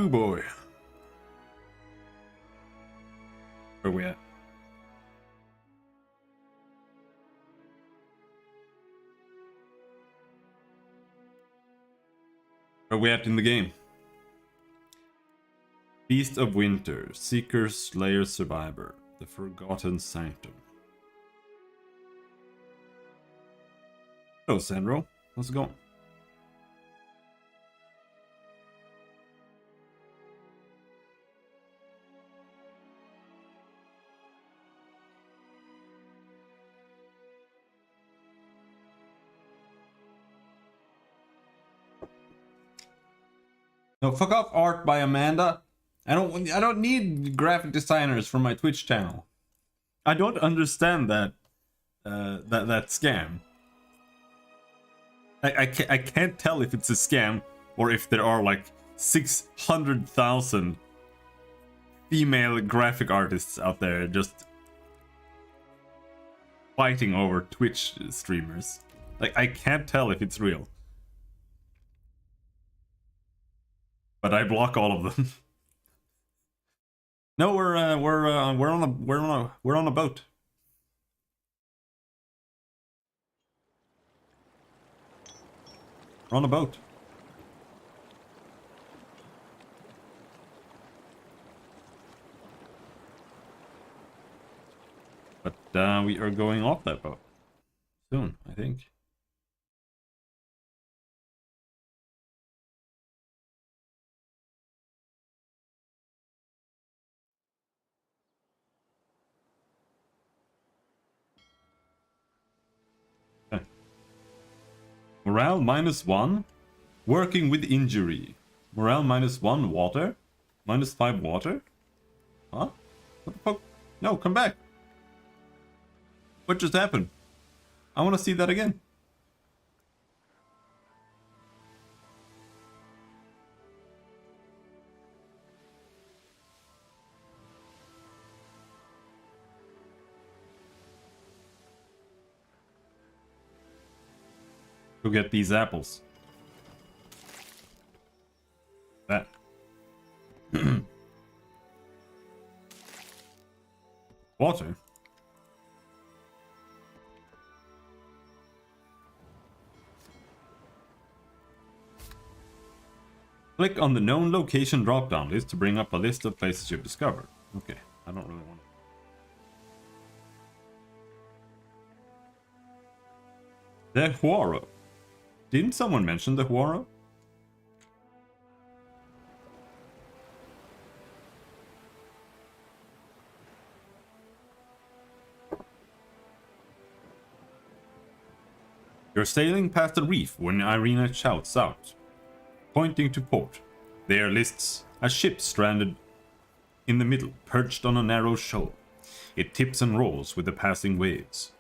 Oh boy. Where we at? Where we at in the game? Beast of Winter, Seeker, Slayer, Survivor, the Forgotten Sanctum. Hello, Sandro. How's it going? No, fuck off art by Amanda. I don't need graphic designers for my Twitch channel. I don't understand that that scam. I can't tell if it's a scam or if there are like 600,000 female graphic artists out there just fighting over Twitch streamers. Like, I can't tell if it's real. But I block all of them. No, we're on a boat. We're on a boat. But we are going off that boat soon, I think. Morale -1. Working with injury. Morale -1 water. -5 water. Huh? What the fuck? No, come back. What just happened? I want to see that again. Go get these apples. That. Water. Click on the known location drop-down list to bring up a list of places you've discovered. Okay, I don't really want to. The Huaro. Didn't someone mention the Huaro? You're sailing past a reef when Irina shouts out, pointing to port. There lists a ship stranded in the middle, perched on a narrow shoal. It tips and rolls with the passing waves.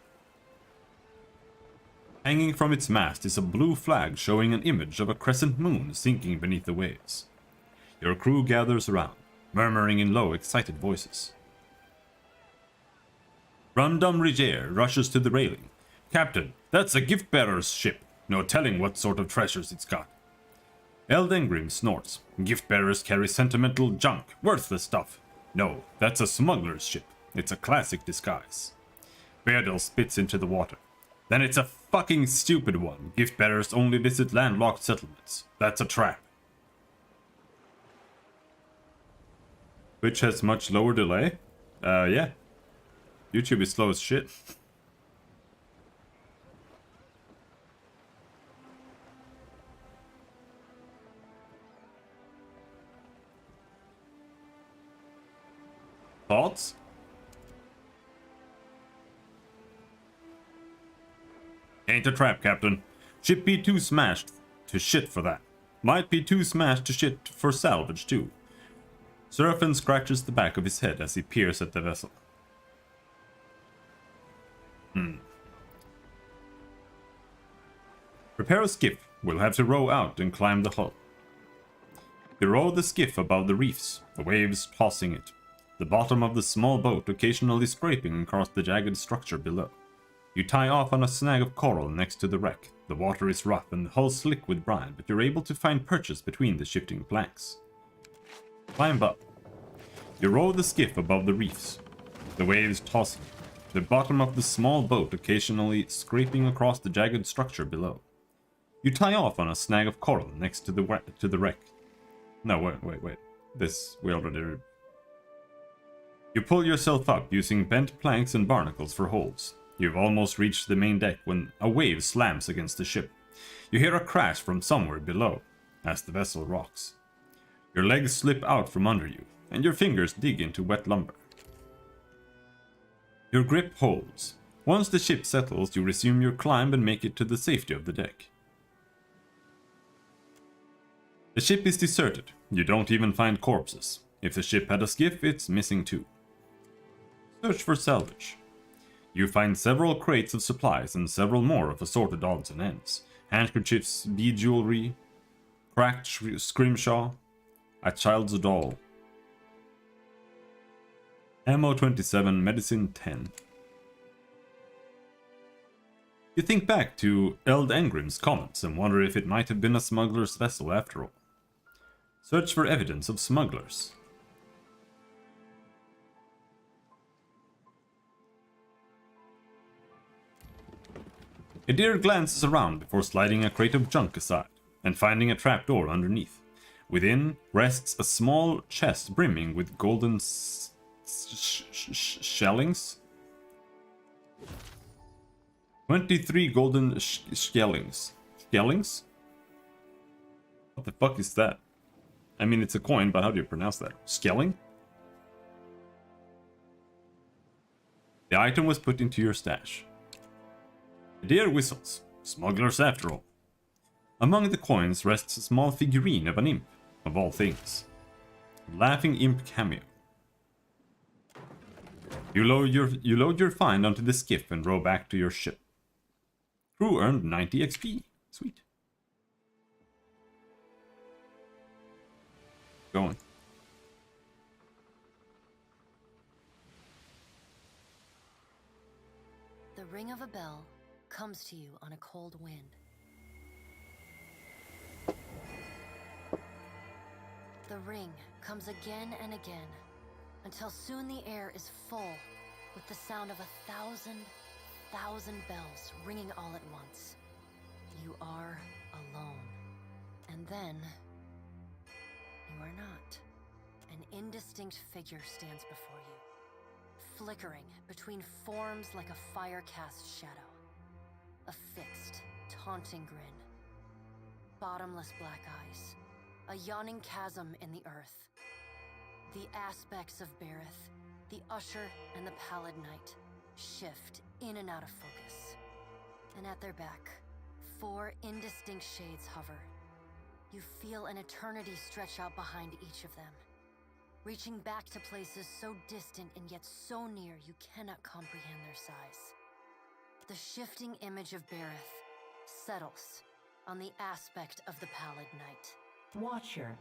Hanging from its mast is a blue flag showing an image of a crescent moon sinking beneath the waves. Your crew gathers around, murmuring in low, excited voices. Rundum Rigier rushes to the railing. Captain, that's a gift-bearer's ship. No telling what sort of treasures it's got. Eldengrim snorts. Gift-bearers carry sentimental junk, worthless stuff. No, that's a smuggler's ship. It's a classic disguise. Beardell spits into the water. Then it's a fucking stupid one. Gift-bearers only visit landlocked settlements. That's a trap. Which has much lower delay? Yeah. YouTube is slow as shit. Thoughts? Ain't a trap, Captain. Ship be too smashed to shit for that. Might be too smashed to shit for salvage, too. Seraphin scratches the back of his head as he peers at the vessel. Prepare a skiff. We'll have to row out and climb the hull. You row the skiff above the reefs, the waves tossing it. The bottom of the small boat occasionally scraping across the jagged structure below. You tie off on a snag of coral next to the wreck. The water is rough and the hull slick with brine, but you're able to find purchase between the shifting planks. Climb up. You row the skiff above the reefs, the waves tossing, the bottom of the small boat occasionally scraping across the jagged structure below. You tie off on a snag of coral next to the wreck. No, wait. This we already did. You pull yourself up using bent planks and barnacles for holds. You've almost reached the main deck when a wave slams against the ship. You hear a crash from somewhere below as the vessel rocks. Your legs slip out from under you, and your fingers dig into wet lumber. Your grip holds. Once the ship settles, you resume your climb and make it to the safety of the deck. The ship is deserted. You don't even find corpses. If the ship had a skiff, it's missing too. Search for salvage. You find several crates of supplies and several more of assorted odds and ends. Handkerchiefs, bead jewelry, cracked scrimshaw, a child's doll. Ammo 27, medicine 10. You think back to Eld Engrim's comments and wonder if it might have been a smuggler's vessel after all. Search for evidence of smugglers. A deer glances around before sliding a crate of junk aside and finding a trapdoor underneath. Within rests a small chest brimming with golden shellings. 23 golden skellings. Skellings? What the fuck is that? I mean, it's a coin, but how do you pronounce that? Skelling? The item was put into your stash. The deer whistles. Smugglers after all. Among the coins rests a small figurine of an imp, of all things. Laughing imp cameo. You load your find onto the skiff and row back to your ship. Crew earned 90 XP. Sweet. Going. The ring of a bell comes to you on a cold wind. The ring comes again and again, until soon the air is full with the sound of 1,000 bells ringing all at once. You are alone. And then, you are not. An indistinct figure stands before you, flickering between forms like a fire-cast shadow. A fixed, taunting grin. Bottomless black eyes. A yawning chasm in the earth. The aspects of Berith, the Usher and the Pallid Knight, shift in and out of focus. And at their back, 4 indistinct shades hover. You feel an eternity stretch out behind each of them, reaching back to places so distant and yet so near you cannot comprehend their size. The shifting image of Berith settles on the aspect of the Pallid Knight. Watcher.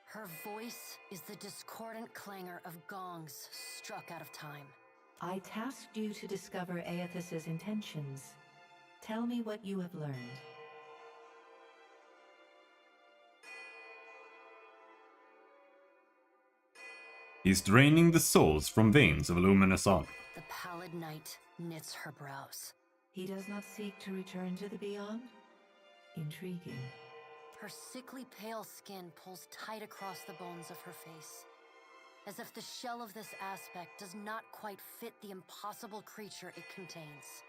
Her voice is the discordant clangor of gongs struck out of time. I tasked you to discover Aethys's intentions. Tell me what you have learned. He's draining the souls from veins of luminous honor. The Pallid Knight knits her brows. He does not seek to return to the beyond? Intriguing. Her sickly pale skin pulls tight across the bones of her face, as if the shell of this aspect does not quite fit the impossible creature it contains.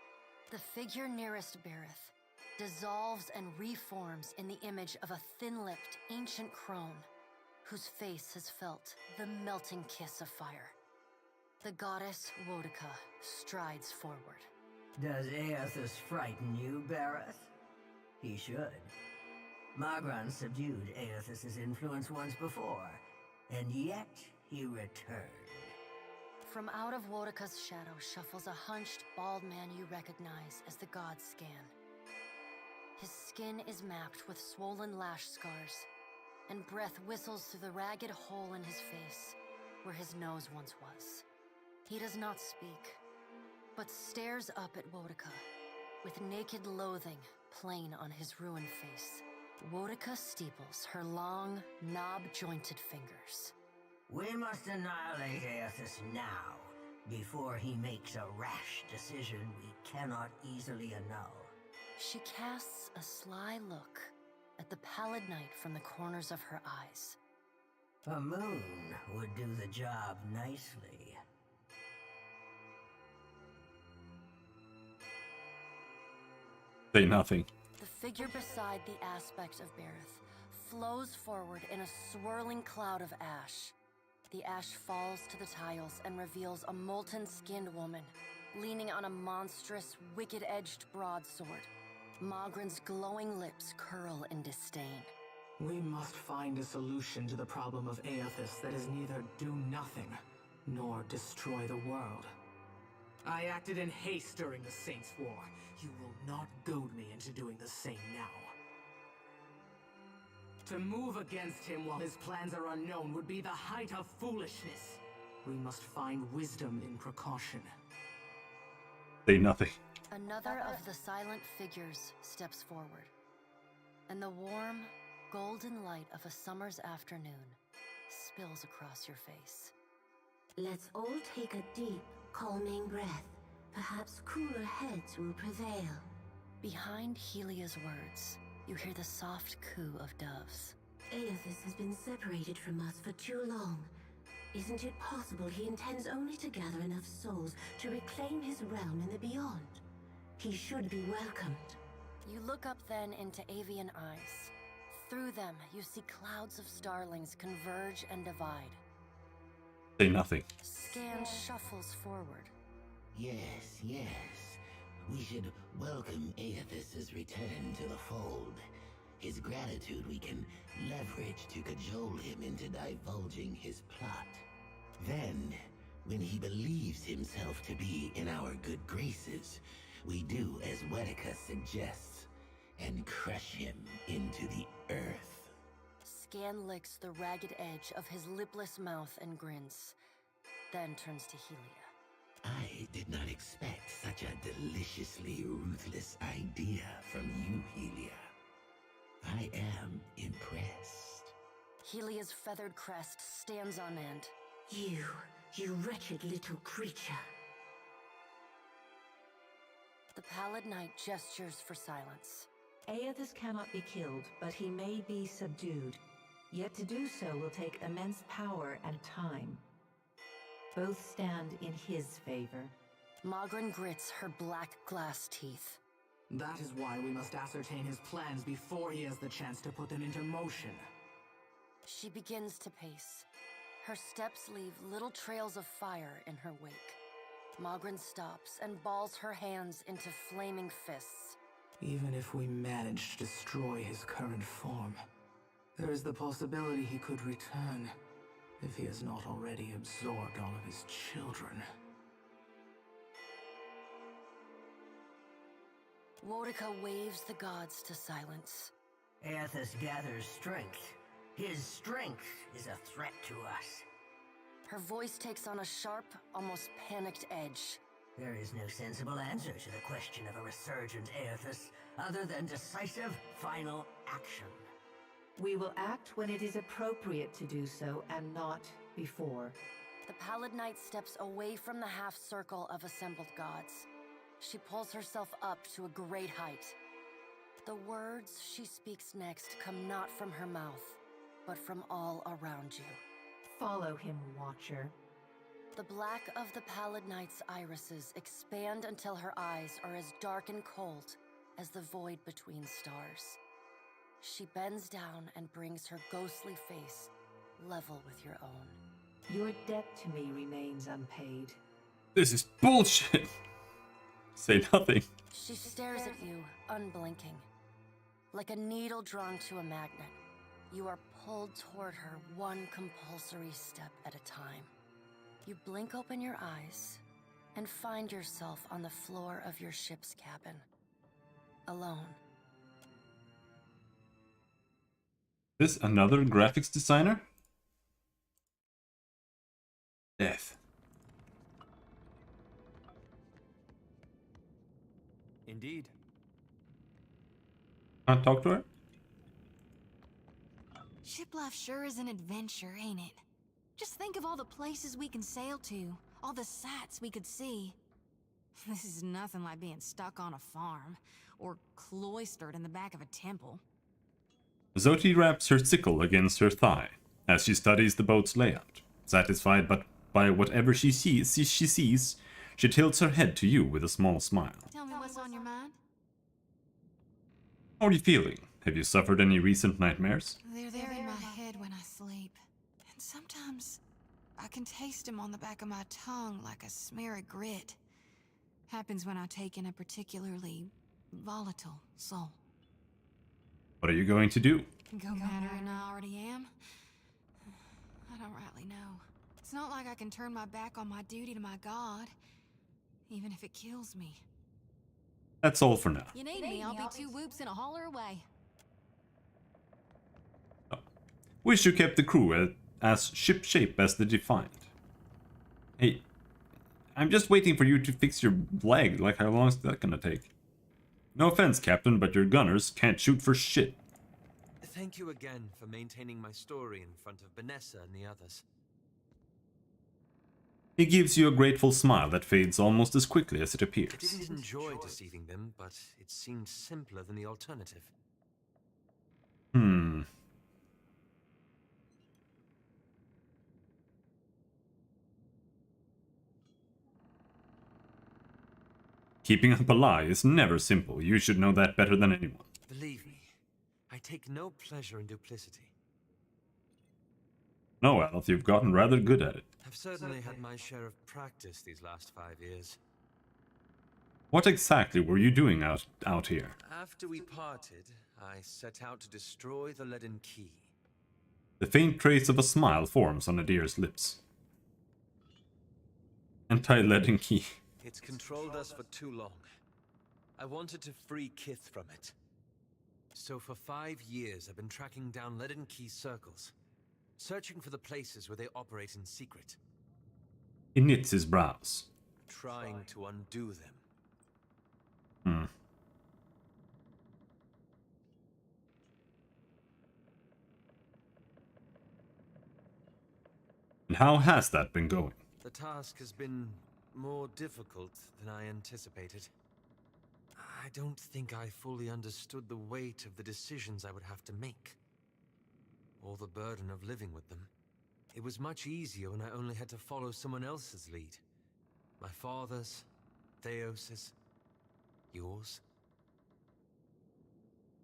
The figure nearest Berith dissolves and reforms in the image of a thin-lipped ancient crone, whose face has felt the melting kiss of fire. The goddess Wodica strides forward. Does Aethys frighten you, Berith? He should. Magran subdued Aethys's influence once before, and yet he returned. From out of Wodica's shadow shuffles a hunched, bald man you recognize as the god Scan. His skin is mapped with swollen lash scars, and breath whistles through the ragged hole in his face, where his nose once was. He does not speak, but stares up at Wodica, with naked loathing plain on his ruined face. Wotica steeples her long, knob-jointed fingers. We must annihilate Aethys now, before he makes a rash decision we cannot easily annul. She casts a sly look at the pallid night from the corners of her eyes. A moon would do the job nicely. Say nothing. The figure beside the aspect of Berith flows forward in a swirling cloud of ash. The ash falls to the tiles and reveals a molten-skinned woman, leaning on a monstrous, wicked-edged broadsword. Mogren's glowing lips curl in disdain. We must find a solution to the problem of Aethys that is neither do nothing, nor destroy the world. I acted in haste during the Saints' War. You will not goad me into doing the same now. To move against him while his plans are unknown would be the height of foolishness. We must find wisdom in precaution. Say nothing. Another of the silent figures steps forward, and the warm, golden light of a summer's afternoon spills across your face. Let's all take a deep, calming breath. Perhaps cooler heads will prevail. Behind Helia's words, you hear the soft coo of doves. Aethys has been separated from us for too long. Isn't it possible he intends only to gather enough souls to reclaim his realm in the beyond? He should be welcomed. You look up then into avian eyes. Through them, you see clouds of starlings converge and divide. Say nothing. Scan shuffles forward. Yes, yes. We should welcome Aethys' return to the fold. His gratitude we can leverage to cajole him into divulging his plot. Then, when he believes himself to be in our good graces, we do as Wotica suggests, and crush him into the earth. Scan licks the ragged edge of his lipless mouth and grins, then turns to Helia. I did not expect such a deliciously ruthless idea from you, Helia. I am impressed. Helia's feathered crest stands on end. You wretched little creature. The pallid knight gestures for silence. Aethys cannot be killed, but he may be subdued. Yet to do so will take immense power and time. Both stand in his favor. Mogren grits her black glass teeth. That is why we must ascertain his plans before he has the chance to put them into motion. She begins to pace. Her steps leave little trails of fire in her wake. Mogren stops and balls her hands into flaming fists. Even if we manage to destroy his current form, there is the possibility he could return, if he has not already absorbed all of his children. Wotica waves the gods to silence. Aethys gathers strength. His strength is a threat to us. Her voice takes on a sharp, almost panicked edge. There is no sensible answer to the question of a resurgent Aethys, other than decisive, final action. We will act when it is appropriate to do so, and not before. The pallid knight steps away from the half-circle of assembled gods. She pulls herself up to a great height. The words she speaks next come not from her mouth, but from all around you. Follow him, Watcher. The black of the pallid knight's irises expand until her eyes are as dark and cold as the void between stars. She bends down and brings her ghostly face level with your own. Your debt to me remains unpaid. This is bullshit. Say nothing. She stares at you, unblinking. Like a needle drawn to a magnet, you are pulled toward her one compulsory step at a time. You blink open your eyes and find yourself on the floor of your ship's cabin, alone. This another graphics designer? Death. Indeed. Can't talk to her? Ship life sure is an adventure, ain't it? Just think of all the places we can sail to, all the sights we could see. This is nothing like being stuck on a farm, or cloistered in the back of a temple. Zoti wraps her sickle against her thigh as she studies the boat's layout. Satisfied but by whatever she sees, she tilts her head to you with a small smile. Tell me what's on your mind? How are you feeling? Have you suffered any recent nightmares? They're there in my head when I sleep. And sometimes I can taste them on the back of my tongue like a smear of grit. Happens when I take in a particularly volatile soul. What are you going to do? Go madder than I already am? I don't rightly know. It's not like I can turn my back on my duty to my god, even if it kills me. That's all for now. You need me, I'll be 2 whoops and a holler away. Wish you kept the crew as shipshape as the Defiant. Hey, I'm just waiting for you to fix your leg. Like, how long is that gonna take? No offense, Captain, but your gunners can't shoot for shit. Thank you again for maintaining my story in front of Vanessa and the others. He gives you a grateful smile that fades almost as quickly as it I appears. didn't enjoy deceiving them, but it seemed simpler than the alternative. Keeping up a lie is never simple. You should know that better than anyone. Believe me, I take no pleasure in duplicity. No, Alf, you've gotten rather good at it. I've certainly had my share of practice these last 5 years. What exactly were you doing out here? After we parted, I set out to destroy the leaden key. The faint trace of a smile forms on Adir's lips. Anti-leaden key. It's controlled us for too long. I wanted to free Kith from it. So for 5 years, I've been tracking down leaden key circles, searching for the places where they operate in secret. He knits his brows. Trying to undo them. And how has that been going? The task has been more difficult than I anticipated. I don't think I fully understood the weight of the decisions I would have to make, or the burden of living with them. It was much easier when I only had to follow someone else's lead. My father's, Theos's, yours.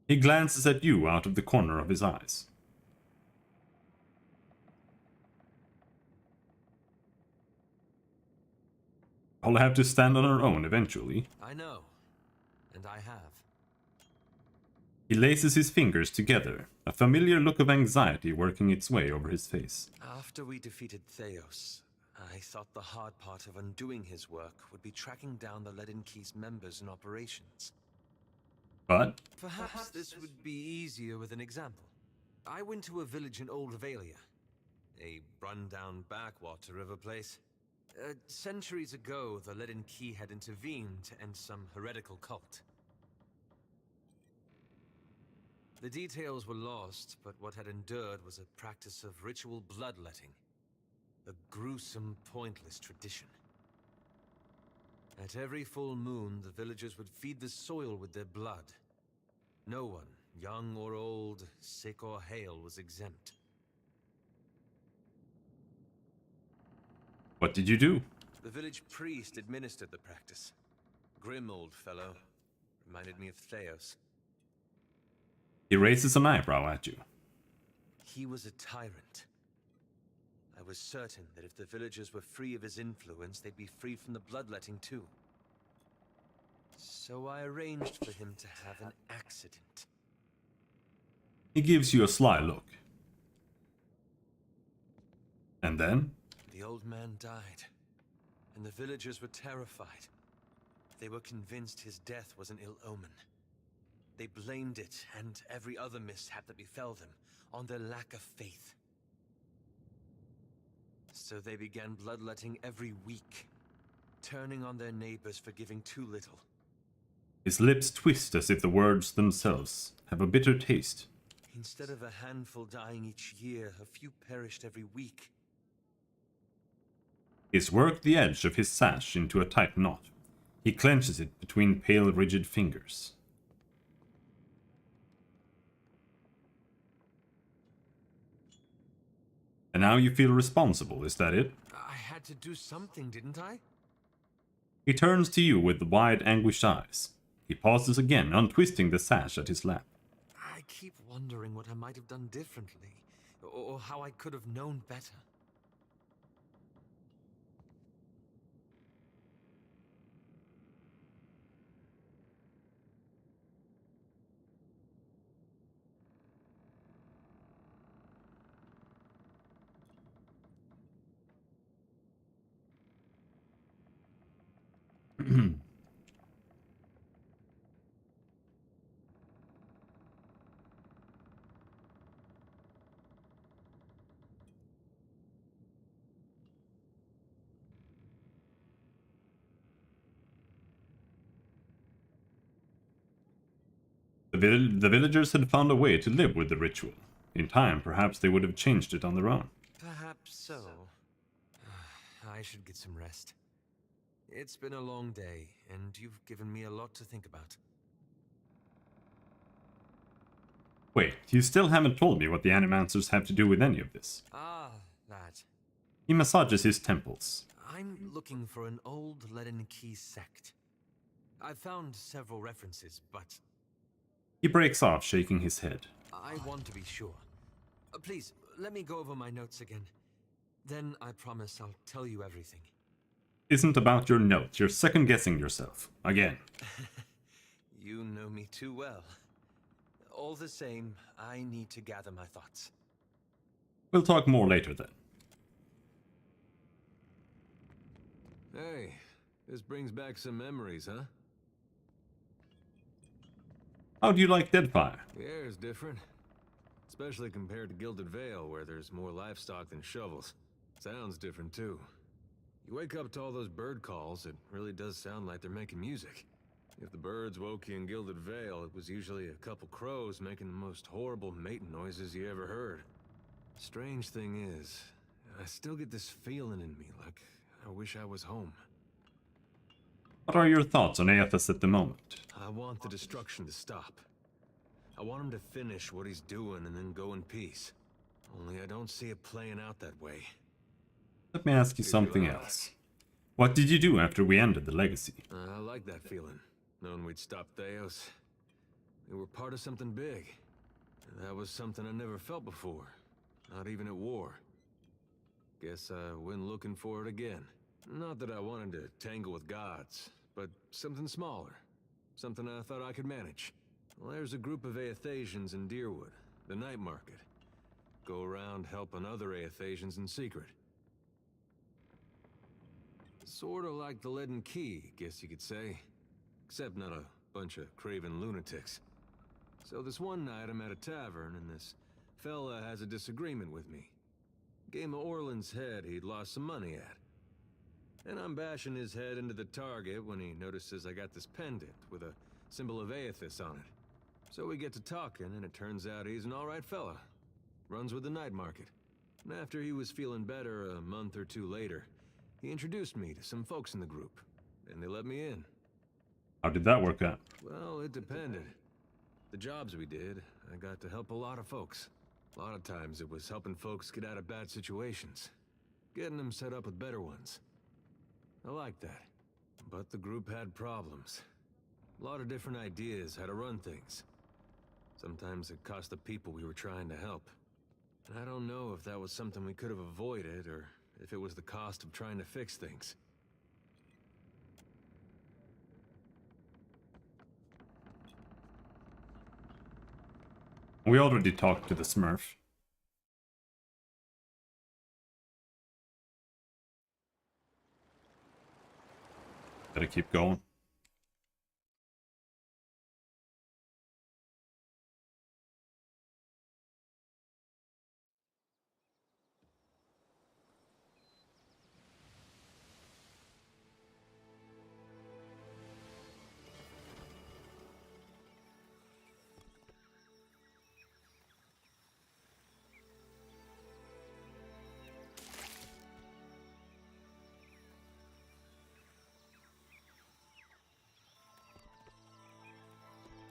He glances at you out of the corner of his eyes. I'll have to stand on our own eventually. I know, and I have. He laces his fingers together, a familiar look of anxiety working its way over his face. After we defeated Theos, I thought the hard part of undoing his work would be tracking down the Leaden Key's members and operations. But Perhaps this would be easier with an example. I went to a village in Old Valia, a run-down backwater of a place. Centuries ago, the Leaden Key had intervened to end some heretical cult. The details were lost, but what had endured was a practice of ritual bloodletting. A gruesome, pointless tradition. At every full moon, the villagers would feed the soil with their blood. No one, young or old, sick or hale, was exempt. what did you do? The village priest administered the practice. Grim old fellow. Reminded me of Theos. He raises an eyebrow at you. He was a tyrant. I was certain that if the villagers were free of his influence, they'd be free from the bloodletting too. So I arranged for him to have an accident. He gives you a sly look. And then? The old man died, and the villagers were terrified. They were convinced his death was an ill omen. They blamed it, and every other mishap that befell them, on their lack of faith. So they began bloodletting every week, turning on their neighbors for giving too little. His lips twist as if the words themselves have a bitter taste. Instead of a handful dying each year, a few perished every week. He's worked the edge of his sash into a tight knot. He clenches it between pale, rigid fingers. And now you feel responsible, is that it? I had to do something, didn't I? He turns to you with wide, anguished eyes. He pauses again, untwisting the sash at his lap. I keep wondering what I might have done differently, or how I could have known better. The villagers had found a way to live with the ritual. In time, perhaps they would have changed it on their own. Perhaps so. I should get some rest. It's been a long day, and you've given me a lot to think about. Wait, you still haven't told me what the Animancers have to do with any of this. Ah, that. He massages his temples. I'm looking for an old Leaden Key sect. I've found several references, but He breaks off, shaking his head. I want to be sure. Please, let me go over my notes again. Then I promise I'll tell you everything. Isn't about your notes, you're second-guessing yourself. Again. You know me too well. All the same, I need to gather my thoughts. We'll talk more later then. Hey, this brings back some memories, huh? How do you like Deadfire? The air is different. Especially compared to Gilded Vale, where there's more livestock than shovels. Sounds different, too. You wake up to all those bird calls, it really does sound like they're making music. If the birds woke you in Gilded Vale, it was usually a couple crows making the most horrible mating noises you ever heard. Strange thing is, I still get this feeling in me, like I wish I was home. What are your thoughts on Aethys at the moment? I want the destruction to stop. I want him to finish what he's doing and then go in peace. Only I don't see it playing out that way. Let me ask you something else. What did you do after we ended the legacy? I like that feeling, knowing we'd stop Theos. We were part of something big. That was something I never felt before, not even at war. Guess I went looking for it again. Not that I wanted to tangle with gods, but something smaller. Something I thought I could manage. Well, there's a group of Aethasians in Deerwood, the night market. Go around helping other Aethasians in secret. Sorta like the Leaden Key, guess you could say. Except not a bunch of craven lunatics. So this one night I'm at a tavern and this fella has a disagreement with me. Game of Orland's head he'd lost some money at. And I'm bashing his head into the target when he notices I got this pendant with a symbol of Aethys on it. So we get to talking and it turns out he's an alright fella. Runs with the night market. And after he was feeling better a month or two later, he introduced me to some folks in the group, and they let me in. How did that work out? Well, it depended. The jobs we did, I got to help a lot of folks. A lot of times it was helping folks get out of bad situations. Getting them set up with better ones. I liked that. But the group had problems. A lot of different ideas how to run things. Sometimes it cost the people we were trying to help. And I don't know if that was something we could have avoided, or if it was the cost of trying to fix things. We already talked to the Smurf. Better keep going.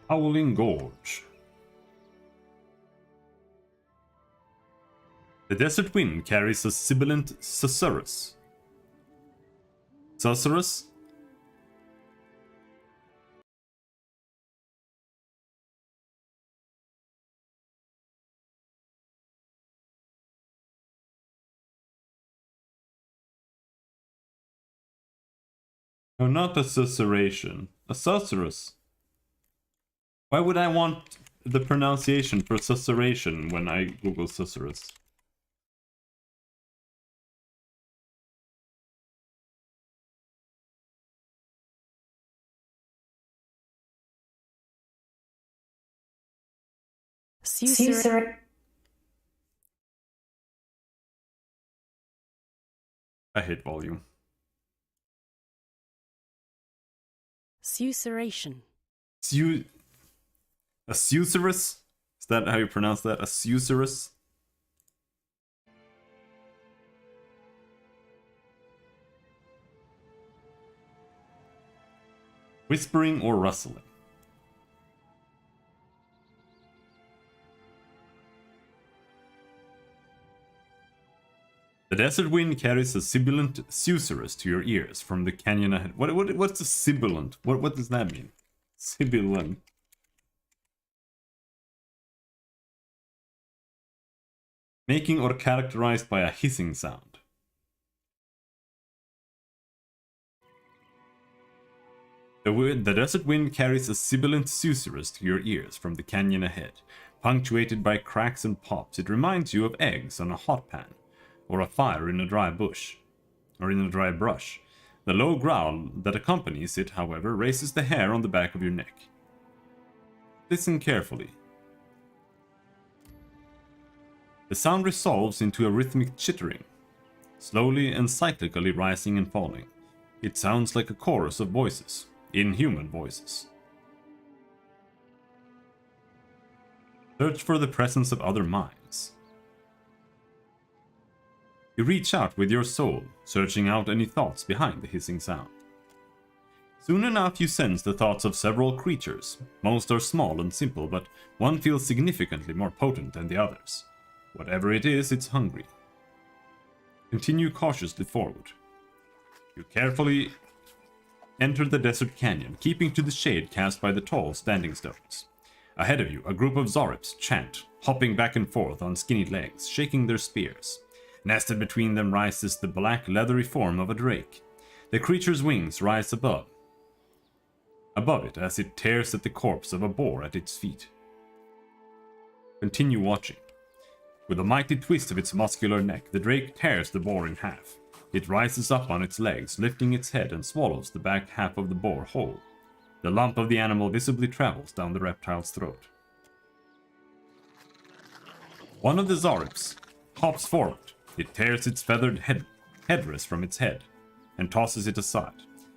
Howling Gorge. The desert wind carries a sibilant susurrus. Susurrus? No, not a susurration. A susurrus. Why would I want the pronunciation for susurration when I Google susurrus? I hate volume. Susurration. A susurrus? Is that how you pronounce that? A susurrus? Whispering or rustling. The desert wind carries a sibilant susurrus to your ears from the canyon ahead. What's a sibilant? What does that mean? Sibilant. Making or characterized by a hissing sound. The desert wind carries a sibilant susurrus to your ears from the canyon ahead. Punctuated by cracks and pops, it reminds you of eggs on a hot pan, or a fire in a dry bush, or in a dry brush. The low growl that accompanies it, however, raises the hair on the back of your neck. Listen carefully. The sound resolves into a rhythmic chittering, slowly and cyclically rising and falling. It sounds like a chorus of voices, inhuman voices. Search for the presence of other minds. You reach out with your soul, searching out any thoughts behind the hissing sound. Soon enough you sense the thoughts of several creatures. Most are small and simple, but one feels significantly more potent than the others. Whatever it is, it's hungry. Continue cautiously forward. You carefully enter the desert canyon, keeping to the shade cast by the tall standing stones. Ahead of you, a group of Zorips chant, hopping back and forth on skinny legs, shaking their spears. Nested between them rises the black, leathery form of a drake. The creature's wings rise above it as it tears at the corpse of a boar at its feet. Continue watching. With a mighty twist of its muscular neck, the drake tears the boar in half. It rises up on its legs, lifting its head and swallows the back half of the boar whole. The lump of the animal visibly travels down the reptile's throat. One of the Zorips hops forward. It tears its feathered headdress from its head and tosses it aside.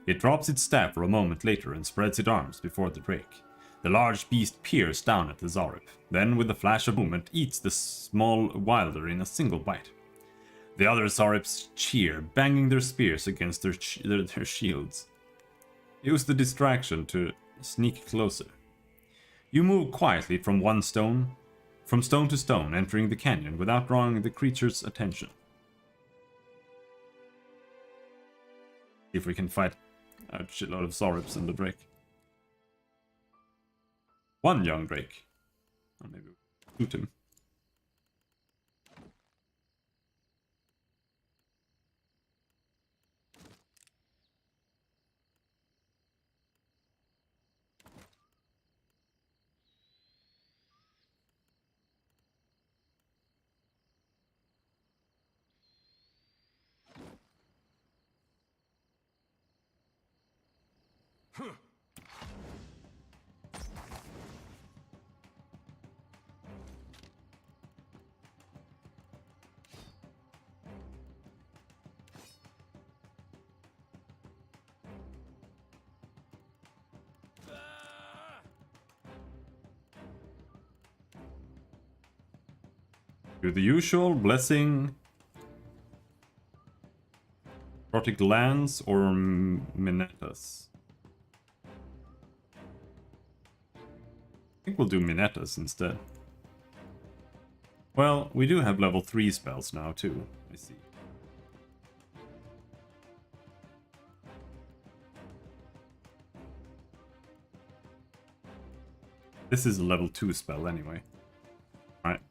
It drops its staff for a moment later and spreads its arms before the drake. The large beast peers down at the Zorip, then with a flash of movement eats the small wilder in a single bite. The other Zorips cheer, banging their spears against their shields. Use the distraction to sneak closer. You move quietly from stone to stone, entering the canyon without drawing the creature's attention. See if we can fight a shitload of Zorips and the drake. One young drake. Or maybe shoot him. Do the usual blessing, Protic Lance, or Minetas? think we'll do Minetas instead. Well, we do have level 3 spells now too, I see. This is a level 2 spell anyway. Alright.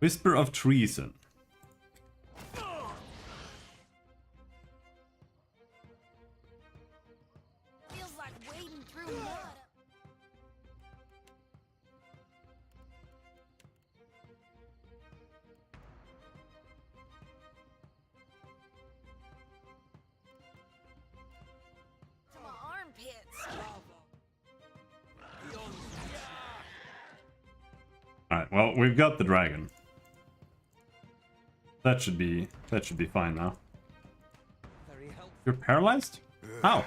Whisper of Treason. Feels like wading through mud. To my armpits. Alright, well, we've got the dragon. That should be fine now. You're paralyzed? How?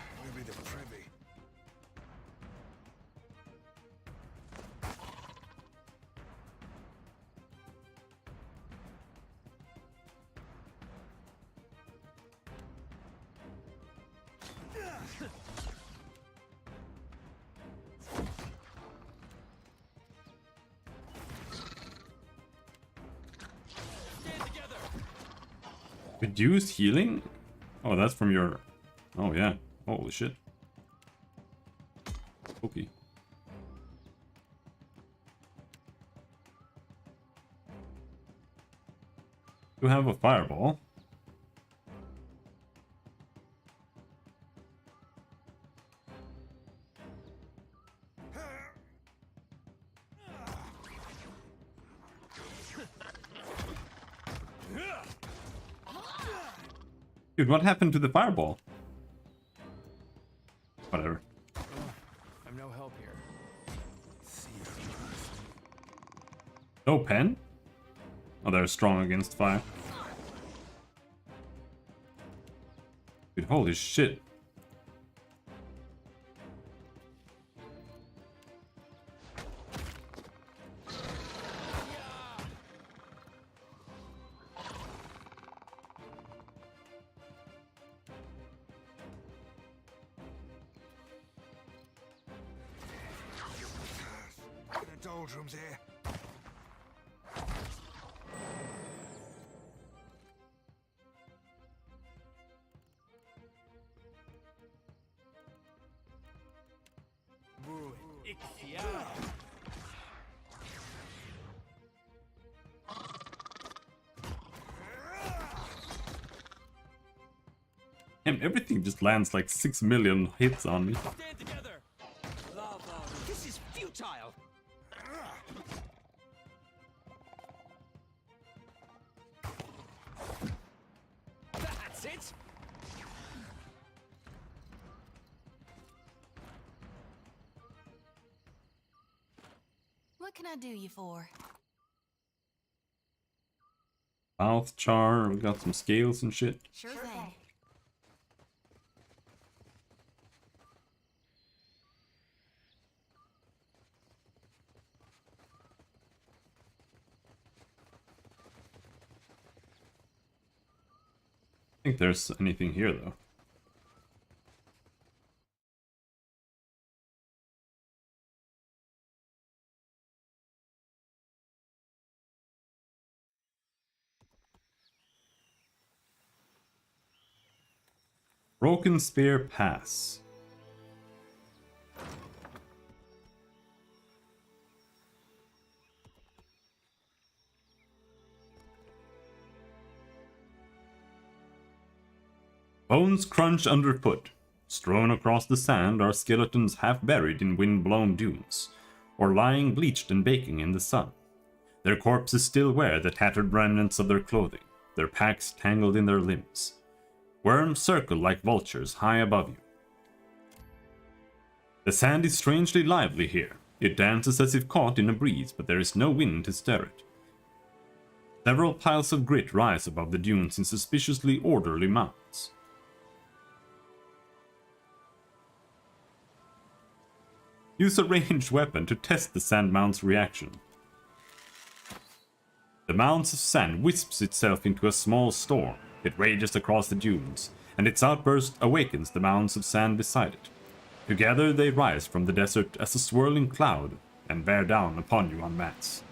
Reduced healing? Oh, that's from your... Oh, yeah. Holy shit. Okay. You have a fireball. Dude, what happened to the fireball? Whatever. I'm no help here. No pen? Oh, they're strong against fire. Dude, holy shit. Doldrums here. Damn, everything just lands like 6 million hits on me. Stand together. This is futile. That's it. What can I do you for? Mouth char, we got some scales and shit. Sure thing. I think there's anything here though. Broken Spear Pass. Bones crunch underfoot. Strewn across the sand are skeletons half buried in wind-blown dunes, or lying bleached and baking in the sun. Their corpses still wear the tattered remnants of their clothing, their packs tangled in their limbs. Worms circle like vultures high above you. The sand is strangely lively here. It dances as if caught in a breeze, but there is no wind to stir it. Several piles of grit rise above the dunes in suspiciously orderly mounds. Use a ranged weapon to test the sand mount's reaction. The mounds of sand wisps itself into a small storm. It rages across the dunes, and its outburst awakens the mounds of sand beside it. Together they rise from the desert as a swirling cloud and bear down upon you en masse.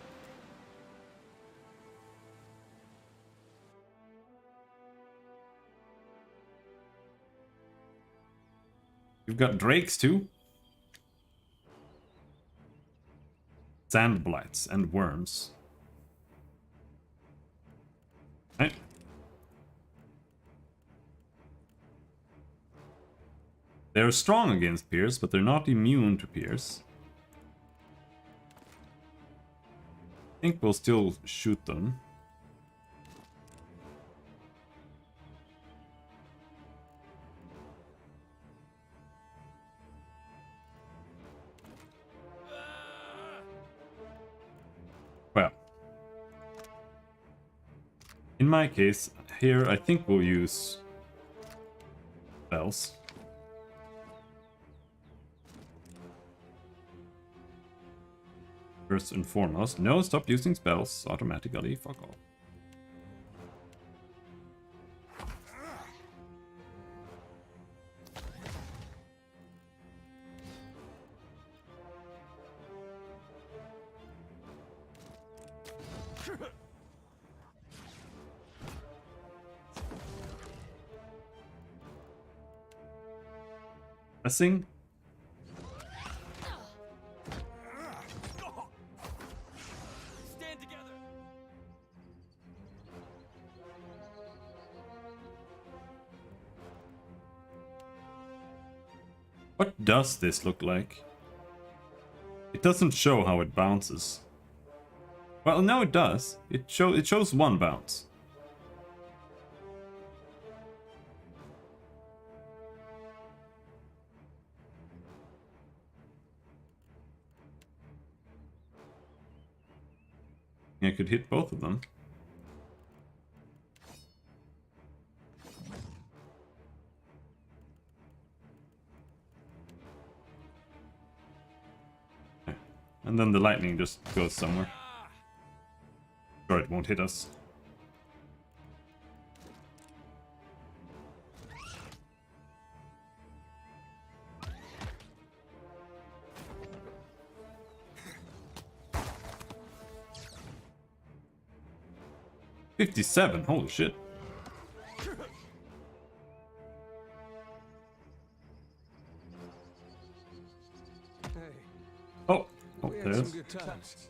You've got drakes too. Sand blights and worms. Right. They're strong against Pierce, but they're not immune to Pierce. I think we'll still shoot them. Well, in my case, here I think we'll use spells. First and foremost, no, stop using spells automatically, fuck off. Pressing. Stand together. What does this look like? It doesn't show how it bounces. Well, no, it does. It shows one bounce. I could hit both of them. Okay. And then the lightning just goes somewhere. Sure, it won't hit us. $57, holy shit. Oh, We had some good times.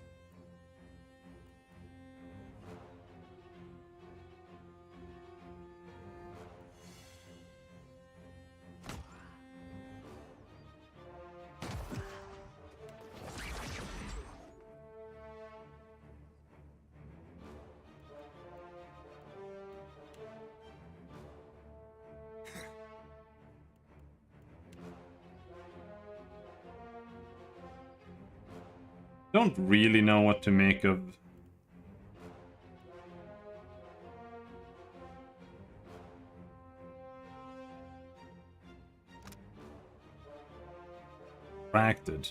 Don't really know what to make of Fracted.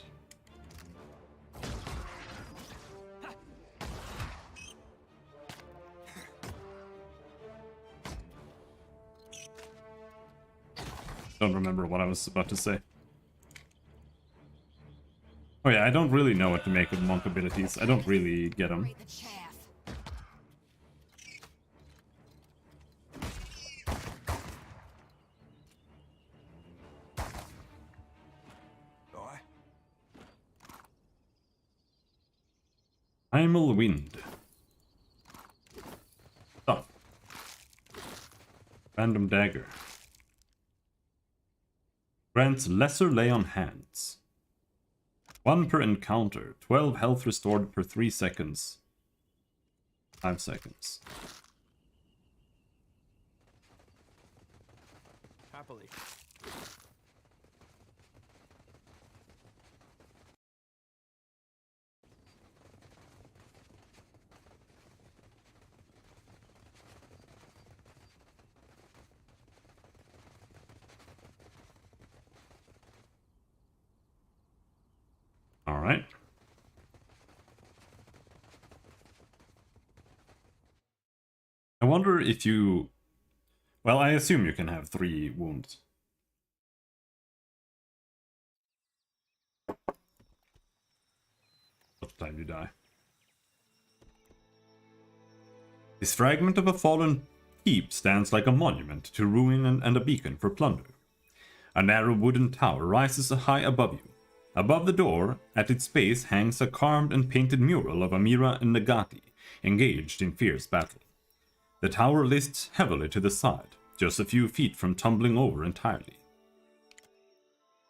Don't remember what I was about to say. Oh yeah, I don't really know what to make of monk abilities. I don't really get them. Primal Wind. Stuff. Random Dagger. Grants lesser lay on hands. 1 per encounter. 12 health restored per 3 seconds. 5 seconds. Happily. Alright. I wonder if you... Well, I assume you can have 3 wounds. What time you die? This fragment of a fallen keep stands like a monument to ruin and a beacon for plunder. A narrow wooden tower rises high above you. Above the door, at its base, hangs a carved and painted mural of Amira and Nagati, engaged in fierce battle. The tower lists heavily to the side, just a few feet from tumbling over entirely.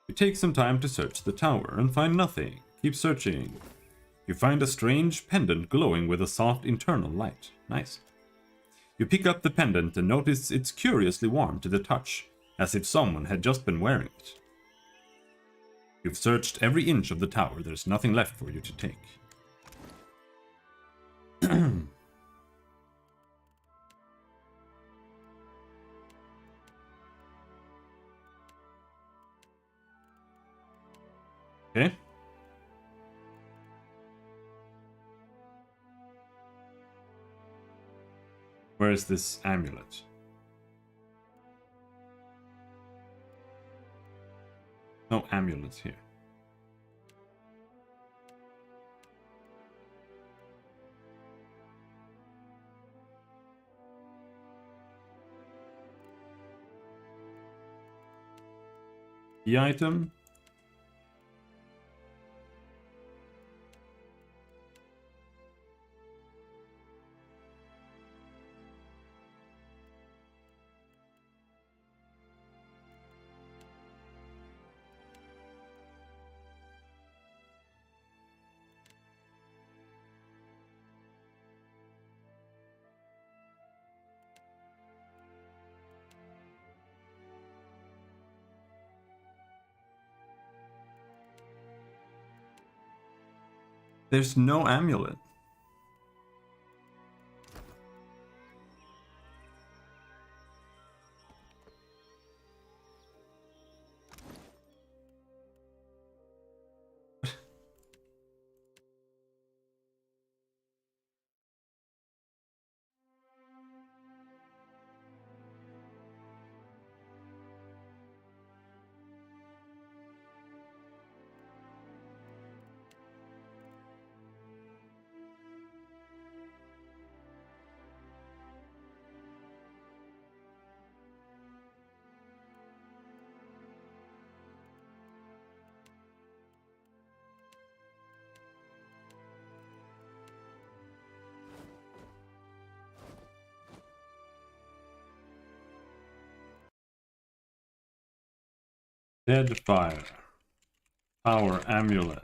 You take some time to search the tower and find nothing. Keep searching. You find a strange pendant glowing with a soft internal light. Nice. You pick up the pendant and notice it's curiously warm to the touch, as if someone had just been wearing it. You've searched every inch of the tower, there's nothing left for you to take. Okay. Where is this amulet? No amulets here. The item. There's no amulet. Deadfire. Power amulet.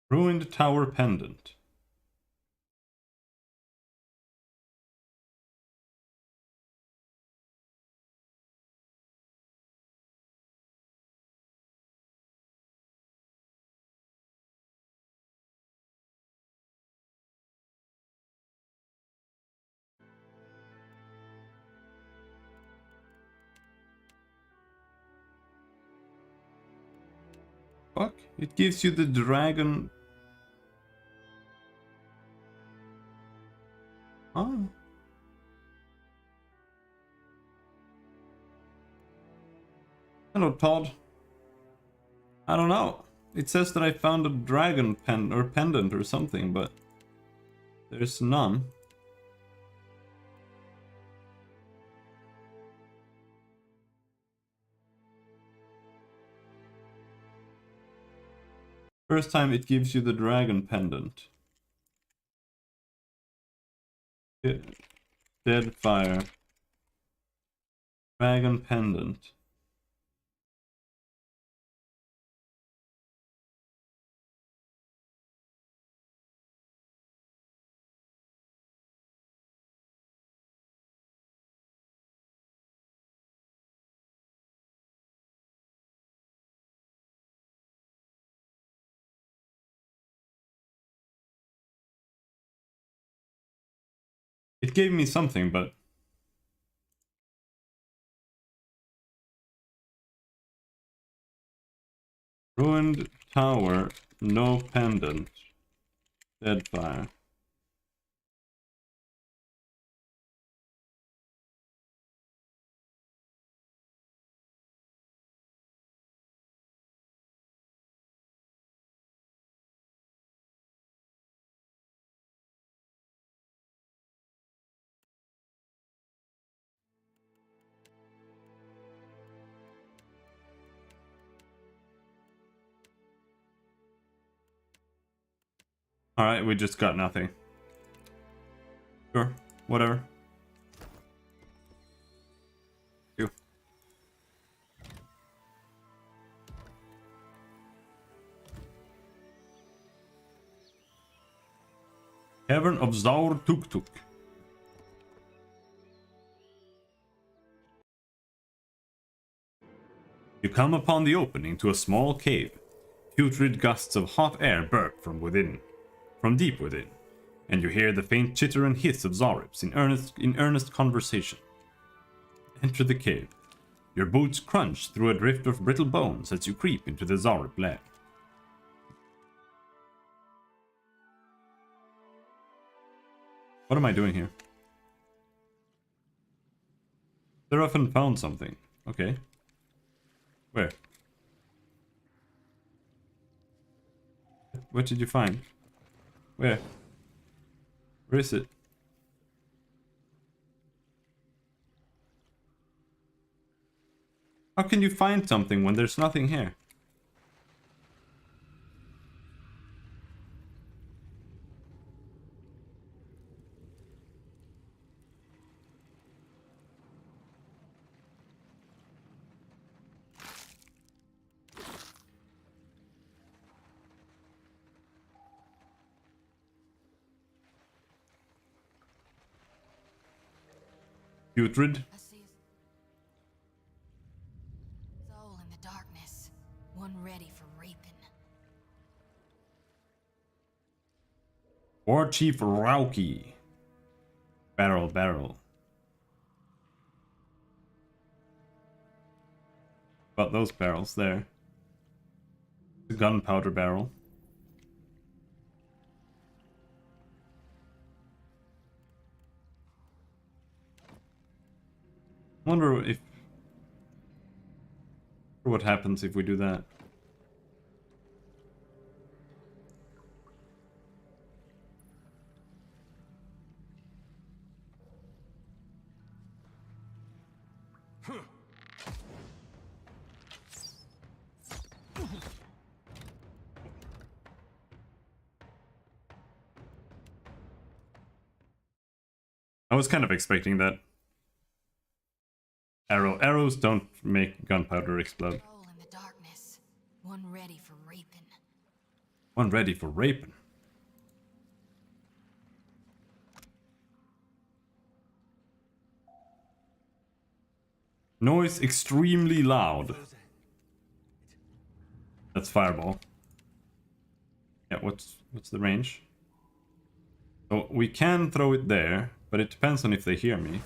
Ruined tower pendant. Fuck, it gives you the dragon. Oh. Hello, Todd. I don't know. It says that I found a dragon pendant or something, but there's none. First time it gives you the dragon pendant. Deadfire. Dragon pendant. It gave me something, but... Ruined tower, no pendant. Deadfire. Alright, we just got nothing. Sure, whatever. You. Cavern of Zaur Tuk Tuk. You come upon the opening to a small cave. Putrid gusts of hot air burp from within. From deep within, and you hear the faint chitter and hiss of Zarips in earnest conversation. Enter the cave. Your boots crunch through a drift of brittle bones as you creep into the Zarip lair. What am I doing here? Seraphin found something. Okay. Where? What did you find? Where? Where is it? How can you find something when there's nothing here? Putrid? I see a soul in the darkness, one ready for raping. War Chief Rauki. Barrel. About those barrels there. The gunpowder barrel. Wonder if what happens if we do that. I was kind of expecting that. Arrows don't make gunpowder explode. Soul in the darkness, one ready for raping. One ready for raping. Noise extremely loud. That's fireball. Yeah, what's the range? So we can throw it there, but it depends on if they hear me.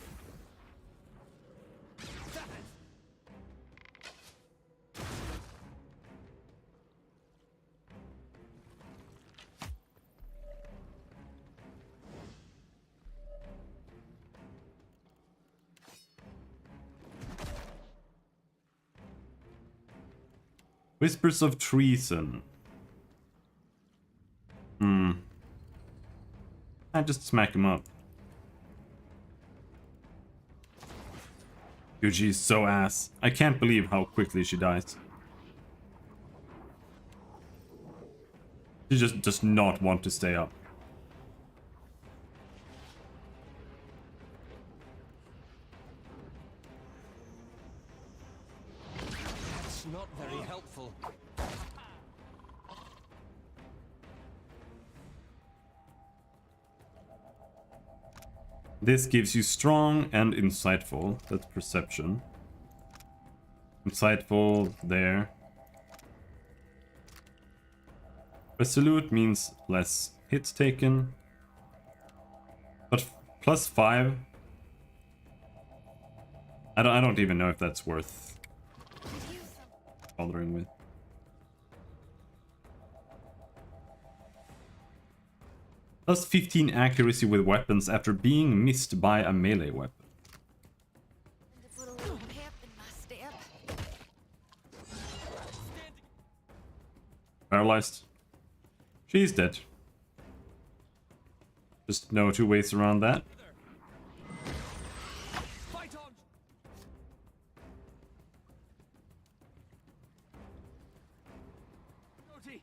Whispers of treason. I just smack him up. Yuji is so ass. I can't believe how quickly she dies. She just does not want to stay up. That's not very helpful. This gives you strong and insightful. That's perception. Insightful there. Resolute means less hits taken. But +5. I don't even know if that's worth bothering with. +15 accuracy with weapons after being missed by a melee weapon. Paralyzed. She's dead. Just no two ways around that. Fight on! Goatee.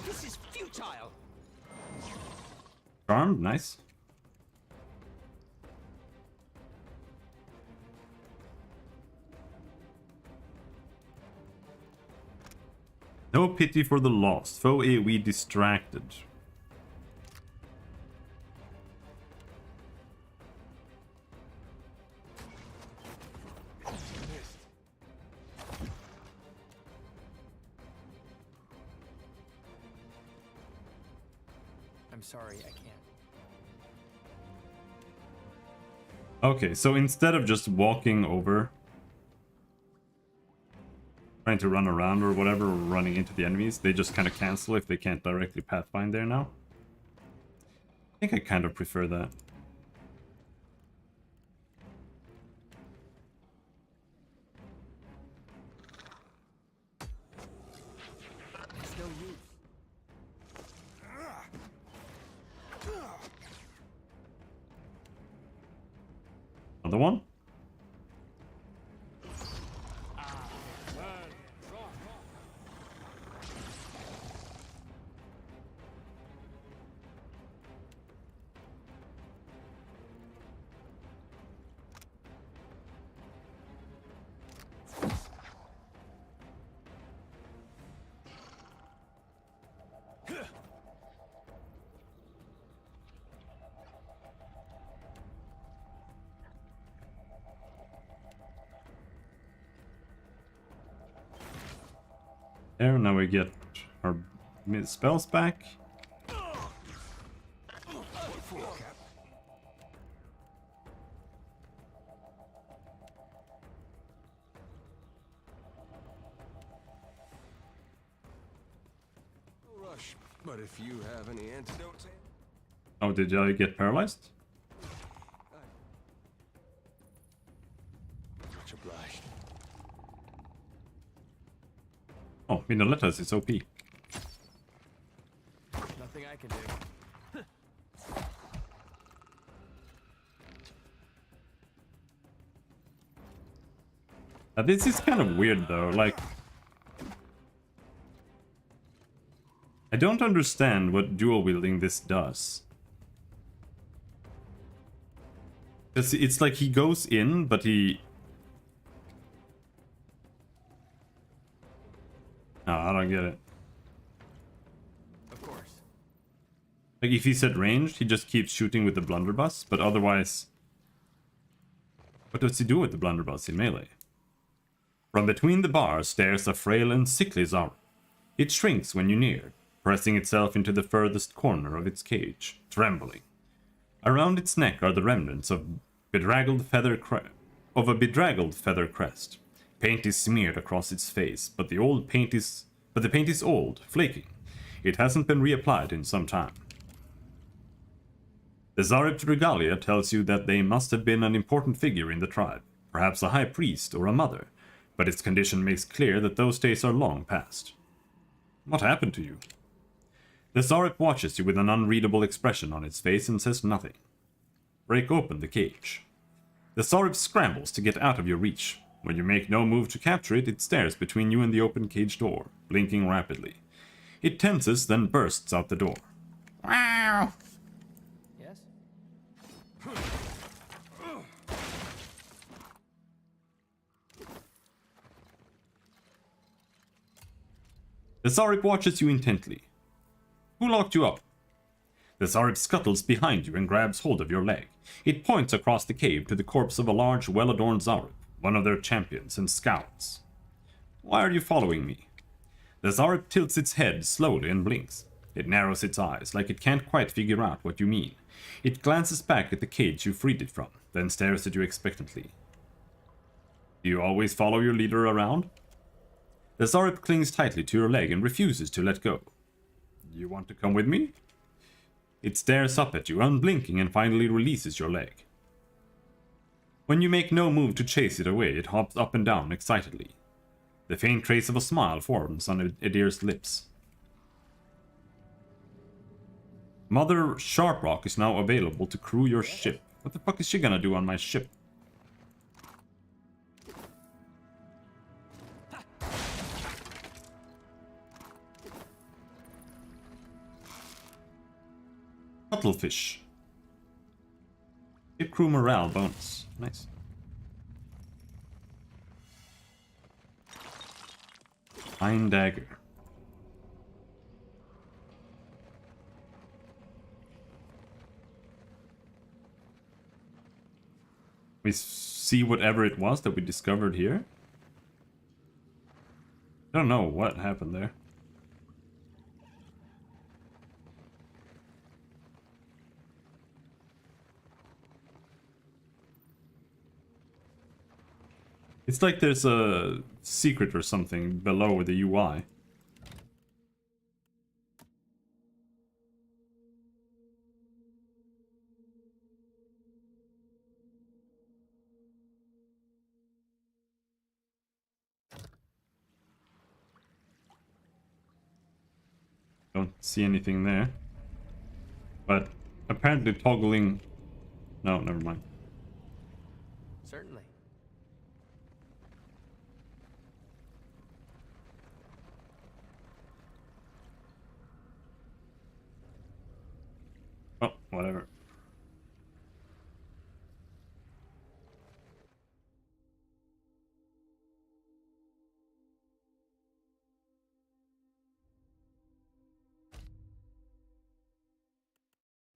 This is futile. Charmed, nice. No pity for the lost. Foe AoE distracted. I'm sorry, I can't. Okay, so instead of just walking over, trying to run around or whatever, or running into the enemies, they just kind of cancel if they can't directly pathfind there now. I think I kind of prefer that. It's no use. Another one? There, now we get our spells back. No rush, but if you have any antidotes... Oh, did I get paralyzed? Much obliged. Oh, Minolettas is OP. Nothing I can do. This is kind of weird though, like... I don't understand what dual wielding this does. It's like he goes in, but he... No, I don't get it. Of course. Like, if he's at range, he just keeps shooting with the blunderbuss, but otherwise... What does he do with the blunderbuss in melee? From between the bars stares a frail and sickly Zara. It shrinks when you near, pressing itself into the furthest corner of its cage, trembling. Around its neck are the remnants of a bedraggled feather crest. Paint is smeared across its face, but the paint is old, flaking. It hasn't been reapplied in some time. The Zarep's regalia tells you that they must have been an important figure in the tribe, perhaps a high priest or a mother, but its condition makes clear that those days are long past. What happened to you? The Zarep watches you with an unreadable expression on its face and says nothing. Break open the cage. The Zarep scrambles to get out of your reach. When you make no move to capture it, it stares between you and the open cage door, blinking rapidly. It tenses, then bursts out the door. Wow! Yes? The Zarep watches you intently. Who locked you up? The Zarep scuttles behind you and grabs hold of your leg. It points across the cave to the corpse of a large, well-adorned Zarep. one of their champions and scouts. Why are you following me? The Zarep tilts its head slowly and blinks. It narrows its eyes, like it can't quite figure out what you mean. It glances back at the cage you freed it from, then stares at you expectantly. Do you always follow your leader around? The Zarep clings tightly to your leg and refuses to let go. You want to come with me? It stares up at you, unblinking, and finally releases your leg. When you make no move to chase it away, it hops up and down excitedly. The faint trace of a smile forms on Edir's lips. Mother Sharprock is now available to crew your ship. What the fuck is she gonna do on my ship? Cuttlefish. Ship crew morale bonus. Nice. Iron dagger. We see whatever it was that we discovered here. I don't know what happened there. It's like there's a secret or something below the UI. Don't see anything there. But apparently toggling... No, never mind. Certainly. Oh, whatever.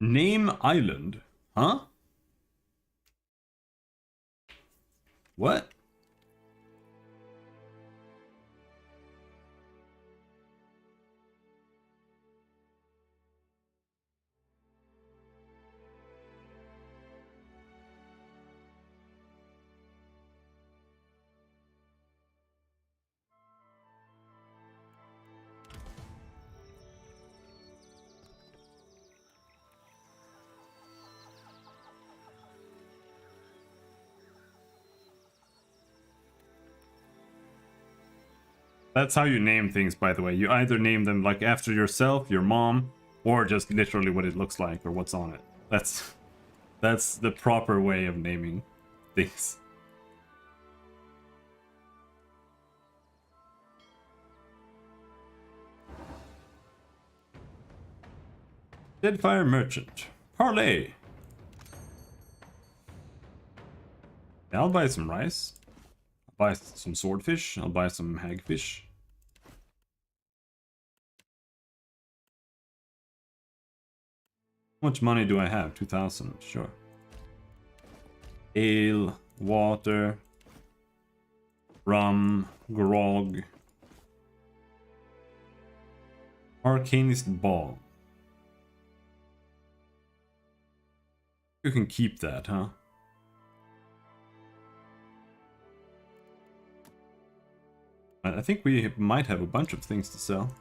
Name Island? Huh? What? That's how you name things, by the way. You either name them like after yourself, your mom, or just literally what it looks like or what's on it. That's the proper way of naming things. Deadfire Merchant. Parlay. Yeah, I'll buy some rice. I'll buy some swordfish. I'll buy some hagfish. How much money do I have? 2,000. Sure. Ale, water, rum, grog. Arcanist ball. You can keep that, huh? I think we might have a bunch of things to sell.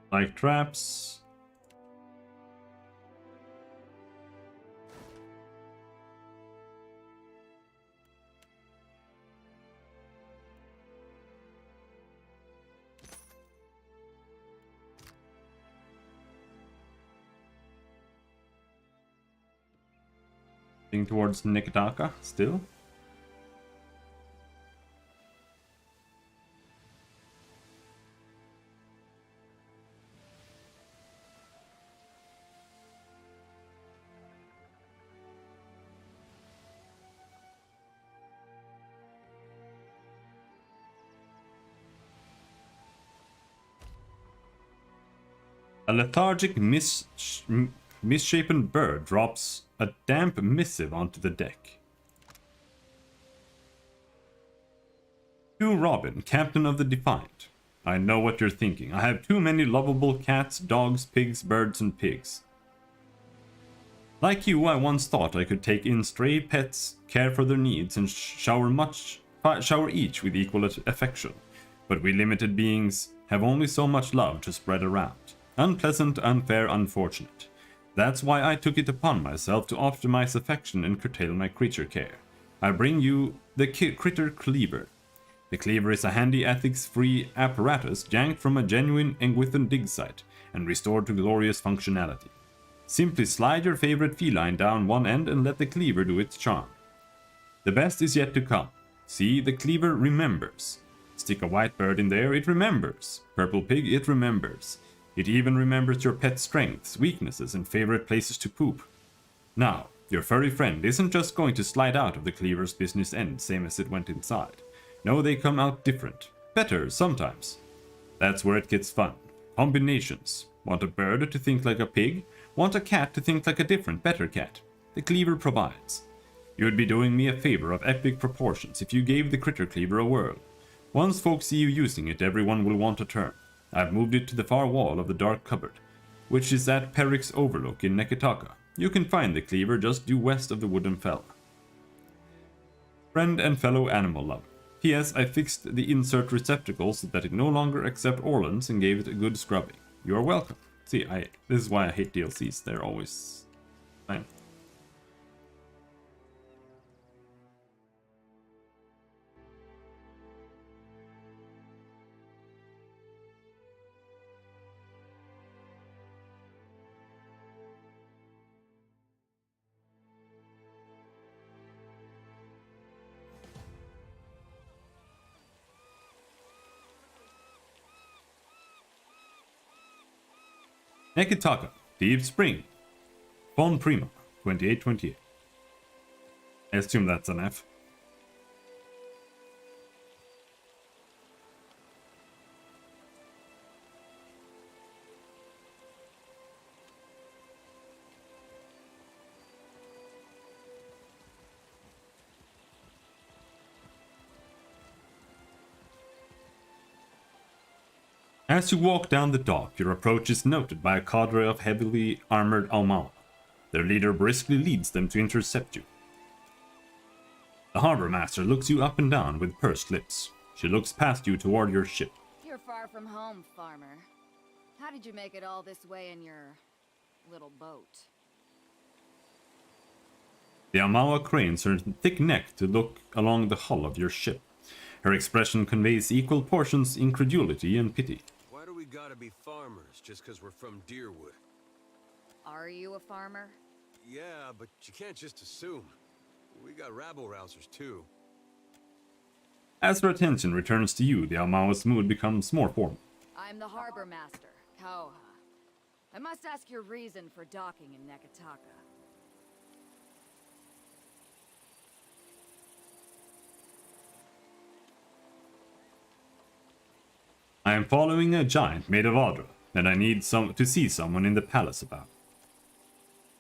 Like traps. Heading towards Nekataka still. A lethargic, misshapen bird drops a damp missive onto the deck. To Robin, captain of the Defiant. I know what you're thinking. I have too many lovable cats, dogs, pigs, birds, and pigs. Like you, I once thought I could take in stray pets, care for their needs, and shower each with equal affection. But we limited beings have only so much love to spread around. Unpleasant, unfair, unfortunate. That's why I took it upon myself to optimize affection and curtail my creature care. I bring you the Critter Cleaver. The Cleaver is a handy ethics-free apparatus yanked from a genuine Engwithan dig site and restored to glorious functionality. Simply slide your favorite feline down one end and let the Cleaver do its charm. The best is yet to come. See, the Cleaver remembers. Stick a white bird in there, it remembers. Purple pig, it remembers. It even remembers your pet's strengths, weaknesses, and favorite places to poop. Now, your furry friend isn't just going to slide out of the Cleaver's business end same as it went inside. No, they come out different. Better, sometimes. That's where it gets fun. Combinations. Want a bird to think like a pig? Want a cat to think like a different, better cat? The Cleaver provides. You would be doing me a favor of epic proportions if you gave the Critter Cleaver a whirl. Once folks see you using it, everyone will want a turn. I've moved it to the far wall of the dark cupboard, which is at Perik's Overlook in Nekataka. You can find the Cleaver just due west of the Wooden Fell. Friend and fellow animal lover. P.S. I fixed the insert receptacle so that it no longer accepts Orlands and gave it a good scrubbing. You're welcome. See, this is why I hate DLCs. They're always fine. Nekataka, Deep Spring, Bon Prima, 2828. I assume that's an F. As you walk down the dock, your approach is noted by a cadre of heavily armored Almao. Their leader briskly leads them to intercept you. The harbor master looks you up and down with pursed lips. She looks past you toward your ship. You're far from home, farmer. How did you make it all this way in your little boat? The Almawa cranes her thick neck to look along the hull of your ship. Her expression conveys equal portions incredulity and pity. Why do we gotta be farmers just because we're from Deerwood? Are you a farmer? Yeah, but you can't just assume. We got rabble-rousers too. As her attention returns to you, the Almawa's mood becomes more formal. I'm the harbor master, Kauha. I must ask your reason for docking in Nekataka. I am following a giant made of Audra, and I need to see someone in the palace about.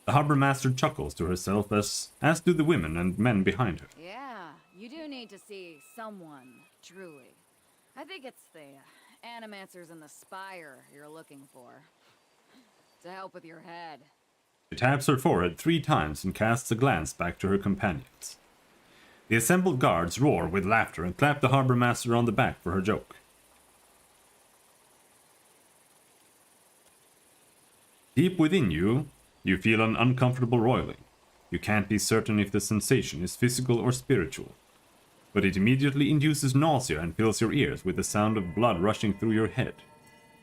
The harbor master chuckles to herself, as do the women and men behind her. Yeah, you do need to see someone, truly. I think it's the animancers in the spire you're looking for. To help with your head. She taps her forehead 3 times and casts a glance back to her companions. The assembled guards roar with laughter and clap the harbor master on the back for her joke. Deep within you, you feel an uncomfortable roiling. You can't be certain if the sensation is physical or spiritual, but it immediately induces nausea and fills your ears with the sound of blood rushing through your head.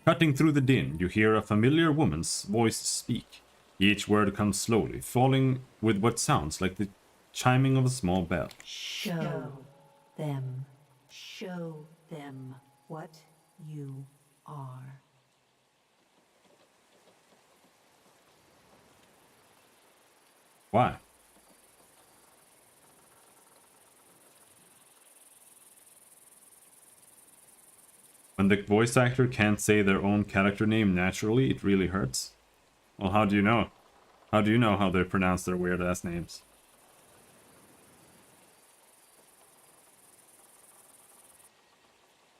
Cutting through the din, you hear a familiar woman's voice speak. Each word comes slowly, falling with what sounds like the chiming of a small bell. Show them. Show them what you are. Why? When the voice actor can't say their own character name naturally, it really hurts. Well, how do you know? How do you know how they pronounce their weird-ass names?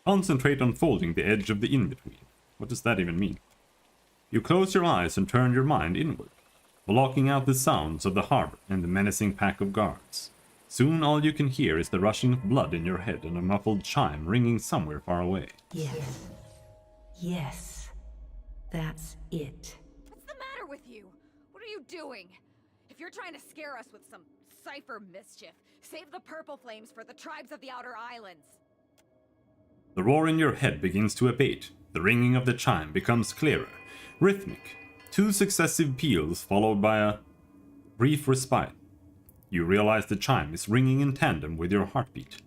Concentrate on folding the edge of the in-between. What does that even mean? You close your eyes and turn your mind inward, blocking out the sounds of the harbor and the menacing pack of guards. Soon all you can hear is the rushing of blood in your head and a muffled chime ringing somewhere far away. Yes. Yes. That's it. What's the matter with you? What are you doing? If you're trying to scare us with some cipher mischief, save the purple flames for the tribes of the Outer Islands. The roar in your head begins to abate. The ringing of the chime becomes clearer, rhythmic. 2 successive peals followed by a brief respite. You realize the chime is ringing in tandem with your heartbeat.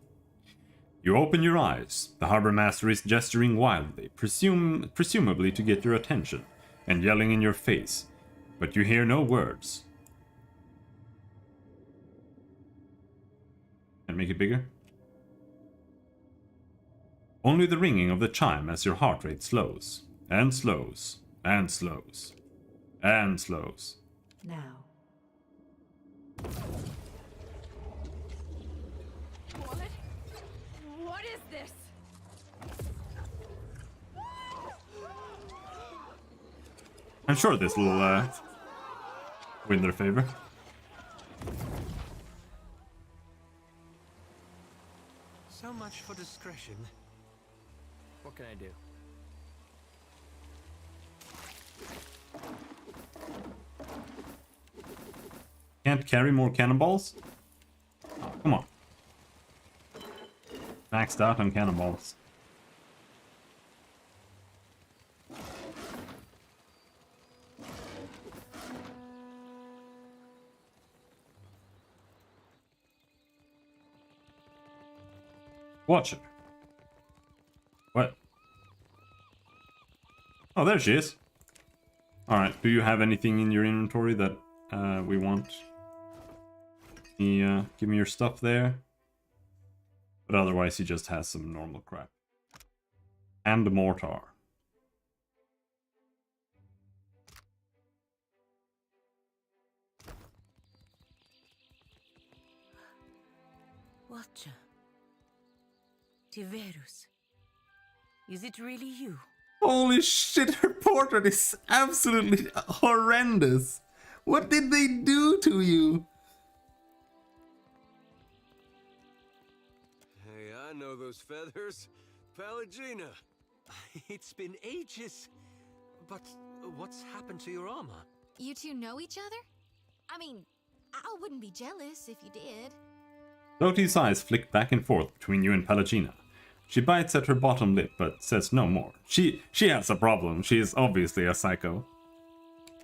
You open your eyes. The harbor master is gesturing wildly, presumably to get your attention, and yelling in your face, but you hear no words. Can I make it bigger? Only the ringing of the chime as your heart rate slows, and slows, and slows, and slows. Now. What is this? I'm sure this will win their favor. So much for discretion. What can I do? Can't carry more cannonballs? Oh, come on. Maxed out on cannonballs. Watch her. What? Oh, there she is. Alright, do you have anything in your inventory that we want? Give me your stuff there. But otherwise he just has some normal crap. And a mortar. Watcher. Tiverus. Is it really you? Holy shit, her portrait is absolutely horrendous. What did they do to you? Hey, I know those feathers. Pallegina. It's been ages. But what's happened to your armor? You two know each other? I mean, I wouldn't be jealous if you did. Loti's eyes flick back and forth between you and Pallegina. She bites at her bottom lip, but says no more. She has a problem. She is obviously a psycho.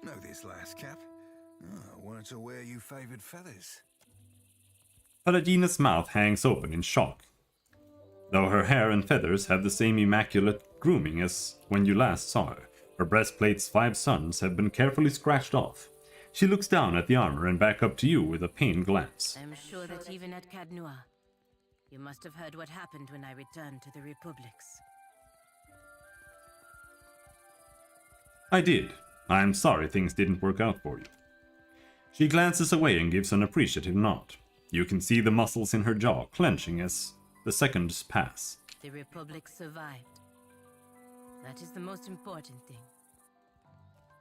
Know this last Cap? Oh, weren't aware you favoured feathers. Pallegina's mouth hangs open in shock. Though her hair and feathers have the same immaculate grooming as when you last saw her breastplate's 5 suns have been carefully scratched off. She looks down at the armor and back up to you with a pained glance. I'm sure that even at Cadnua, you must have heard what happened when I returned to the Republics. I did. I'm sorry things didn't work out for you. She glances away and gives an appreciative nod. You can see the muscles in her jaw clenching as the seconds pass. The Republic survived. That is the most important thing.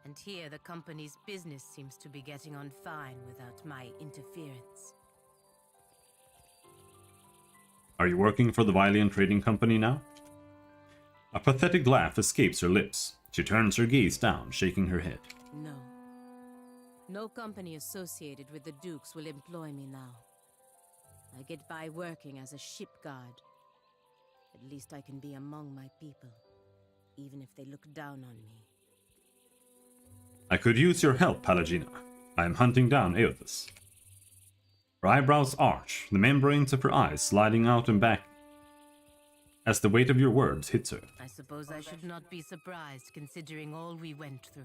And here the company's business seems to be getting on fine without my interference. Are you working for the Valiant Trading Company now? A pathetic laugh escapes her lips. She turns her gaze down, shaking her head. No. No company associated with the Dukes will employ me now. I get by working as a ship guard. At least I can be among my people, even if they look down on me. I could use your help, Palagina. I am hunting down Eothas. Her eyebrows arch, the membranes of her eyes sliding out and back as the weight of your words hits her. I suppose I should not be surprised considering all we went through.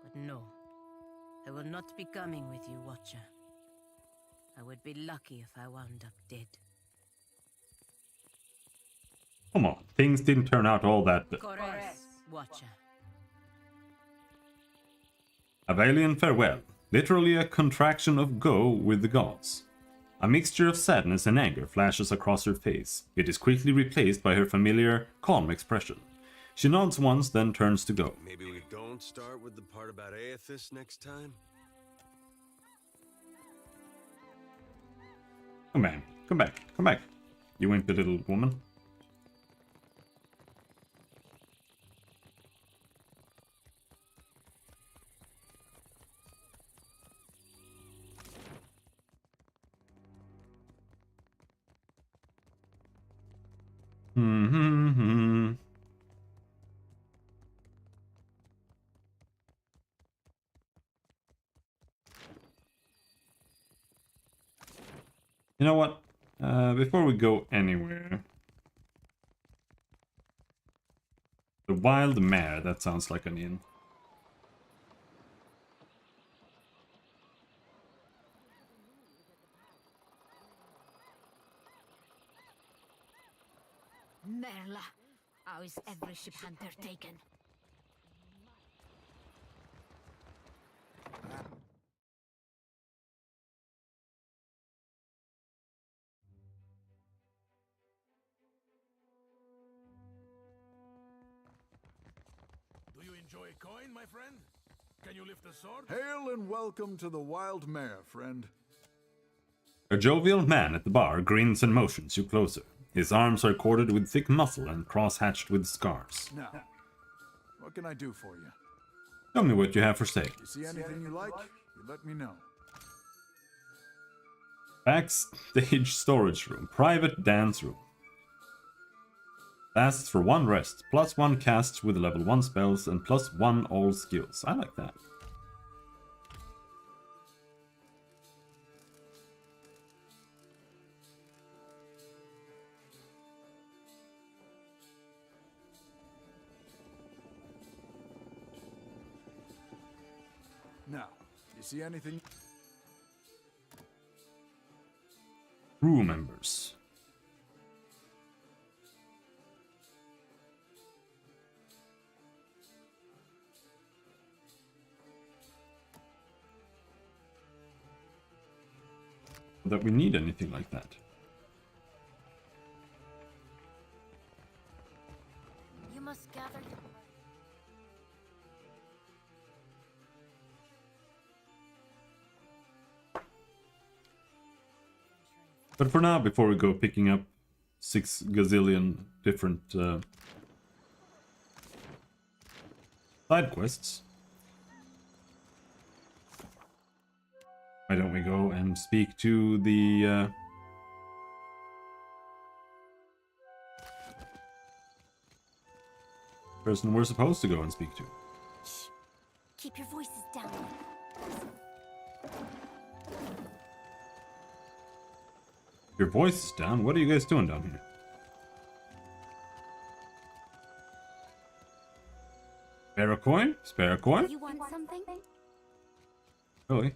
But no, I will not be coming with you, Watcher. I would be lucky if I wound up dead. Come on, things didn't turn out all that bad. Correct, Watcher. A valiant farewell, literally a contraction of go with the gods. A mixture of sadness and anger flashes across her face. It is quickly replaced by her familiar, calm expression. She nods once, then turns to go. Maybe we don't start with the part about Aethys next time? Come back, come back, come back, you wimpy little woman. You know what? Before we go anywhere... The Wild Mare, that sounds like an inn. Merla, how is every ship hunter taken? Do you enjoy coin, my friend? Can you lift a sword? Hail and welcome to the Wild Mare, friend. A jovial man at the bar grins and motions you closer. His arms are corded with thick muscle and cross-hatched with scars. Now, what can I do for you? Tell me what you have for sale. You see anything you like, you let me know. Backstage storage room. Private dance room. Lasts for 1 rest, plus 1 casts with level 1 spells, and plus 1 all skills. I like that. Now, you see anything? Crew members. That we need anything like that. You must gather your... But for now, before we go picking up 6 gazillion different side quests, why don't we go and speak to the person we're supposed to go and speak to? Shh. Keep your voices down. Your voice is down? What are you guys doing down here? Spare a coin? Spare a coin? You want something? Really?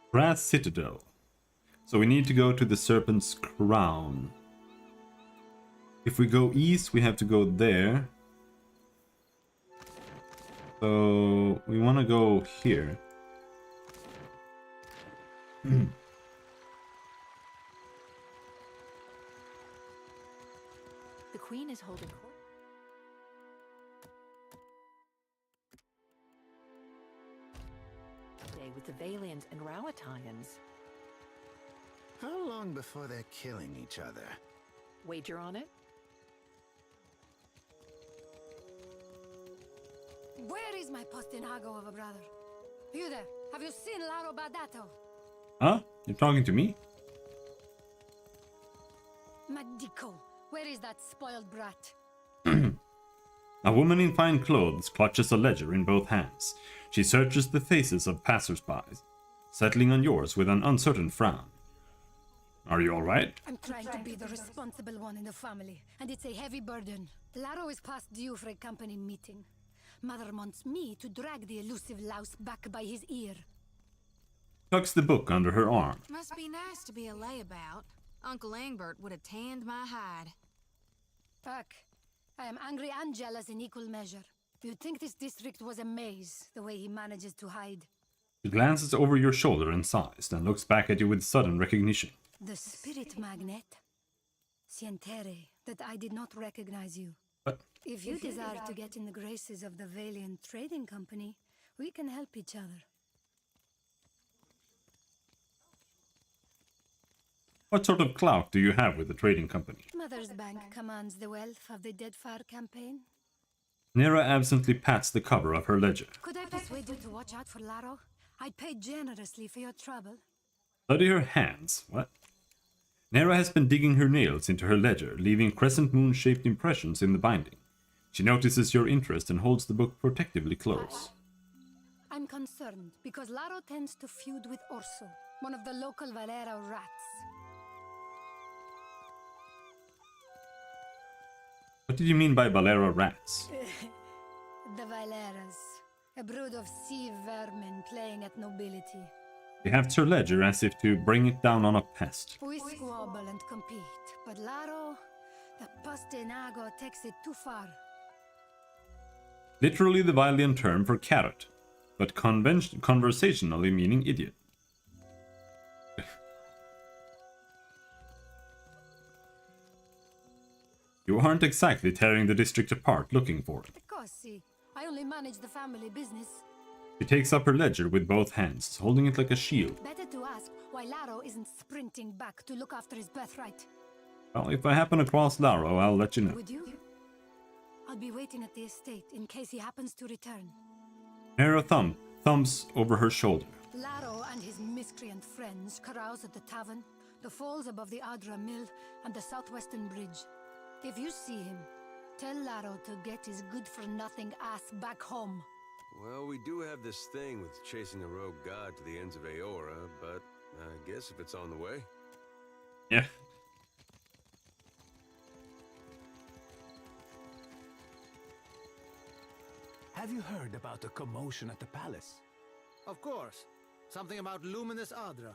Brass Citadel. So we need to go to the Serpent's Crown. If we go east, we have to go there. So we want to go here. The Queen is holding court. With the Valiant and Rowattians. How long before they're killing each other? Wager on it? Where is my postinago of a brother? You there? Have you seen Laro Badato? Huh? You're talking to me? Madico, where is that spoiled brat? A woman in fine clothes clutches a ledger in both hands. She searches the faces of passers-by, settling on yours with an uncertain frown. Are you alright? I'm trying to be the responsible one in the family, and it's a heavy burden. Laro is past due for a company meeting. Mother wants me to drag the elusive louse back by his ear. Tucks the book under her arm. Must be nice to be a layabout. Uncle Engbert would have tanned my hide. Fuck. I am angry and jealous in equal measure. You'd think this district was a maze, the way he manages to hide. She glances over your shoulder and sighs, then looks back at you with sudden recognition. The spirit magnet. Sientere, that I did not recognize you. What? If you desire to get in the graces of the Valiant Trading Company, we can help each other. What sort of clout do you have with the trading company? Mother's bank commands the wealth of the Deadfire campaign. Nera absently pats the cover of her ledger. Could I persuade you to watch out for Laro? I'd pay generously for your trouble. Study her hands. What? Nera has been digging her nails into her ledger, leaving crescent moon-shaped impressions in the binding. She notices your interest and holds the book protectively close. I'm concerned because Laro tends to feud with Orso, one of the local Valera rats. What did you mean by Valera rats? The Valeras, a brood of sea vermin playing at nobility. She hefts her ledger as if to bring it down on a pest. We squabble and compete, but Laro, the postinago, takes it too far. Literally the Valiant term for carrot, but conversationally meaning idiot. You aren't exactly tearing the district apart looking for it. Of course, see, I only manage the family business. She takes up her ledger with both hands, holding it like a shield. Better to ask why Laro isn't sprinting back to look after his birthright. Well, if I happen across Laro, I'll let you know. Would you? I'll be waiting at the estate in case he happens to return. Nera thumbs over her shoulder. Laro and his miscreant friends carouse at the tavern, the falls above the Adra Mill, and the southwestern bridge. If you see him, tell Laro to get his good-for-nothing ass back home. Well, we do have this thing with chasing a rogue god to the ends of Aora, but I guess if it's on the way. Yeah. Have you heard about the commotion at the palace? Of course. Something about Luminous Adra.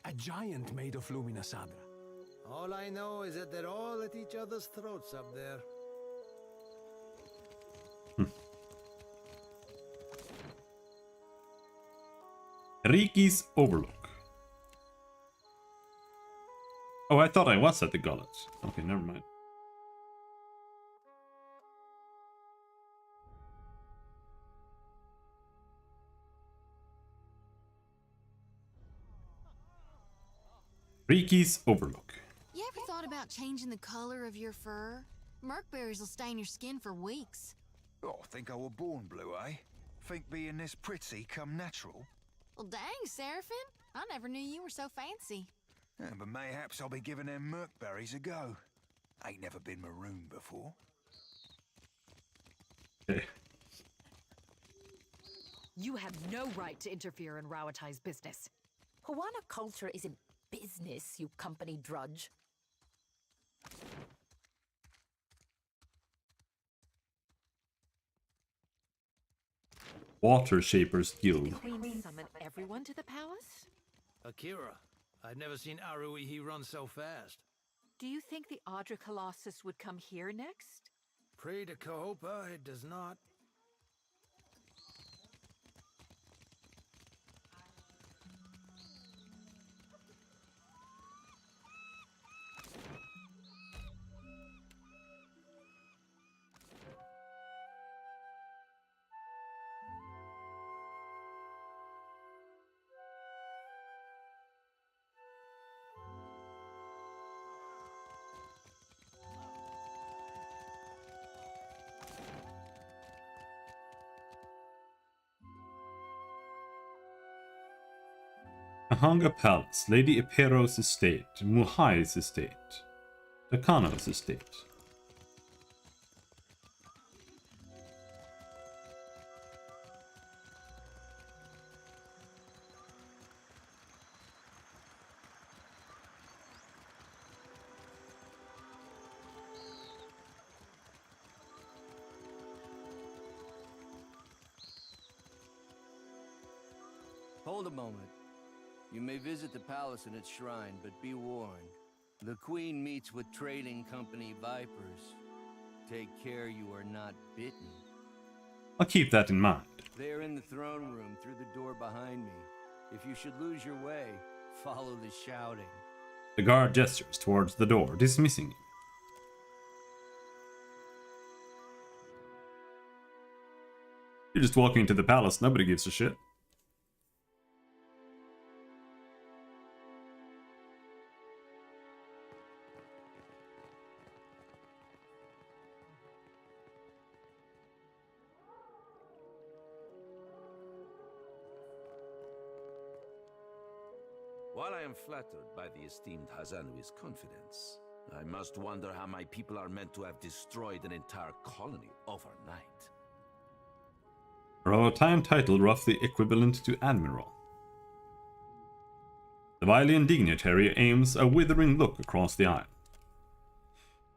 A giant made of Luminous Adra. All I know is that they're all at each other's throats up there. Riki's Overlook. Oh, I thought I was at the gullet. Okay, never mind. Riki's Overlook. You ever thought about changing the color of your fur? Merkberries will stain your skin for weeks. Oh, think I were born blue, eh? Think being this pretty come natural? Well, dang, Seraphim. I never knew you were so fancy. Yeah, but mayhaps I'll be giving them Merkberries a go. Ain't never been maroon before. You have no right to interfere in Rawatai's business. Hawana culture isn't business, you company drudge. Water Shapers Guild. Queen summon everyone to the palace? Akira, I've never seen Aruihi run so fast. Do you think the Adra Colossus would come here next? Pray to Kahopa, it does not. Kahanga Palace, Lady Epero's estate, Muhai's estate, Takano's estate. Hold a moment. You may visit the palace and its shrine, but be warned. The Queen meets with trading company Vipers. Take care you are not bitten. I'll keep that in mind. They are in the throne room through the door behind me. If you should lose your way, follow the shouting. The guard gestures towards the door, dismissing you. You're just walking into the palace, nobody gives a shit. While I am flattered by the esteemed Hazanui's confidence, I must wonder how my people are meant to have destroyed an entire colony overnight. Roatan title roughly equivalent to Admiral. The Valian dignitary aims a withering look across the aisle.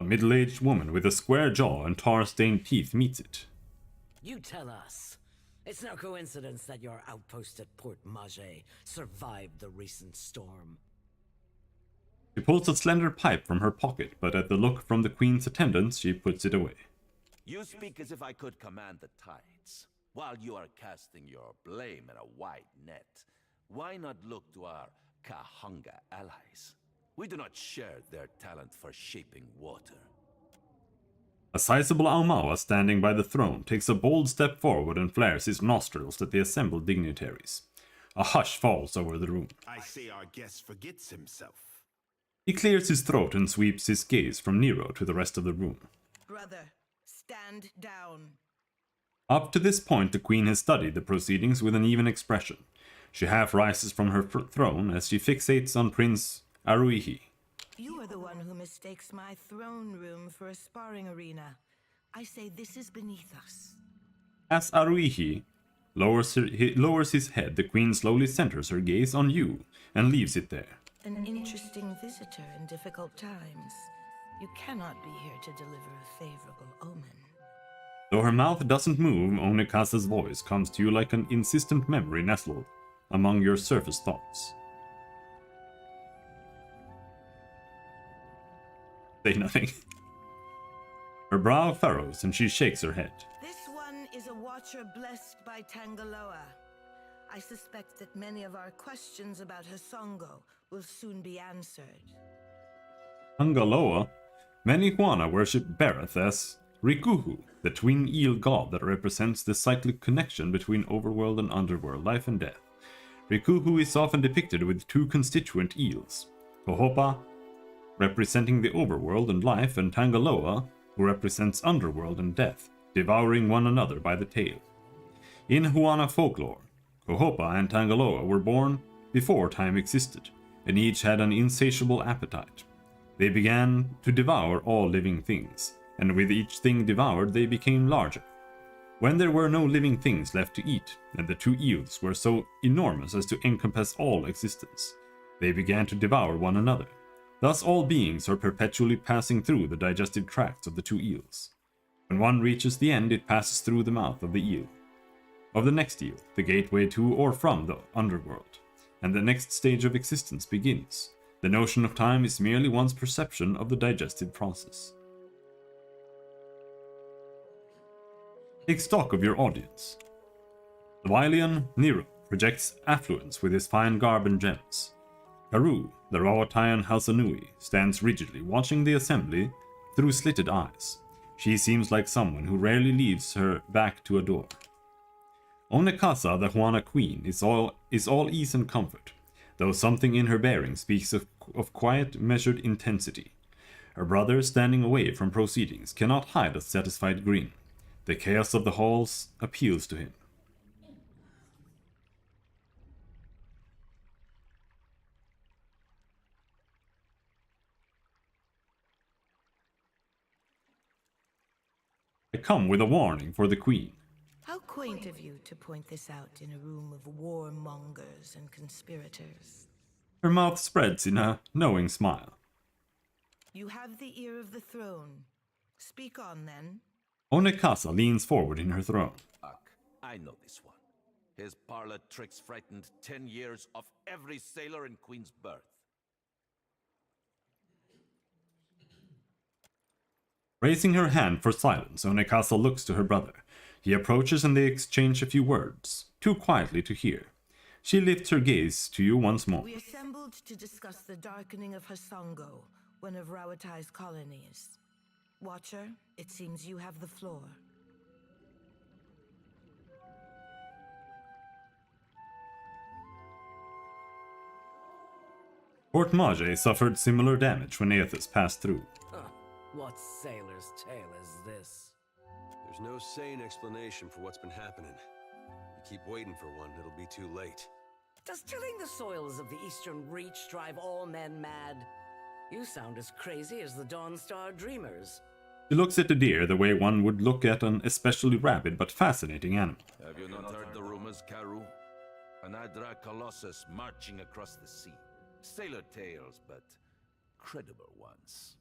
A middle-aged woman with a square jaw and tar-stained teeth meets it. You tell us. It's no coincidence that your outpost at Port Mage survived the recent storm. She pulls a slender pipe from her pocket, but at the look from the Queen's attendants, she puts it away. You speak as if I could command the tides. While you are casting your blame in a wide net, why not look to our Kahanga allies? We do not share their talent for shaping water. A sizable Aumaua standing by the throne takes a bold step forward and flares his nostrils at the assembled dignitaries. A hush falls over the room. I say our guest forgets himself. He clears his throat and sweeps his gaze from Nero to the rest of the room. Brother, stand down. Up to this point, the Queen has studied the proceedings with an even expression. She half rises from her throne as she fixates on Prince Aruihi. You are the one who mistakes my throne room for a sparring arena. I say this is beneath us. As Aruihi lowers his head, the Queen slowly centers her gaze on you and leaves it there. An interesting visitor in difficult times. You cannot be here to deliver a favorable omen. Though her mouth doesn't move, Onekasa's voice comes to you like an insistent memory nestled among your surface thoughts. Say nothing. Her brow furrows and she shakes her head. This one is a watcher blessed by Tangaloa. I suspect that many of our questions about Hasongo will soon be answered. Tangaloa, many Huana worship Bareth as Rikuhu, the twin eel god that represents the cyclic connection between overworld and underworld, life and death. Rikuhu is often depicted with two constituent eels, Kohopa, representing the overworld and life, and Tangaloa, who represents underworld and death, devouring one another by the tail. In Huana folklore, Kohopa and Tangaloa were born before time existed, and each had an insatiable appetite. They began to devour all living things, and with each thing devoured they became larger. When there were no living things left to eat, and the two eels were so enormous as to encompass all existence, they began to devour one another. Thus all beings are perpetually passing through the digestive tracts of the two eels. When one reaches the end, it passes through the mouth of the eel. Of the next eel, the gateway to or from the underworld, and the next stage of existence begins. The notion of time is merely one's perception of the digestive process. Take stock of your audience. The Valian Nero projects affluence with his fine garb and gems. Karu, the Rawatayan Halsanui, stands rigidly watching the assembly through slitted eyes. She seems like someone who rarely leaves her back to a door. Onekasa, the Huana queen, is all ease and comfort, though something in her bearing speaks of quiet, measured intensity. Her brother, standing away from proceedings, cannot hide a satisfied grin. The chaos of the halls appeals to him. I come with a warning for the Queen. How quaint of you to point this out in a room of warmongers and conspirators. Her mouth spreads in a knowing smile. You have the ear of the throne. Speak on, then. Onekasa leans forward in her throne. I know this one. His parlor tricks frightened 10 years of every sailor in Queen's birth. Raising her hand for silence, Onekasa looks to her brother. He approaches and they exchange a few words, too quietly to hear. She lifts her gaze to you once more. We assembled to discuss the darkening of Hasongo, one of Rawatai's colonies. Watcher, it seems you have the floor. Port Mage suffered similar damage when Aethys passed through. What sailor's tale is this? There's no sane explanation for what's been happening. You keep waiting for one, it'll be too late. Does tilling the soils of the Eastern Reach drive all men mad? You sound as crazy as the Dawnstar Dreamers. She looks at the deer the way one would look at an especially rabid but fascinating animal. Have you not heard the rumors, Karu? An Adra Colossus marching across the sea. Sailor tales, but credible ones.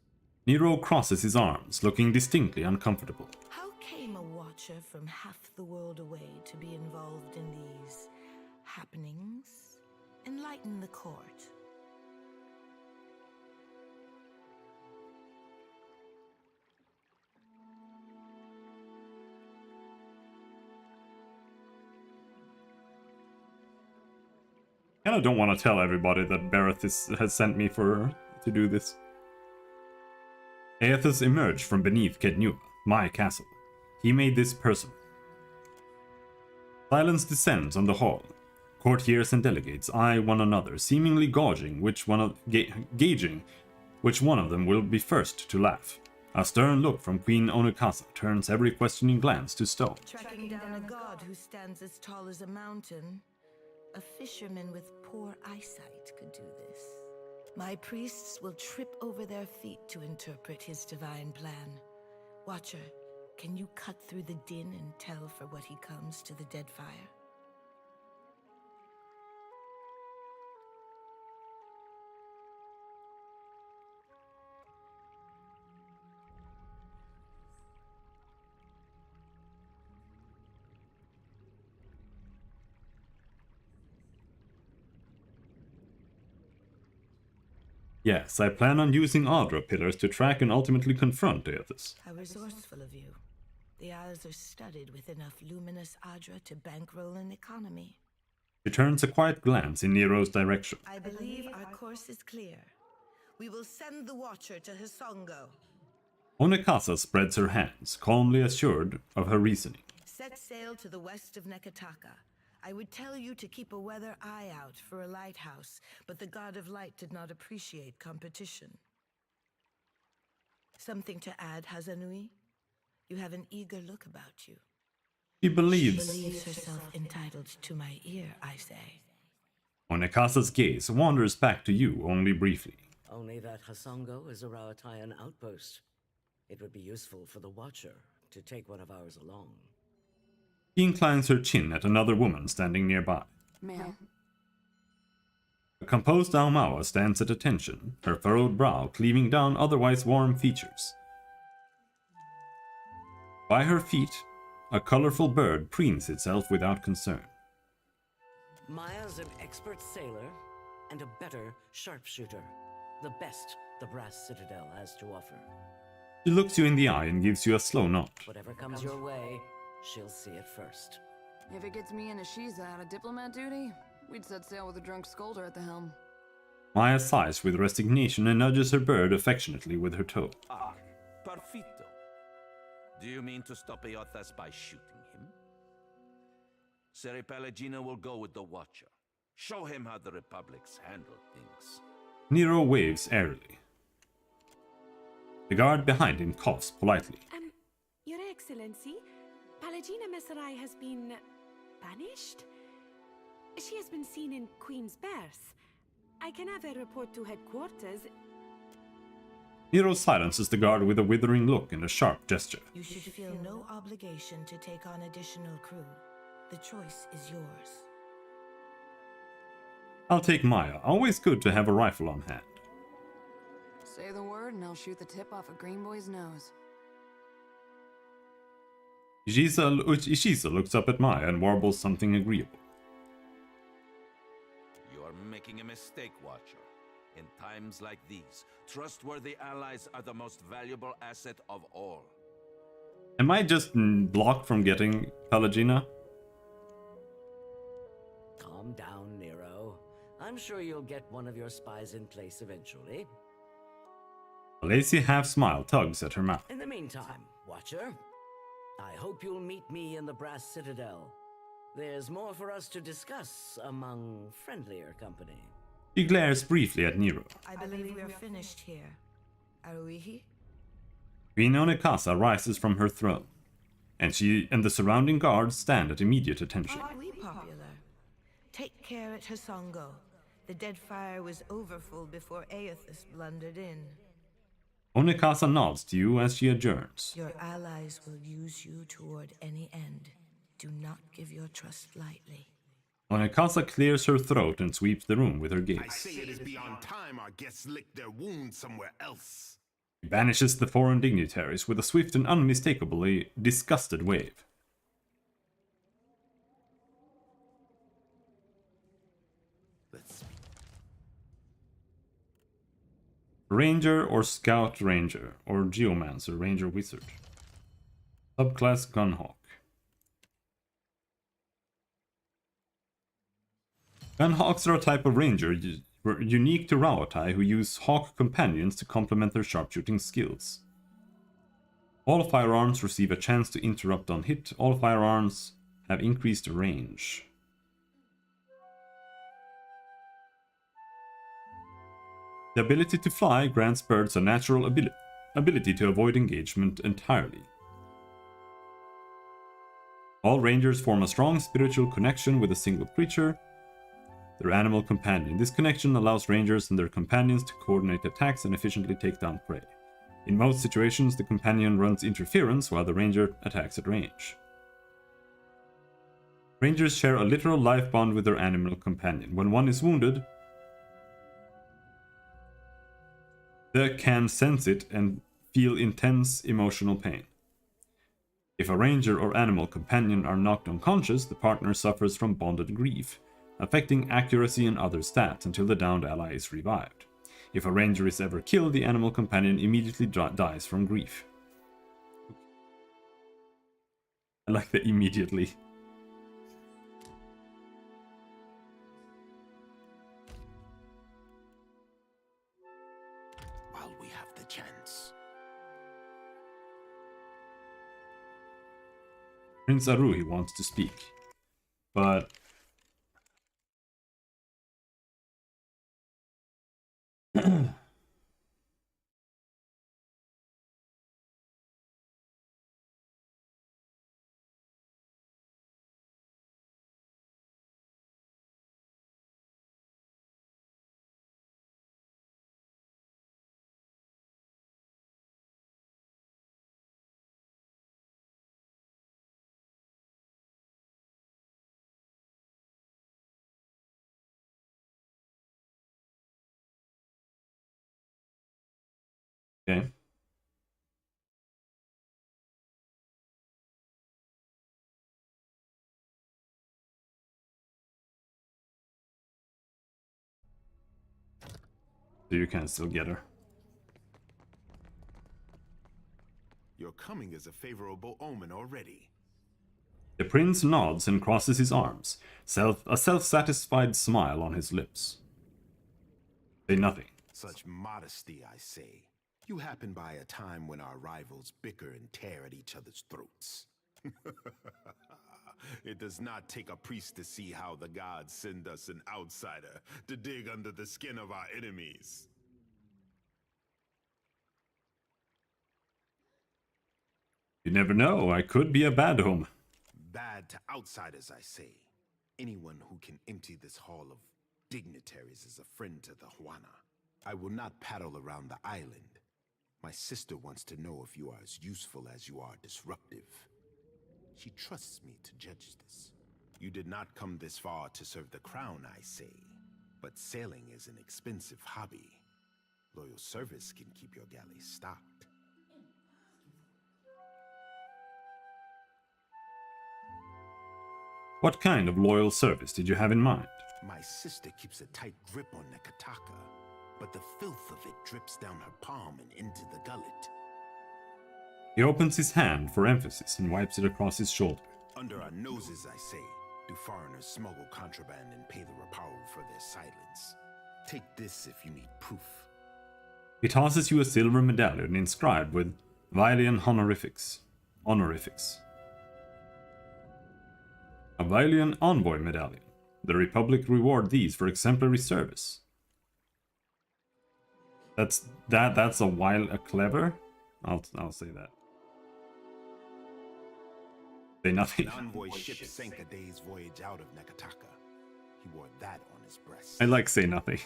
Nero crosses his arms, looking distinctly uncomfortable. How came a watcher from half the world away to be involved in these happenings? Enlighten the court. I kinda don't want to tell everybody that Bareth has sent me to do this. Aethys emerged from beneath Kednua, my castle. He made this personal. Silence descends on the hall. Courtiers and delegates eye one another, seemingly gauging which one of them will be first to laugh. A stern look from Queen Onekasa turns every questioning glance to stone. Tracking down a god who stands as tall as a mountain. A fisherman with poor eyesight could do this. My priests will trip over their feet to interpret his divine plan. Watcher, can you cut through the din and tell for what he comes to the Deadfire? Yes, I plan on using Adra pillars to track and ultimately confront Aethys. How resourceful of you. The Isles are studded with enough luminous Adra to bankroll an economy. She turns a quiet glance in Nero's direction. I believe our course is clear. We will send the Watcher to Hasongo. Onekasa spreads her hands, calmly assured of her reasoning. Set sail to the west of Nekataka. I would tell you to keep a weather eye out for a lighthouse, but the God of Light did not appreciate competition. Something to add, Hazanui? You have an eager look about you. She believes herself entitled to my ear, I say. Onekasa's gaze wanders back to you only briefly. Only that Hasongo is a Rawataian outpost. It would be useful for the Watcher to take one of ours along. She inclines her chin at another woman standing nearby. Ma'am. A composed Aumaua stands at attention, her furrowed brow cleaving down otherwise warm features. By her feet, a colorful bird preens itself without concern. Maya's an expert sailor and a better sharpshooter. The best the Brass Citadel has to offer. She looks you in the eye and gives you a slow nod. Whatever comes your way, she'll see it first. If it gets me and Ashiza out of diplomat duty, we'd set sail with a drunk scolder at the helm. Maya sighs with resignation and nudges her bird affectionately with her toe. Ah, perfito. Do you mean to stop Aethys by shooting him? Seri Pelagina will go with the Watcher. Show him how the Republics handle things. Nero waves airily. The guard behind him coughs politely. Your Excellency, Palagina Messerai has been banished? She has been seen in Queen's Berth. I can have a report to headquarters. Nero silences the guard with a withering look and a sharp gesture. You should feel no obligation to take on additional crew. The choice is yours. I'll take Maya. Always good to have a rifle on hand. Say the word and I'll shoot the tip off a green boy's nose. Ishisa looks up at Maya and warbles something agreeable. You are making a mistake, Watcher. In times like these, trustworthy allies are the most valuable asset of all. Am I just blocked from getting Pallegina? Calm down, Nero. I'm sure you'll get one of your spies in place eventually. A lazy half-smile tugs at her mouth. In the meantime, Watcher, I hope you'll meet me in the Brass Citadel. There's more for us to discuss among friendlier company. She glares briefly at Nero. I believe we are finished here. Aruihi? Queen Onekasa rises from her throne, and she and the surrounding guards stand at immediate attention. Aren't we popular? Take care at Hasongo. The Deadfire was overfull before Aethys blundered in. Onekasa nods to you as she adjourns. Your allies will use you toward any end. Do not give your trust lightly. Onekasa clears her throat and sweeps the room with her gaze. I say it is beyond time our guests lick their wounds somewhere else. She banishes the foreign dignitaries with a swift and unmistakably disgusted wave. Ranger or Scout Ranger or Geomancer Ranger Wizard. Subclass Gunhawk. Gunhawks are a type of ranger unique to Rauatai who use hawk companions to complement their sharpshooting skills. All firearms receive a chance to interrupt on hit. All firearms have increased range. The ability to fly grants birds a natural ability to avoid engagement entirely. All rangers form a strong spiritual connection with a single creature, their animal companion. This connection allows rangers and their companions to coordinate attacks and efficiently take down prey. In most situations, the companion runs interference while the ranger attacks at range. Rangers share a literal life bond with their animal companion. When one is wounded, they can sense it and feel intense emotional pain. If a ranger or animal companion are knocked unconscious, the partner suffers from bonded grief, affecting accuracy and other stats until the downed ally is revived. If a ranger is ever killed, the animal companion immediately dies from grief. I like the immediately. While we have the chance. Prince Aruhi wants to speak, but okay. So you can still get her. Your coming is a favorable omen already. The prince nods and crosses his arms, a self-satisfied smile on his lips. Say nothing. Such modesty, I say. You happen by a time when our rivals bicker and tear at each other's throats. It does not take a priest to see how the gods send us an outsider to dig under the skin of our enemies. You never know, I could be a bad home. Bad to outsiders, I say. Anyone who can empty this hall of dignitaries is a friend to the Huana. I will not paddle around the island. My sister wants to know if you are as useful as you are disruptive. She trusts me to judge this. You did not come this far to serve the crown, I say. But sailing is an expensive hobby. Loyal service can keep your galley stocked. What kind of loyal service did you have in mind? My sister keeps a tight grip on Nekataka, but the filth of it drips down her palm and into the gullet. He opens his hand for emphasis and wipes it across his shoulder. Under our noses, I say, do foreigners smuggle contraband and pay the Rapau for their silence? Take this if you need proof. He tosses you a silver medallion inscribed with Valian honorifics. A Valian envoy medallion. The Republic reward these for exemplary service. That's a clever. I'll say that. Say nothing. An envoy ship sank a day's voyage out of Nekataka. He wore that on his breast. I like say nothing.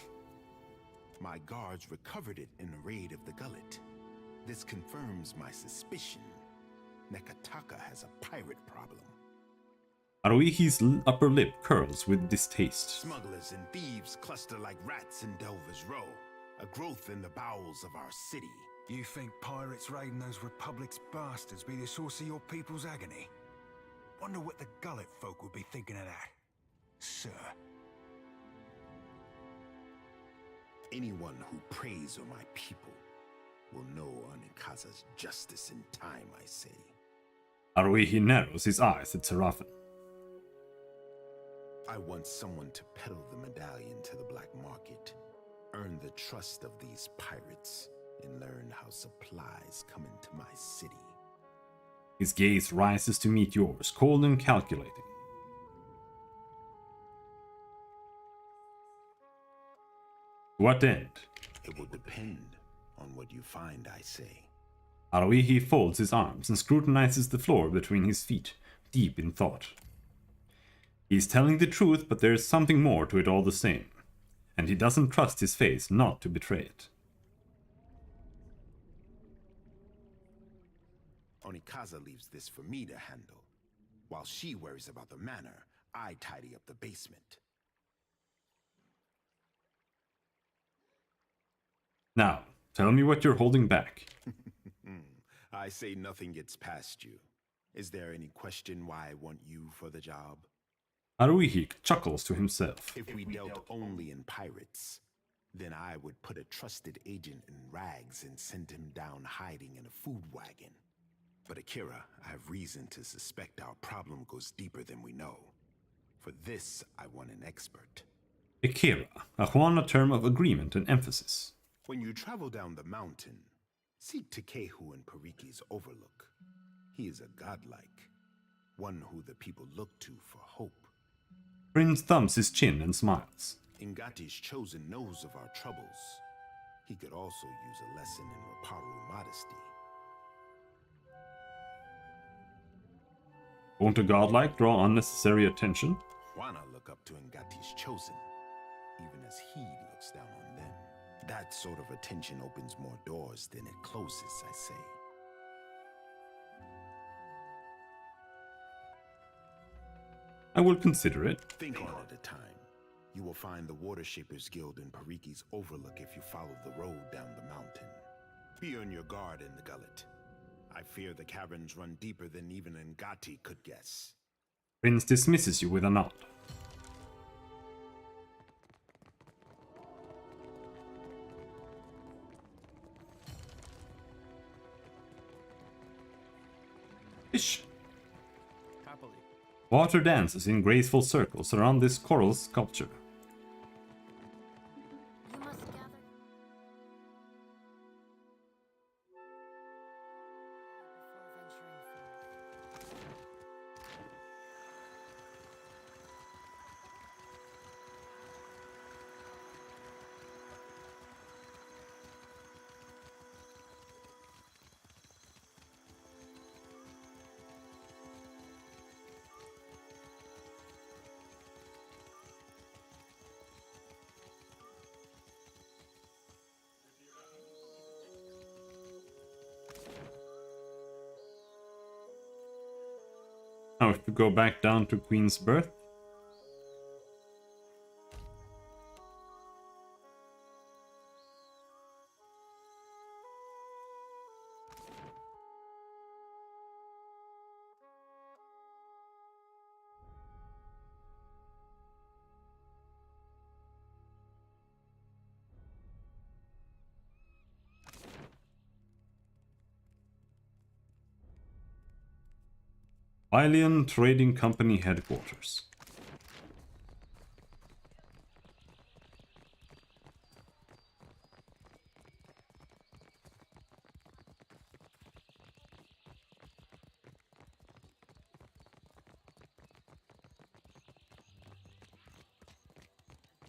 My guards recovered it in a raid of the gullet. This confirms my suspicion. Nekataka has a pirate problem. Haruihi's upper lip curls with distaste. Smugglers and thieves cluster like rats in Delver's Row, a growth in the bowels of our city. You think pirates raiding those Republic's bastards be the source of your people's agony? Wonder what the gullet folk would be thinking of that, sir. Anyone who preys on my people will know Onikaza's justice in time, I say. Haruihi narrows his eyes at Seraphin. I want someone to peddle the medallion to the black market, earn the trust of these pirates, and learn how supplies come into my city. His gaze rises to meet yours, cold and calculating. To what end? It will depend on what you find, I say. Haruihi folds his arms and scrutinizes the floor between his feet, deep in thought. He's telling the truth, but there's something more to it all the same, and he doesn't trust his face not to betray it. Onikaza leaves this for me to handle. While she worries about the manor, I tidy up the basement. Now, tell me what you're holding back. I say nothing gets past you. Is there any question why I want you for the job? Haruihi chuckles to himself. If we dealt only in pirates, then I would put a trusted agent in rags and send him down hiding in a food wagon. But Akira, I have reason to suspect our problem goes deeper than we know. For this, I want an expert. Akira, a Huana term of agreement and emphasis. When you travel down the mountain, seek Takehu in Pariki's overlook. He is a godlike, one who the people look to for hope. Prince thumbs his chin and smiles. Ingati's chosen knows of our troubles. He could also use a lesson in Raparu modesty. Won't a godlike draw unnecessary attention? Juana look up to Ingati's chosen, even as he looks down on them. That sort of attention opens more doors than it closes, I say. I will consider it. Think one at a time. You will find the Water Shapers Guild in Pariki's overlook if you follow the road down the mountain. Be on your guard in the gullet. I fear the caverns run deeper than even Ngati could guess. Prince dismisses you with a nod. Fish. Happily. Water dances in graceful circles around this coral sculpture. You must gather. Now if we go back down to Queen's Birth. Hylian Trading Company headquarters.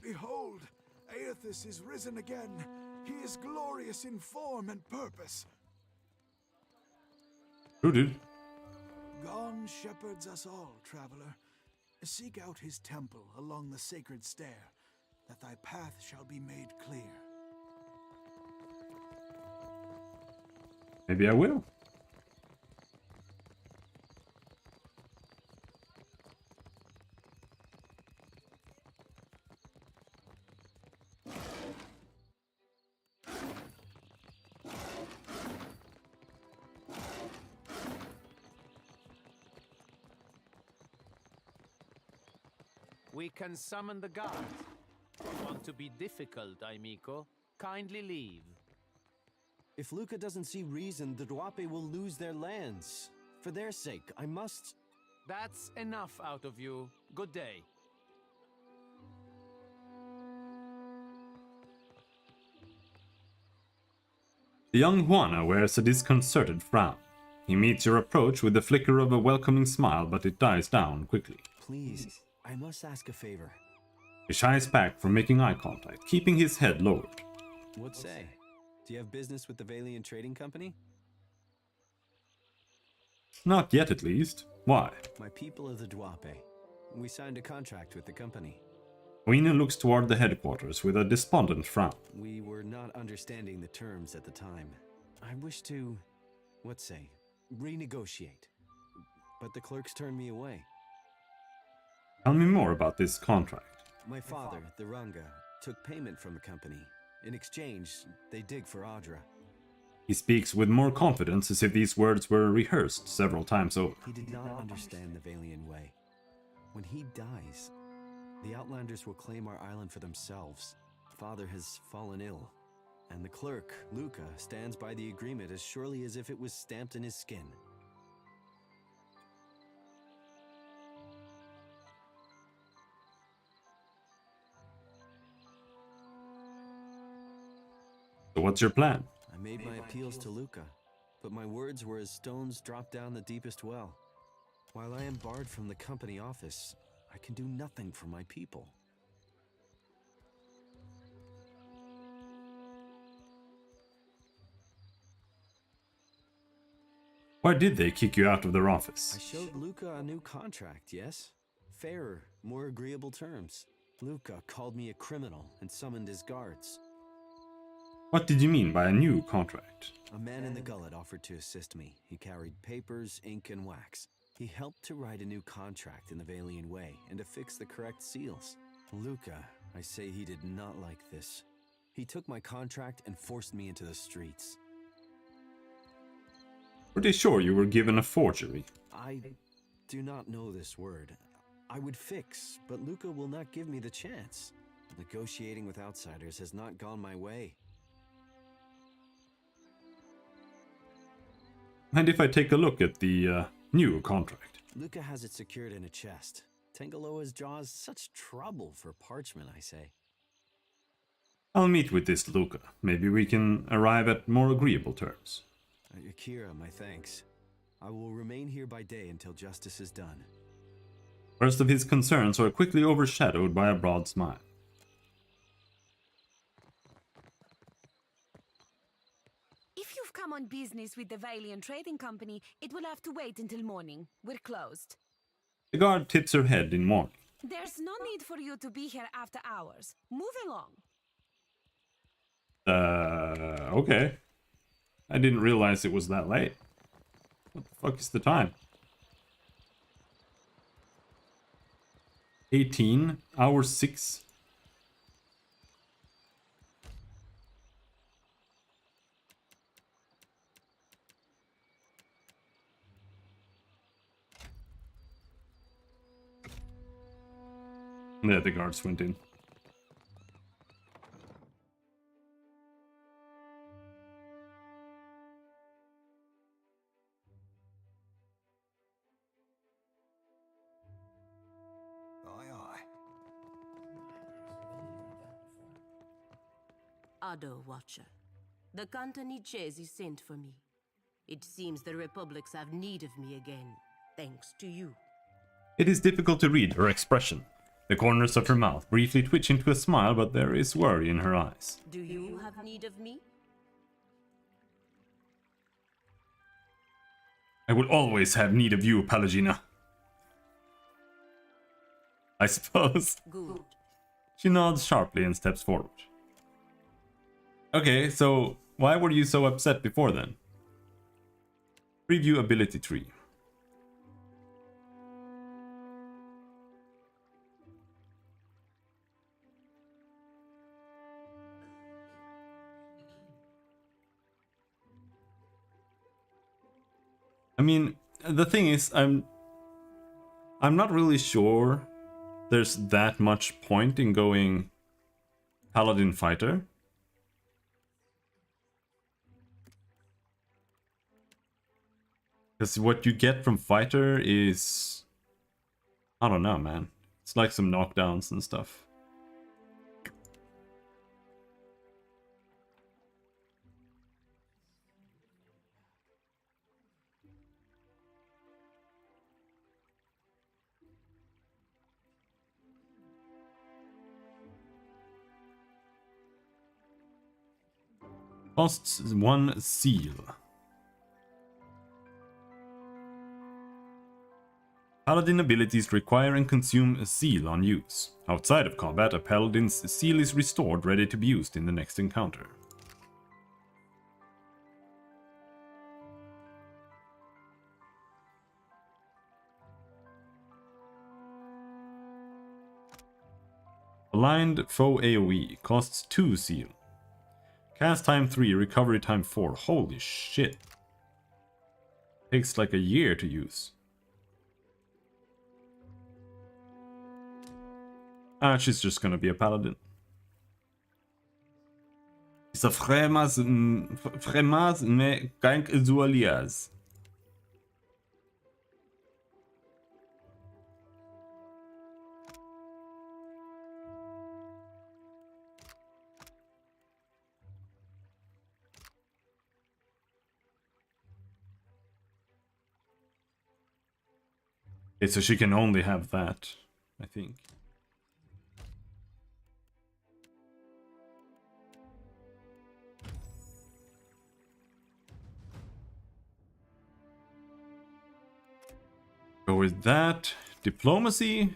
Behold, Aethys is risen again. He is glorious in form and purpose. Who did? Gone shepherds us all, traveler. Seek out his temple along the sacred stair, that thy path shall be made clear. Maybe I will. We can summon the guards. Want to be difficult, amico? Kindly leave. If Luca doesn't see reason, the Duape will lose their lands. For their sake, I must... That's enough out of you. Good day. The young Juana wears a disconcerted frown. He meets your approach with the flicker of a welcoming smile, but it dies down quickly. Please, I must ask a favor. He shies back from making eye contact, keeping his head lowered. What say? Do you have business with the Valiant Trading Company? Not yet, at least. Why? My people are the Duape. We signed a contract with the company. Queen looks toward the headquarters with a despondent frown. We were not understanding the terms at the time. I wish to, let's say, renegotiate. But the clerks turned me away. Tell me more about this contract. My father, the Ranga, took payment from the company. In exchange, they dig for Audra. He speaks with more confidence, as if these words were rehearsed several times over. He did not understand the Valian way. When he dies, the Outlanders will claim our island for themselves. Father has fallen ill, and the clerk, Luca, stands by the agreement as surely as if it was stamped in his skin. So what's your plan? I made my appeals to Luca, but my words were as stones dropped down the deepest well. While I am barred from the company office, I can do nothing for my people. Why did they kick you out of their I office? showed Luca a new contract, yes? Fairer, more agreeable terms. Luca called me a criminal and summoned his guards. What did you mean by a new contract? A man in the gullet offered to assist me. He carried papers, ink, and wax. He helped to write a new contract in the Valian way and to fix the correct seals. Luca, I say he did not like this. He took my contract and forced me into the streets. Pretty sure you were given a forgery. I do not know this word. I would fix, but Luca will not give me the chance. Negotiating with outsiders has not gone my way. And if I take a look at the new contract? Luca has it secured in a chest. Tangaloa's jaws such trouble for parchment, I say. I'll meet with this Luca. Maybe we can arrive at more agreeable terms. Akira, my thanks. I will remain here by day until justice is done. First of his concerns are quickly overshadowed by a broad smile. If you've come on business with the Valiant Trading Company, it will have to wait until morning. We're closed. The guard tips her head in mourning. There's no need for you to be here after hours. Move along. Okay. I didn't realize it was that late. What the fuck is the time? 18, hour 6. Yeah, the guards went in. Ado, Watcher. The Cantanichesi sent for me. It seems the Republics have need of me again, thanks to you. It is difficult to read her expression. The corners of her mouth briefly twitch into a smile, but there is worry in her eyes. Do you have need of me? I will always have need of you, Palagina. I suppose. Good. She nods sharply and steps forward. Okay, so why were you so upset before then? Preview ability tree. I mean, the thing is, I'm not really sure there's that much point in going Paladin Fighter. Because what you get from Fighter is... I don't know, man. It's like some knockdowns and stuff. Costs 1 seal. Paladin abilities require and consume a seal on use. Outside of combat, a paladin's seal is restored, ready to be used in the next encounter. Aligned foe AoE costs 2 seal. Cast time 3, recovery time 4. Holy shit. Takes like a year to use. Ah, she's just gonna be a paladin. It's a fremas me gank zualias. Okay, so she can only have that, I think. Go with that. Diplomacy. Is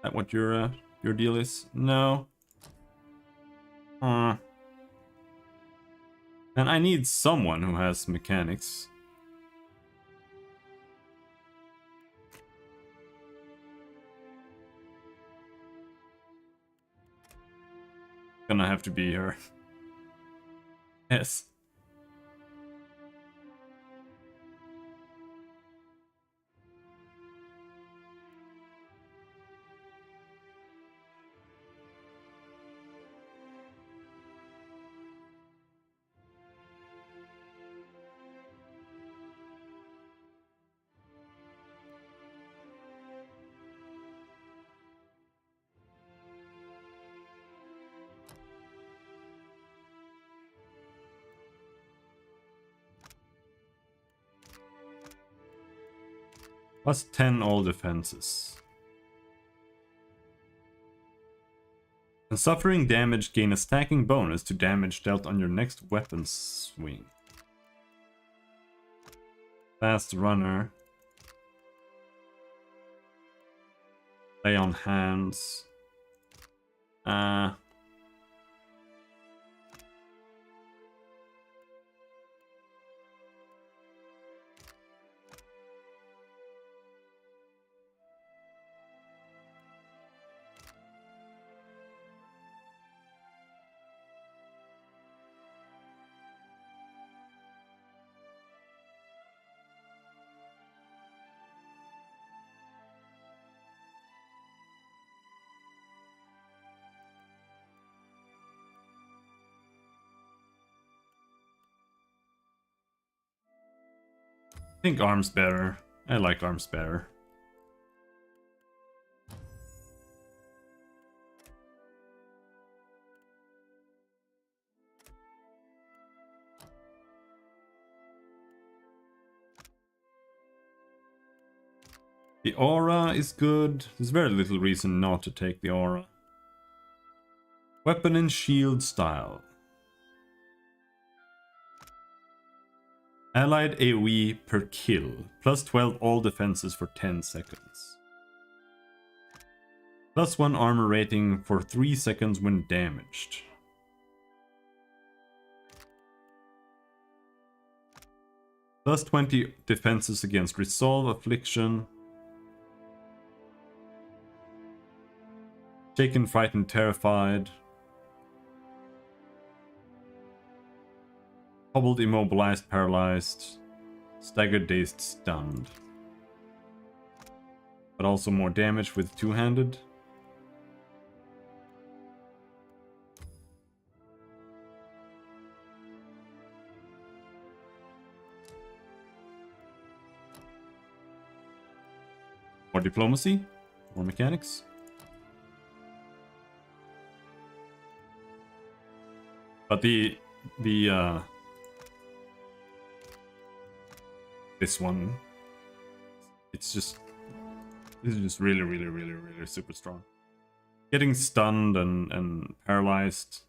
that what your deal is? No. And I need someone who has mechanics. Gonna have to be her. Yes. Plus 10 all defenses. And suffering damage, gain a stacking bonus to damage dealt on your next weapon swing. Fast runner. Lay on hands. I think arms bearer. I like arms bearer. The aura is good. There's very little reason not to take the aura. Weapon and shield style. Allied AoE per kill. Plus 12 all defenses for 10 seconds. Plus 1 armor rating for 3 seconds when damaged. Plus 20 defenses against resolve, affliction. Shaken, frightened, terrified. Hobbled, immobilized, paralyzed. Staggered, dazed, stunned. But also more damage with two-handed. More diplomacy. More mechanics. But this one, this is just really super strong. Getting stunned and paralyzed.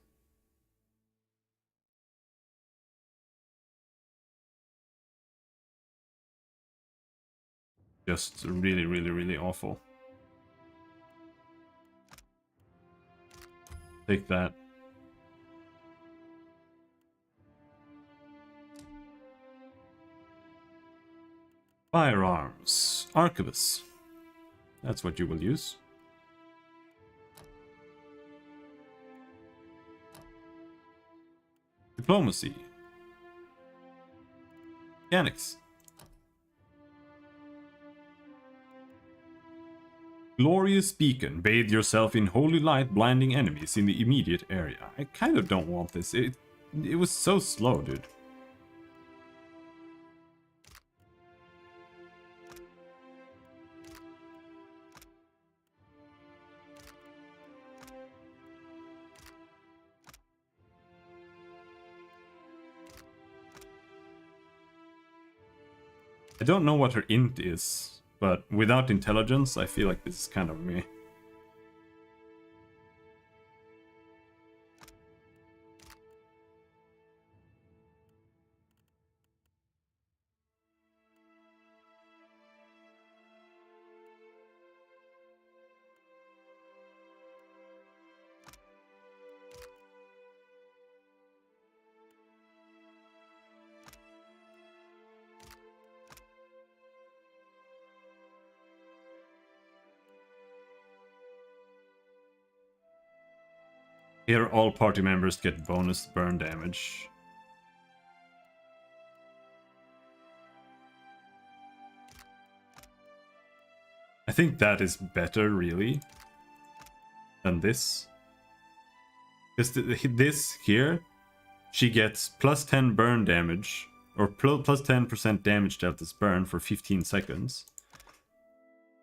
Just really awful. Take that. Firearms. Arquebus. That's what you will use. Diplomacy. Mechanics. Glorious beacon. Bathe yourself in holy light, blinding enemies in the immediate area. I kind of don't want this. It was so slow, dude. I don't know what her int is, but without intelligence, I feel like this is kind of me. Here, all party members get bonus burn damage. I think that is better, really, than this. Because this here, she gets plus 10 burn damage, or plus 10% damage dealt as burn for 15 seconds.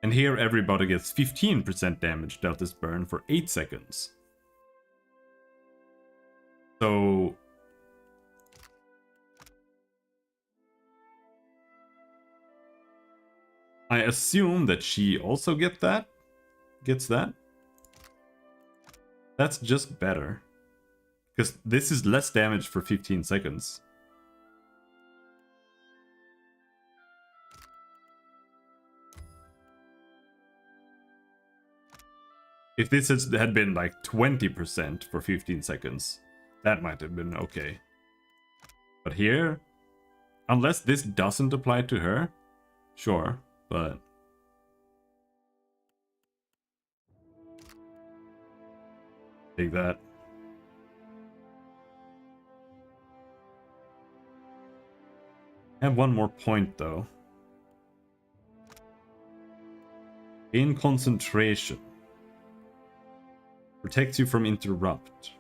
And here, everybody gets 15% damage dealt as burn for 8 seconds. So I assume that she also gets that. That's just better. Because this is less damage for 15 seconds. If this had been like 20% for 15 seconds, that might have been okay. But here, unless this doesn't apply to her, sure, but... Take that. I have one more point, though. Gain concentration. Protects you from interrupt.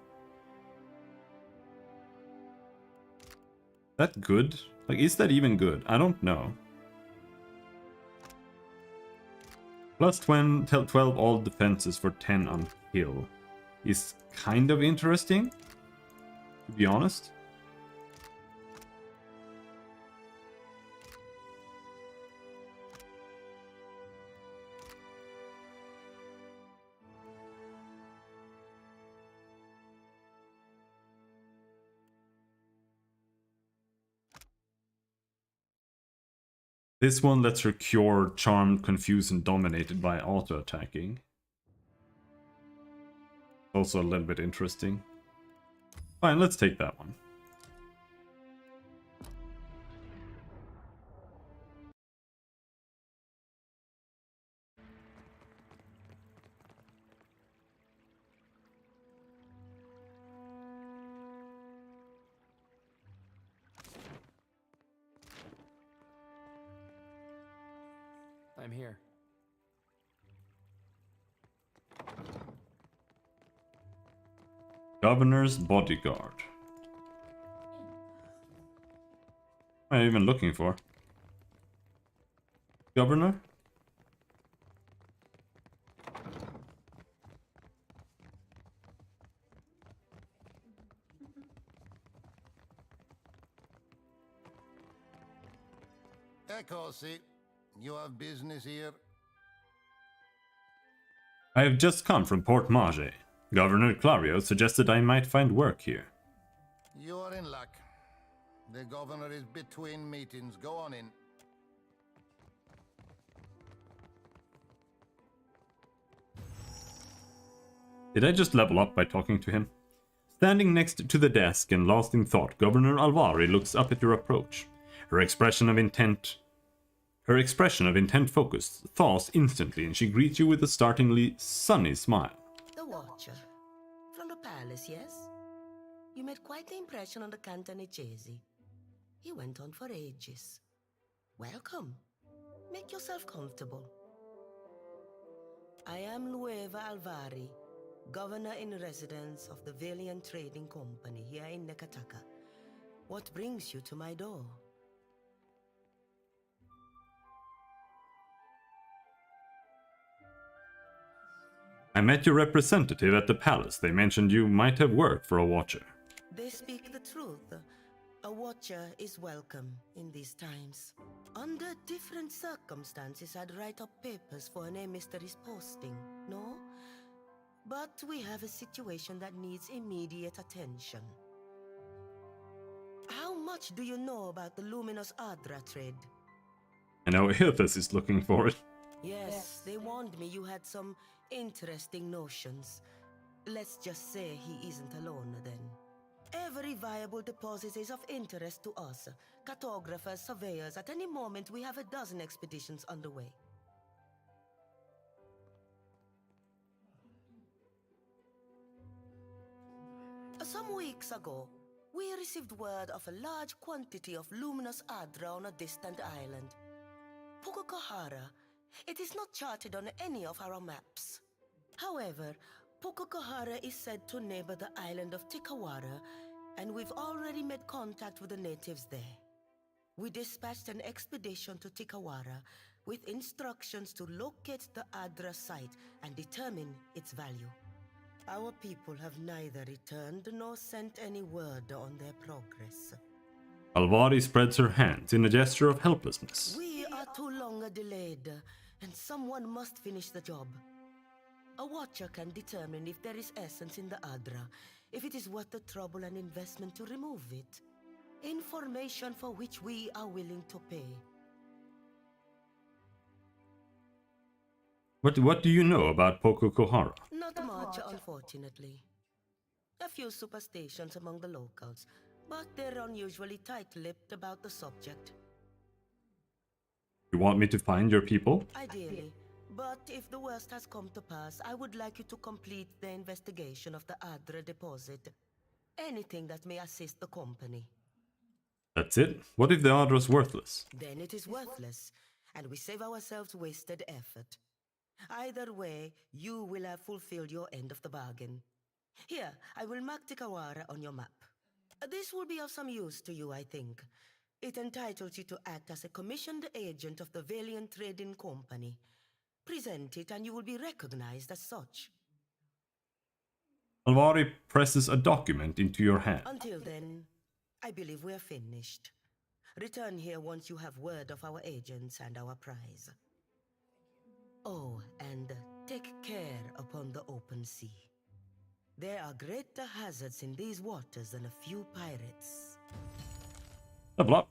That good? Like, is that even good? I don't know. Plus 12 all defenses for 10 on kill. Is kind of interesting, to be honest. This one lets her cure Charmed, Confused, and Dominated by auto-attacking. Also a little bit interesting. Fine, let's take that one. I'm here. Governor's bodyguard. What am I even looking for? Governor? Eccosi. You have business here? I have just come from Port Marge. Governor Clario suggested I might find work here. You are in luck. The governor is between meetings. Go on in. Did I just level up by talking to him? Standing next to the desk and lost in thought, Governor Alvari looks up at your approach. Her expression of intent focus thaws instantly, and she greets you with a startlingly sunny smile. The Watcher. From the palace, yes? You made quite the impression on the Cantonese. He went on for ages. Welcome. Make yourself comfortable. I am Lueva Alvari, Governor in Residence of the Valiant Trading Company here in Nekataka. What brings you to my door? I met your representative at the palace. They mentioned you might have worked for a Watcher. They speak the truth. A Watcher is welcome in these times. Under different circumstances, I'd write up papers for an emissary's posting, no? But we have a situation that needs immediate attention. How much do you know about the Luminous Adra trade? I know Hilthus is looking for it. Yes, they warned me you had some interesting notions. Let's just say he isn't alone then. Every viable deposit is of interest to us. Cartographers, surveyors, at any moment we have a dozen expeditions underway. Some weeks ago, we received word of a large quantity of luminous Adra on a distant island. Pukukohara. It is not charted on any of our maps. However, Pukukohara is said to neighbor the island of Tikawara, and we've already made contact with the natives there. We dispatched an expedition to Tikawara with instructions to locate the Adra site and determine its value. Our people have neither returned nor sent any word on their progress. Alvari spreads her hands in a gesture of helplessness. We are too long delayed, and someone must finish the job. A Watcher can determine if there is essence in the Adra, if it is worth the trouble and investment to remove it. Information for which we are willing to pay. What do you know about Pukukohara? Not much, unfortunately. A few superstitions among the locals, but they're unusually tight-lipped about the subject. You want me to find your people? Ideally. But if the worst has come to pass, I would like you to complete the investigation of the Adra deposit. Anything that may assist the company. That's it? What if the Adra's worthless? Then it is worthless, and we save ourselves wasted effort. Either way, you will have fulfilled your end of the bargain. Here, I will mark Tikawara on your map. This will be of some use to you, I think. It entitles you to act as a commissioned agent of the Valiant Trading Company. Present it and you will be recognized as such. Alvari presses a document into your hand. Until then, I believe we're finished. Return here once you have word of our agents and our prize. Oh, and take care upon the open sea. There are greater hazards in these waters than a few pirates. Level up.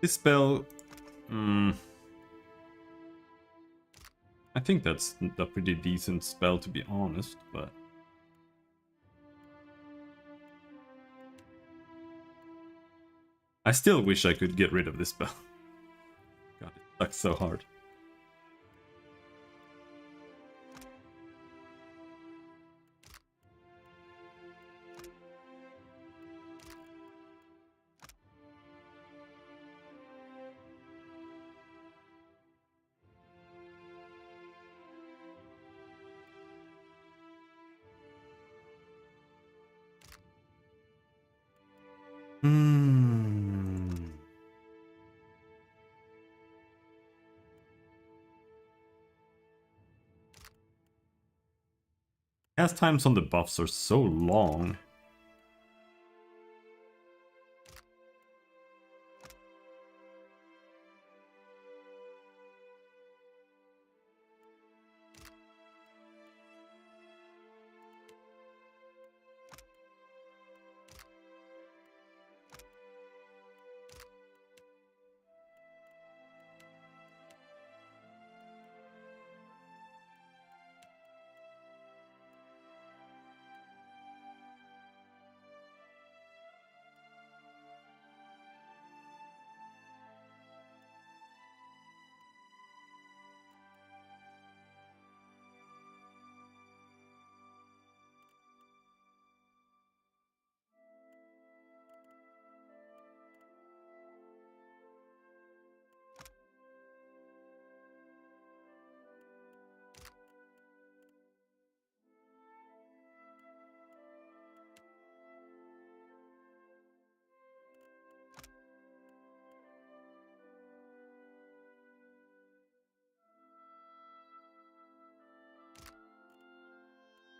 This spell... I think that's a pretty decent spell, to be honest, but... I still wish I could get rid of this spell. God, it sucks so hard. Cast times on the buffs are so long.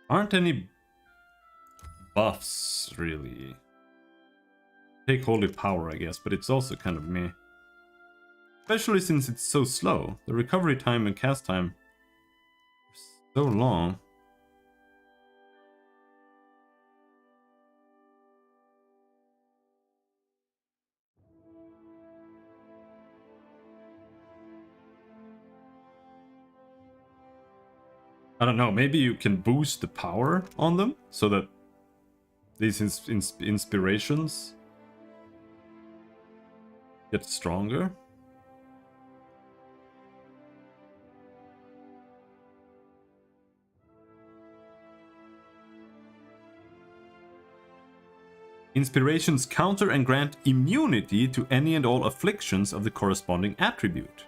Aren't any buffs, really. Take Holy Power, I guess, but it's also kind of meh. Especially since it's so slow. The recovery time and cast time are so long. I don't know, maybe you can boost the power on them so that these inspirations get stronger. Inspirations counter and grant immunity to any and all afflictions of the corresponding attribute.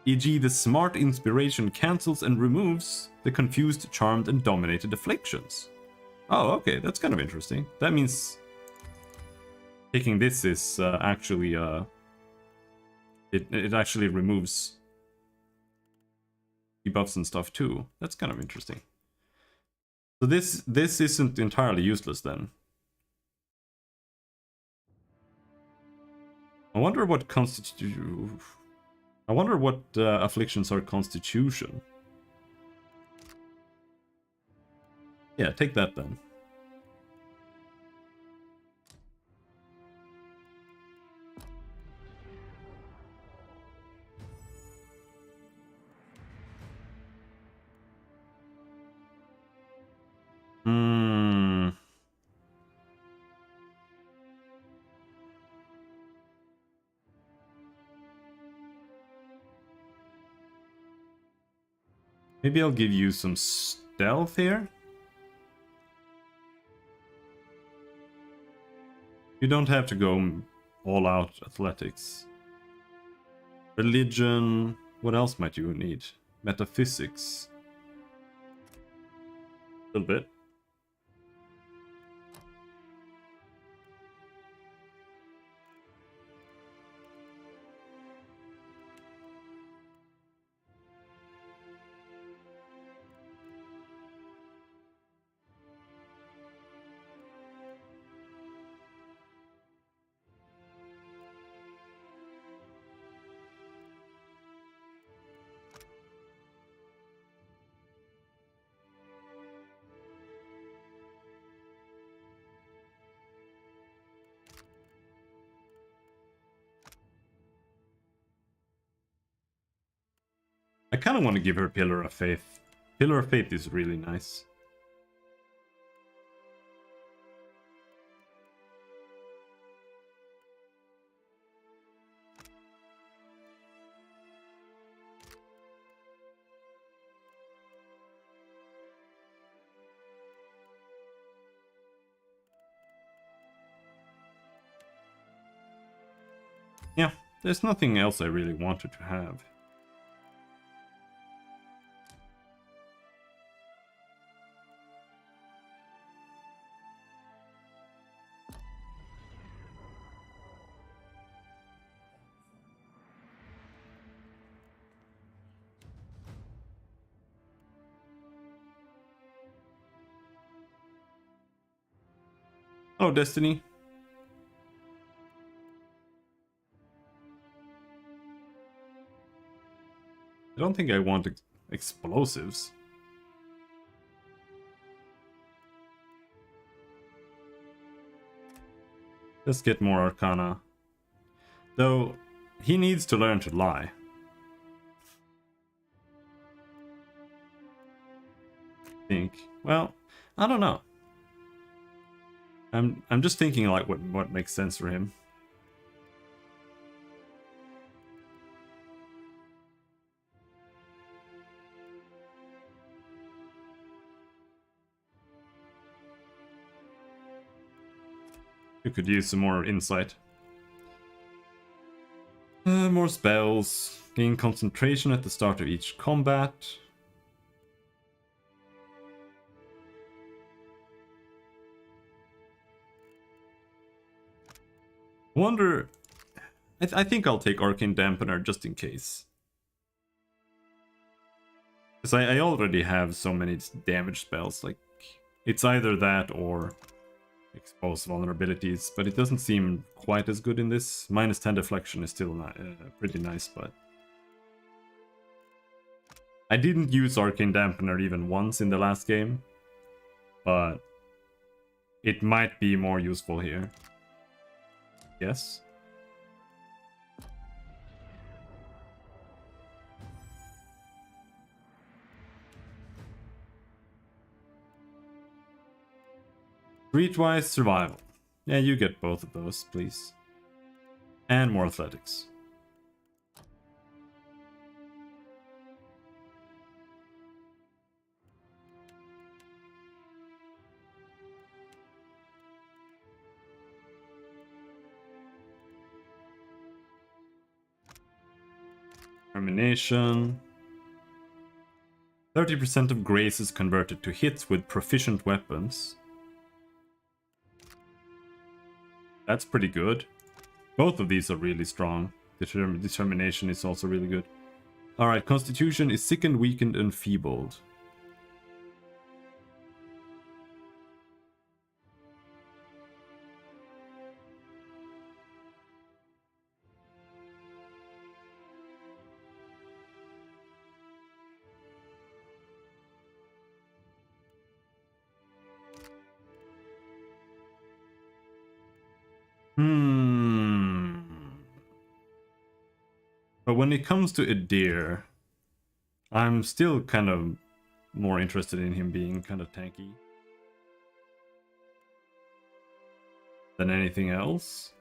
E.g., the smart inspiration cancels and removes the confused, charmed, and dominated afflictions. Oh, okay, that's kind of interesting. That means taking this is actually it actually removes debuffs and stuff too. That's kind of interesting. So this isn't entirely useless then. I wonder what afflictions are constitution. Yeah, take that then. Maybe I'll give you some stealth here. You don't have to go all out athletics. Religion. What else might you need? Metaphysics. A little bit. I kind of want to give her Pillar of Faith. Pillar of Faith is really nice. Yeah, there's nothing else I really wanted to have. Oh, Destiny. I don't think I want explosives. Let's get more Arcana. Though, he needs to learn to lie. Think. Well, I don't know. I'm just thinking like what makes sense for him. You could use some more insight. More spells. Gain concentration at the start of each combat. Wonder... I think I'll take Arcane Dampener just in case. Because I already have so many damage spells, like... It's either that or... Expose vulnerabilities, but it doesn't seem quite as good in this. Minus 10 deflection is still pretty nice, but... I didn't use Arcane Dampener even once in the last game, but... It might be more useful here. Yes. Streetwise survival. Yeah, you get both of those, please. And more athletics. Termination. 30% of grace is converted to hits with proficient weapons. That's pretty good. Both of these are really strong. Determination is also really good. Alright, Constitution is sickened, weakened, and enfeebled. But when it comes to Adir, I'm still kind of more interested in him being kind of tanky than anything else.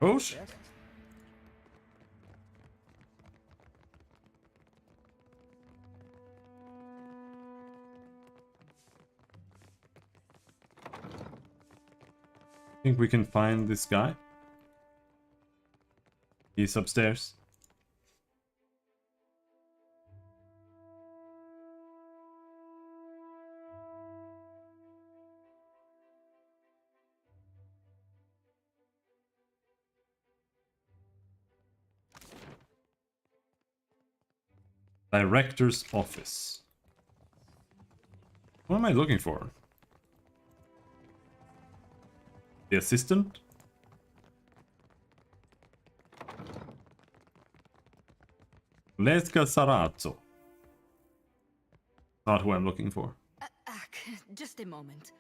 Oh, think we can find this guy. He's upstairs. Director's office. What am I looking for? The assistant? Leska Sarazzo. Not who I'm looking for. Just a moment.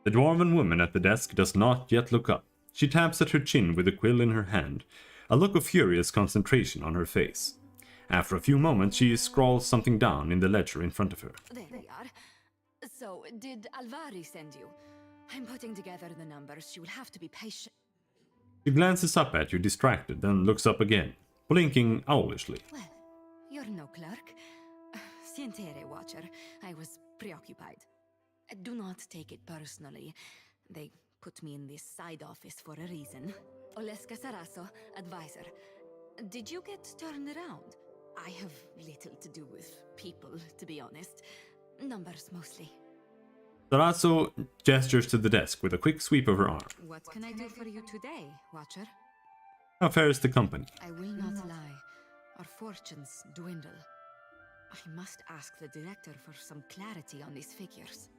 The dwarven woman at the desk does not yet look up. She taps at her chin with a quill in her hand, a look of furious concentration on her face. After a few moments, she scrawls something down in the ledger in front of her. There we are. So, did Alvari send you? I'm putting together the numbers. You will have to be patient. She glances up at you, distracted, then looks up again, blinking owlishly. Well, you're no clerk. Sientere, Watcher. I was preoccupied. Do not take it personally. They put me in this side office for a reason. Oleska Sarasso, advisor. Did you get turned around? I have little to do with people, to be honest. Numbers mostly. Sarazzo gestures to the desk with a quick sweep of her arm. What can I do for you today, Watcher? How fares the company? I will not lie. Our fortunes dwindle. I must ask the director for some clarity on these figures.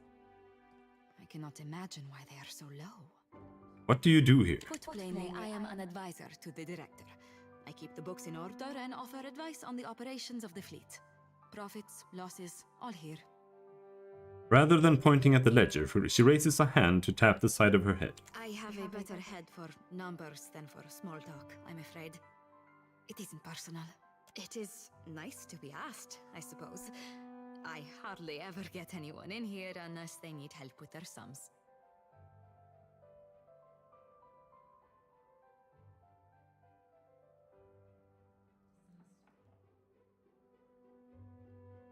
I cannot imagine why they are so low. What do you do here? Put plainly, I am an advisor to the director. I keep the books in order and offer advice on the operations of the fleet. Profits, losses, all here. Rather than pointing at the ledger, she raises a hand to tap the side of her head. I have a better head for numbers than for small talk, I'm afraid. It isn't personal. It is nice to be asked, I suppose. I hardly ever get anyone in here unless they need help with their sums.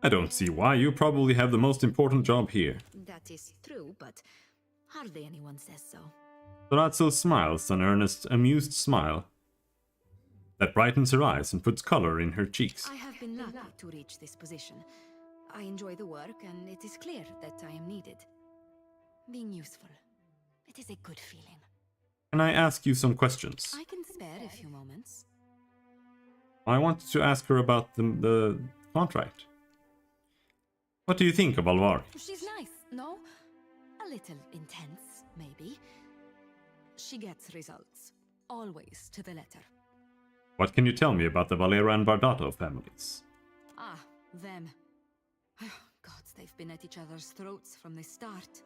I don't see why. You probably have the most important job here. That is true, but hardly anyone says so. Sarazzo smiles an earnest, amused smile that brightens her eyes and puts color in her cheeks. I have been lucky to reach this position. I enjoy the work, and it is clear that I am needed. Being useful. It is a good feeling. Can I ask you some questions? I can spare a few moments. I wanted to ask her about the contract. What do you think of Alvari? She's nice, no? A little intense, maybe. She gets results. Always to the letter. What can you tell me about the Valera and Bardato families? Ah, them. Gods, they've been at each other's throats from the start.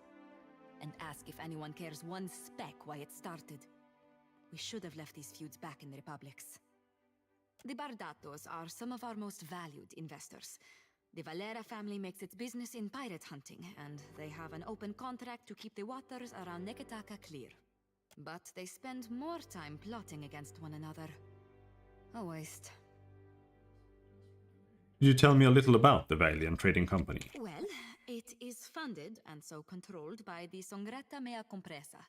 And ask if anyone cares one speck why it started. We should have left these feuds back in the Republics. The Bardatos are some of our most valued investors. The Valera family makes its business in pirate hunting, and they have an open contract to keep the waters around Neketaka clear. But they spend more time plotting against one another. A waste. Could you tell me a little about the Valiant Trading Company? Well, it is funded and so controlled by the Songretta Mea Compresa.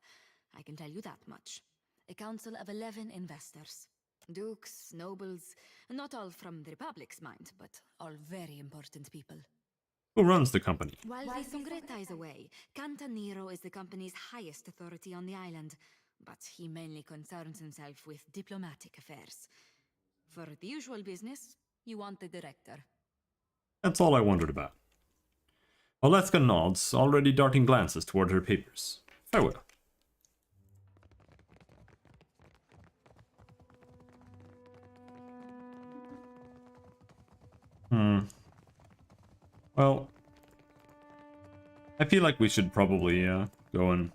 I can tell you that much. A council of 11 investors. Dukes, nobles, not all from the Republic's mind, but all very important people. Who runs the company? While the Songretta is away, Cantaniro is the company's highest authority on the island, but he mainly concerns himself with diplomatic affairs. For the usual business, you want the director. That's all I wondered about. Oleska nods, already darting glances toward her papers. Farewell. Well, I feel like we should probably go and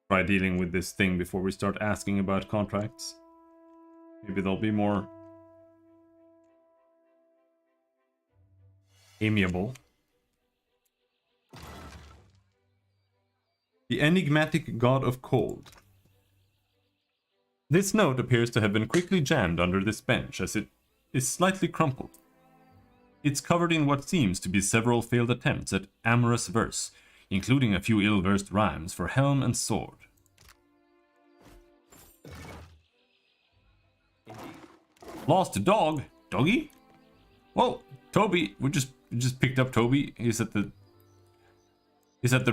try dealing with this thing before we start asking about contracts. Maybe they'll be more amiable. The enigmatic god of cold. This note appears to have been quickly jammed under this bench as it is slightly crumpled. It's covered in what seems to be several failed attempts at amorous verse, including a few ill-versed rhymes for helm and sword. Lost dog? Doggy? Whoa, Toby, we just picked up Toby. He's at the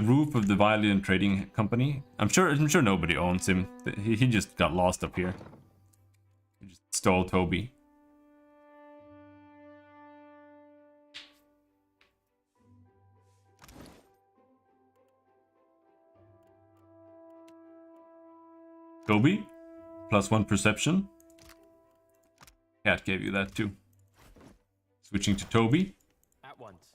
roof of the Violin Trading Company. I'm sure nobody owns him. He just got lost up here. We just stole Toby. Toby, +1 perception. Cat gave you that too. Switching to Toby. At once.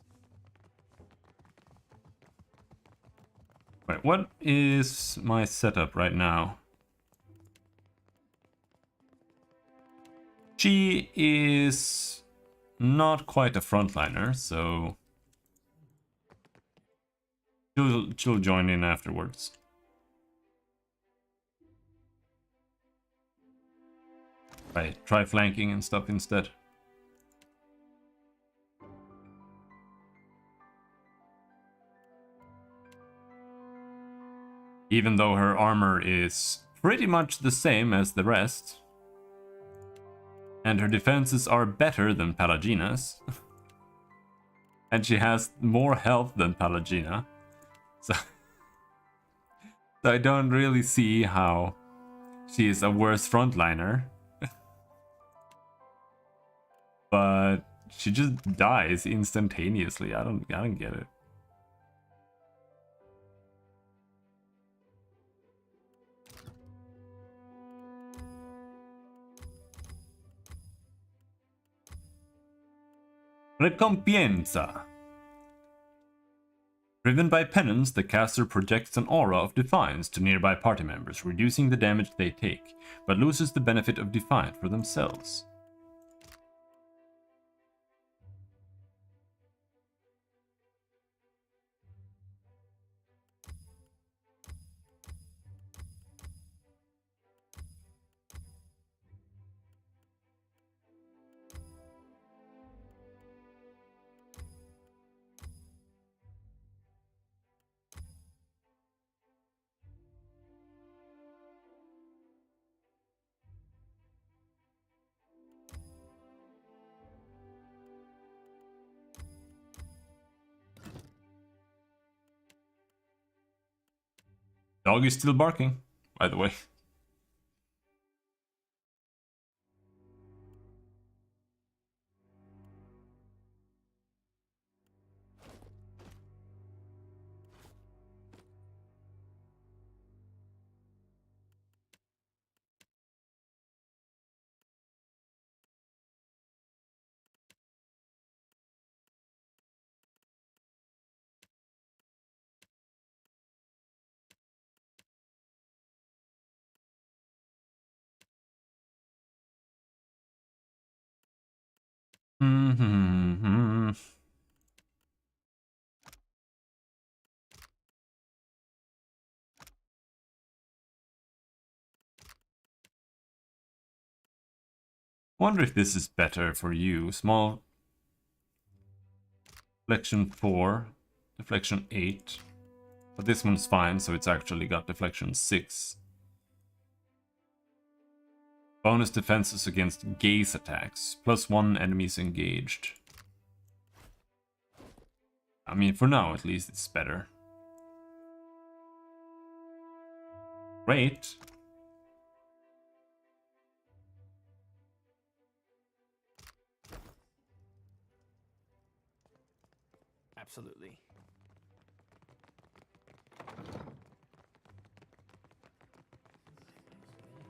Right, what is my setup right now? She is not quite a frontliner, so she'll join in afterwards. Right, try flanking and stuff instead. Even though her armor is pretty much the same as the rest. And her defenses are better than Palagina's. And she has more health than Palagina. So I don't really see how she is a worse frontliner. But she just dies instantaneously. I don't get it. Recompensa. Driven by penance, the caster projects an aura of defiance to nearby party members, reducing the damage they take, but loses the benefit of defiant for themselves. Dog is still barking, by the way. Wonder if this is better for you. Small deflection 4, deflection 8. But this one's fine, so it's actually got deflection 6. Bonus defenses against gaze attacks. +1 enemies engaged. I mean, for now at least, it's better. Great. Absolutely.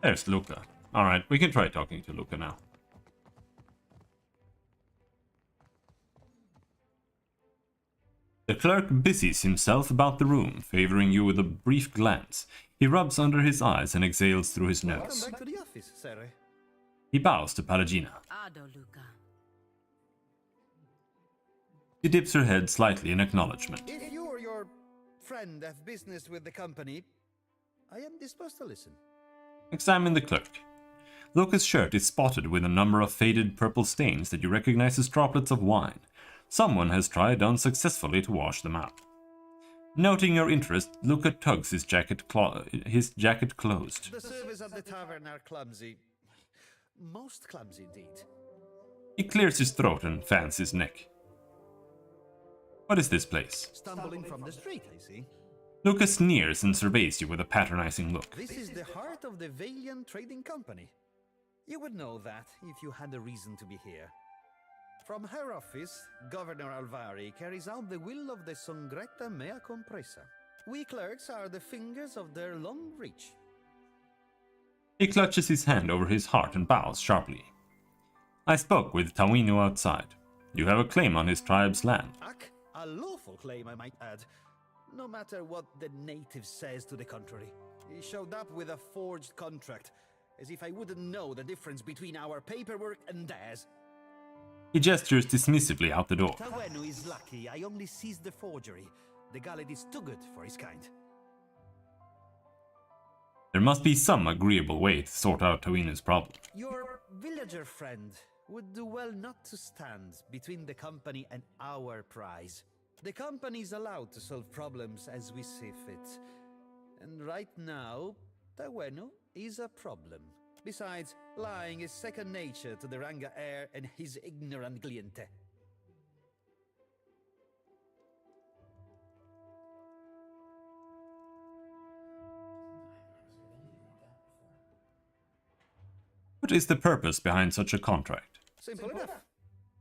There's Luca. Alright, we can try talking to Luca now. The clerk busies himself about the room, favoring you with a brief glance. He rubs under his eyes and exhales through his nose. Welcome back to the office, sir. He bows to Palagina. Ado, Luca. She dips her head slightly in acknowledgement. If you or your friend have business with the company, I am disposed to listen. Examine the clerk. Luca's shirt is spotted with a number of faded purple stains that you recognize as droplets of wine. Someone has tried unsuccessfully to wash them out. Noting your interest, Luca tugs his jacket closed. The servers at the tavern are clumsy. Most clumsy indeed. He clears his throat and fans his neck. What is this place? Stumbling from the street, I see. Luca sneers and surveys you with a patronizing look. This is the heart of the Valiant Trading Company. You would know that if you had a reason to be here. From her office, Governor Alvari carries out the will of the Songretta Mea Compresa. We clerks are the fingers of their long reach. He clutches his hand over his heart and bows sharply. I spoke with Tawinu outside. You have a claim on his tribe's land. A lawful claim, I might add. No matter what the native says to the contrary. He showed up with a forged contract, as if I wouldn't know the difference between our paperwork and theirs. He gestures dismissively out the door. Tawenu is lucky I only seized the forgery. The galley is too good for his kind. There must be some agreeable way to sort out Tawinu's problem. Your villager friend would do well not to stand between the company and our prize. The company is allowed to solve problems as we see fit. And right now, Tawenu is a problem. Besides, lying is second nature to the Ranga heir and his ignorant cliente. What is the purpose behind such a contract? Simple enough.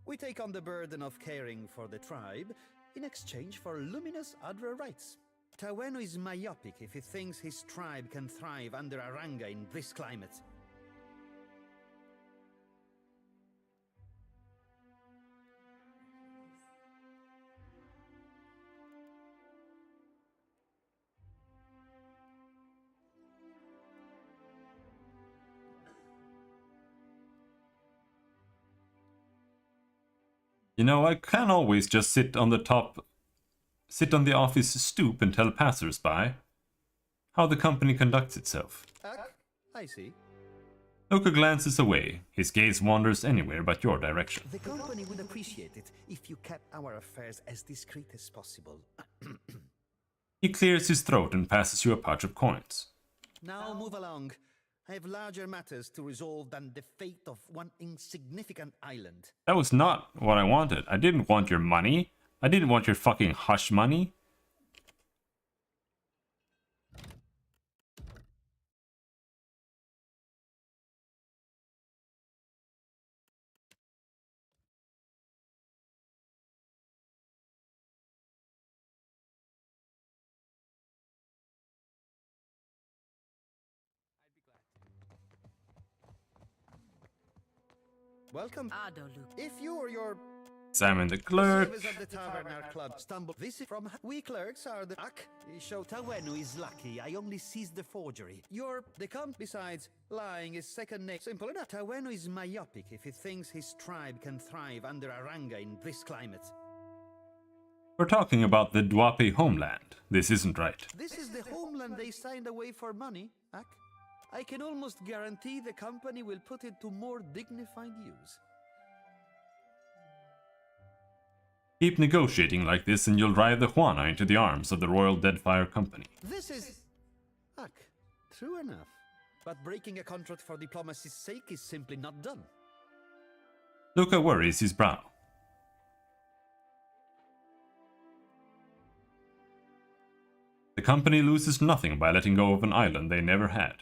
We take on the burden of caring for the tribe in exchange for luminous Adra rights. Tawenu is myopic if he thinks his tribe can thrive under Aranga in this climate. You know, I can always just sit on the office stoop and tell passers-by how the company conducts itself. I see. Luca glances away. His gaze wanders anywhere but your direction. The company would appreciate it if you kept our affairs as discreet as possible. He clears his throat and passes you a pouch of coins. Now move along. I have larger matters to resolve than the fate of one insignificant island. That was not what I wanted. I didn't want your money. I didn't want your fucking hush money. Welcome. If you or your Examine the clerk. service at the tavern are club stumble. This is from we clerks are the show Tawenu is lucky. I only seized the forgery. Besides, lying is second nature. Simple enough. Tawenu is myopic if he thinks his tribe can thrive under Aranga in this climate. We're talking about the Dwape homeland. This isn't right. This is the homeland they signed away for money, Ak. I can almost guarantee the company will put it to more dignified use. Keep negotiating like this and you'll drive the Juana into the arms of the Royal Deadfire Company. This is... Ak, true enough. But breaking a contract for diplomacy's sake is simply not done. Luca worries his brow. The company loses nothing by letting go of an island they never had.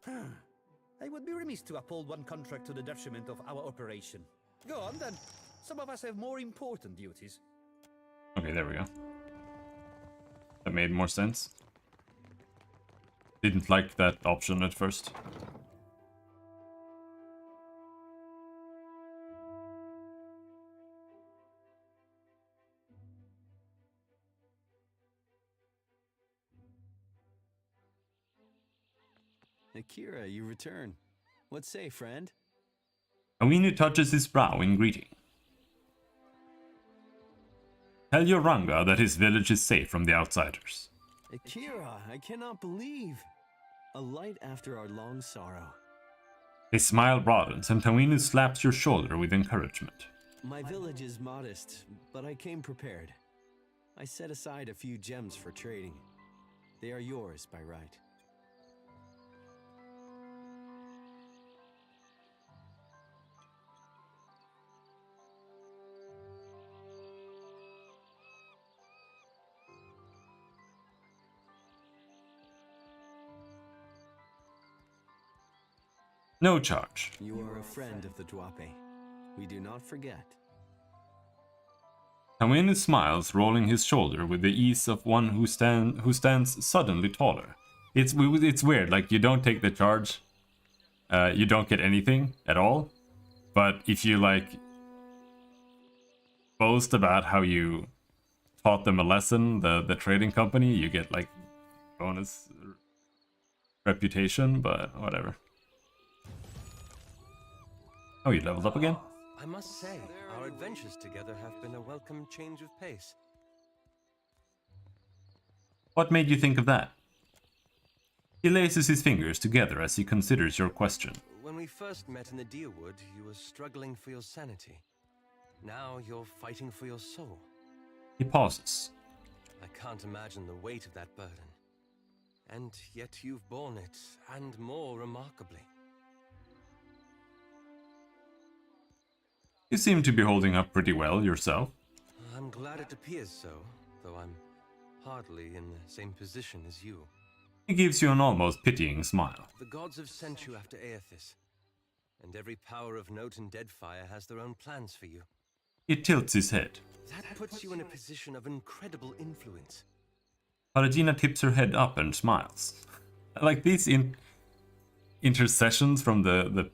I would be remiss to uphold one contract to the detriment of our operation. Go on then. Some of us have more important duties. Okay, there we go. That made more sense. Didn't like that option at first. Akira, you return. What say, friend? Awinu touches his brow in greeting. Tell your Ranga that his village is safe from the outsiders. Akira, I cannot believe. A light after our long sorrow. His smile broadens, and Tawinu slaps your shoulder with encouragement. My village is modest, but I came prepared. I set aside a few gems for trading. They are yours by right. No charge. You are a friend of the Dwape. We do not forget. Tawinu smiles, rolling his shoulder with the ease of one who stands suddenly taller. It's weird, like you don't take the charge, you don't get anything at all. But if you like boast about how you taught them a lesson, the trading company, you get like bonus reputation, but whatever. Oh, you leveled up again? I must say, our adventures together have been a welcome change of pace. What made you think of that? He laces his fingers together as he considers your question. When we first met in the Deerwood, you were struggling for your sanity. Now you're fighting for your soul. He pauses. I can't imagine the weight of that burden. And yet you've borne it, and more remarkably. You seem to be holding up pretty well yourself. I'm glad it appears so, though I'm hardly in the same position as you. He gives you an almost pitying smile. The gods have sent you after Aethys, and every power of note in Deadfire has their own plans for you. He tilts his head. That puts you in a position of incredible influence. Paladina tips her head up and smiles. Like these intercessions from the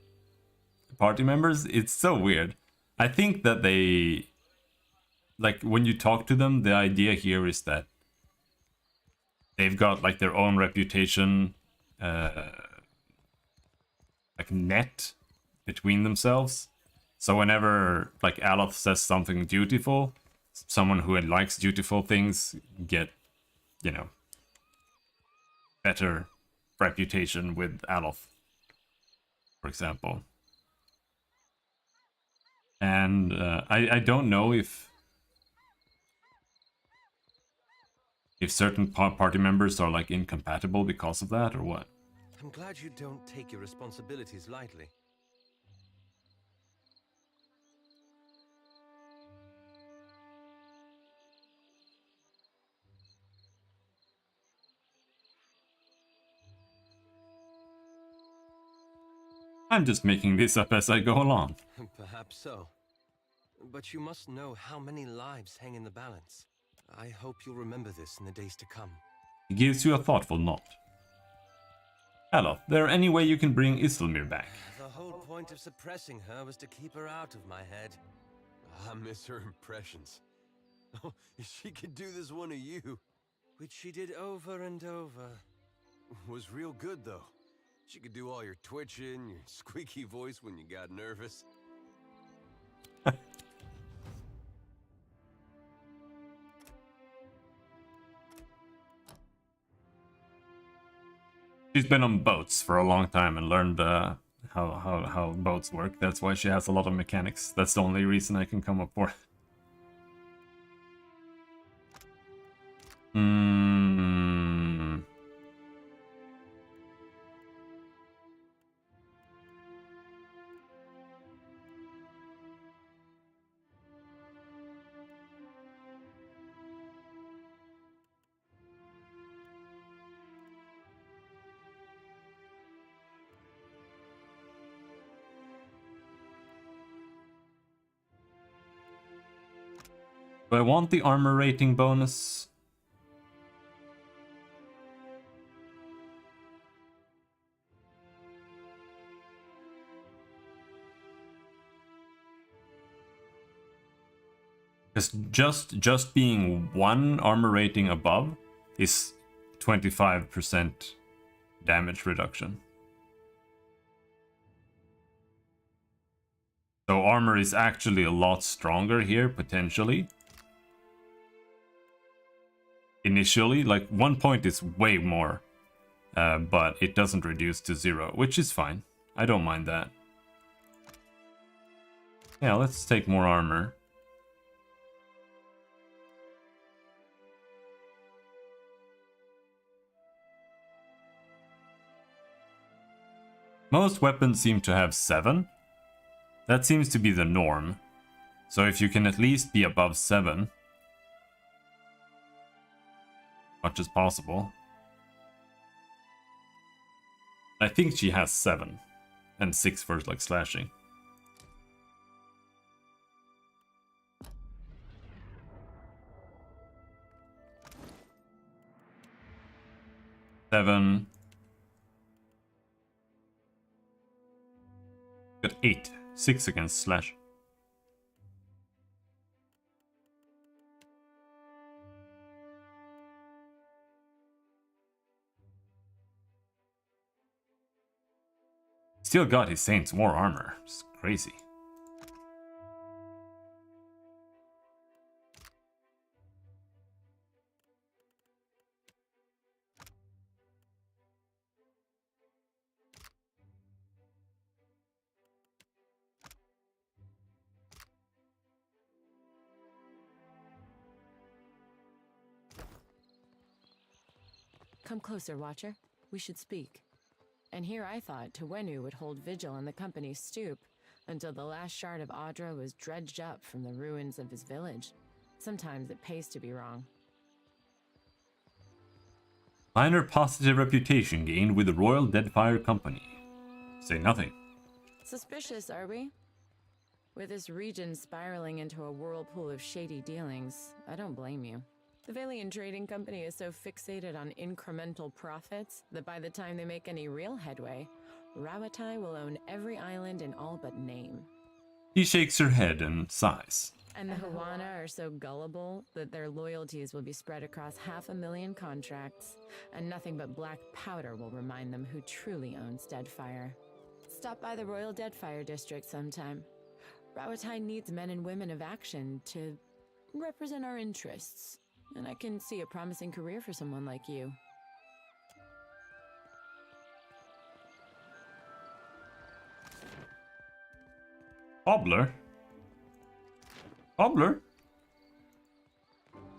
party members, it's so weird. I think that they, like, when you talk to them, the idea here is that they've got, like, their own reputation, like, net between themselves. So whenever, like, Aloth says something dutiful, someone who likes dutiful things get, you know, better reputation with Aloth, for example. And I don't know if certain party members are like incompatible because of that or what. I'm glad you don't take your responsibilities lightly. I'm just making this up as I go along. Perhaps so. But you must know how many lives hang in the balance. I hope you'll remember this in the days to come. He gives you a thoughtful nod. Aloth, there any way you can bring Isilmir back? The whole point of suppressing her was to keep her out of my head. I miss her impressions. Oh, she could do this one of you. Which she did over and over. Was real good, though. She could do all your twitching, your squeaky voice when you got nervous. She's been on boats for a long time and learned how boats work. That's why she has a lot of mechanics. That's the only reason I can come up for. Do I want the armor rating bonus? Because just being one armor rating above is 25% damage reduction. So armor is actually a lot stronger here, potentially. Initially, like 1 point is way more but it doesn't reduce to 0, which is fine. I don't mind that. Yeah, let's take more armor. Most weapons seem to have 7. That seems to be the norm. So if you can at least be above 7, much as possible. I think she has 7 and 6 for like slashing. Seven. Got 8. 6 against slash. Still got his Saint's War armor. It's crazy. Come closer, Watcher. We should speak. And here I thought Tewenu would hold vigil on the company's stoop until the last shard of Audra was dredged up from the ruins of his village. Sometimes it pays to be wrong. Minor positive reputation gained with the Royal Deadfire Company. Say nothing. Suspicious, are we? With this region spiraling into a whirlpool of shady dealings, I don't blame you. The Valian Trading Company is so fixated on incremental profits that by the time they make any real headway, Rawatai will own every island in all but name. He shakes her head and sighs. And the Hawana are so gullible that their loyalties will be spread across 500,000 contracts, and nothing but black powder will remind them who truly owns Deadfire. Stop by the Royal Deadfire District sometime. Rawatai needs men and women of action to represent our interests. And I can see a promising career for someone like you. Cobbler? Cobbler?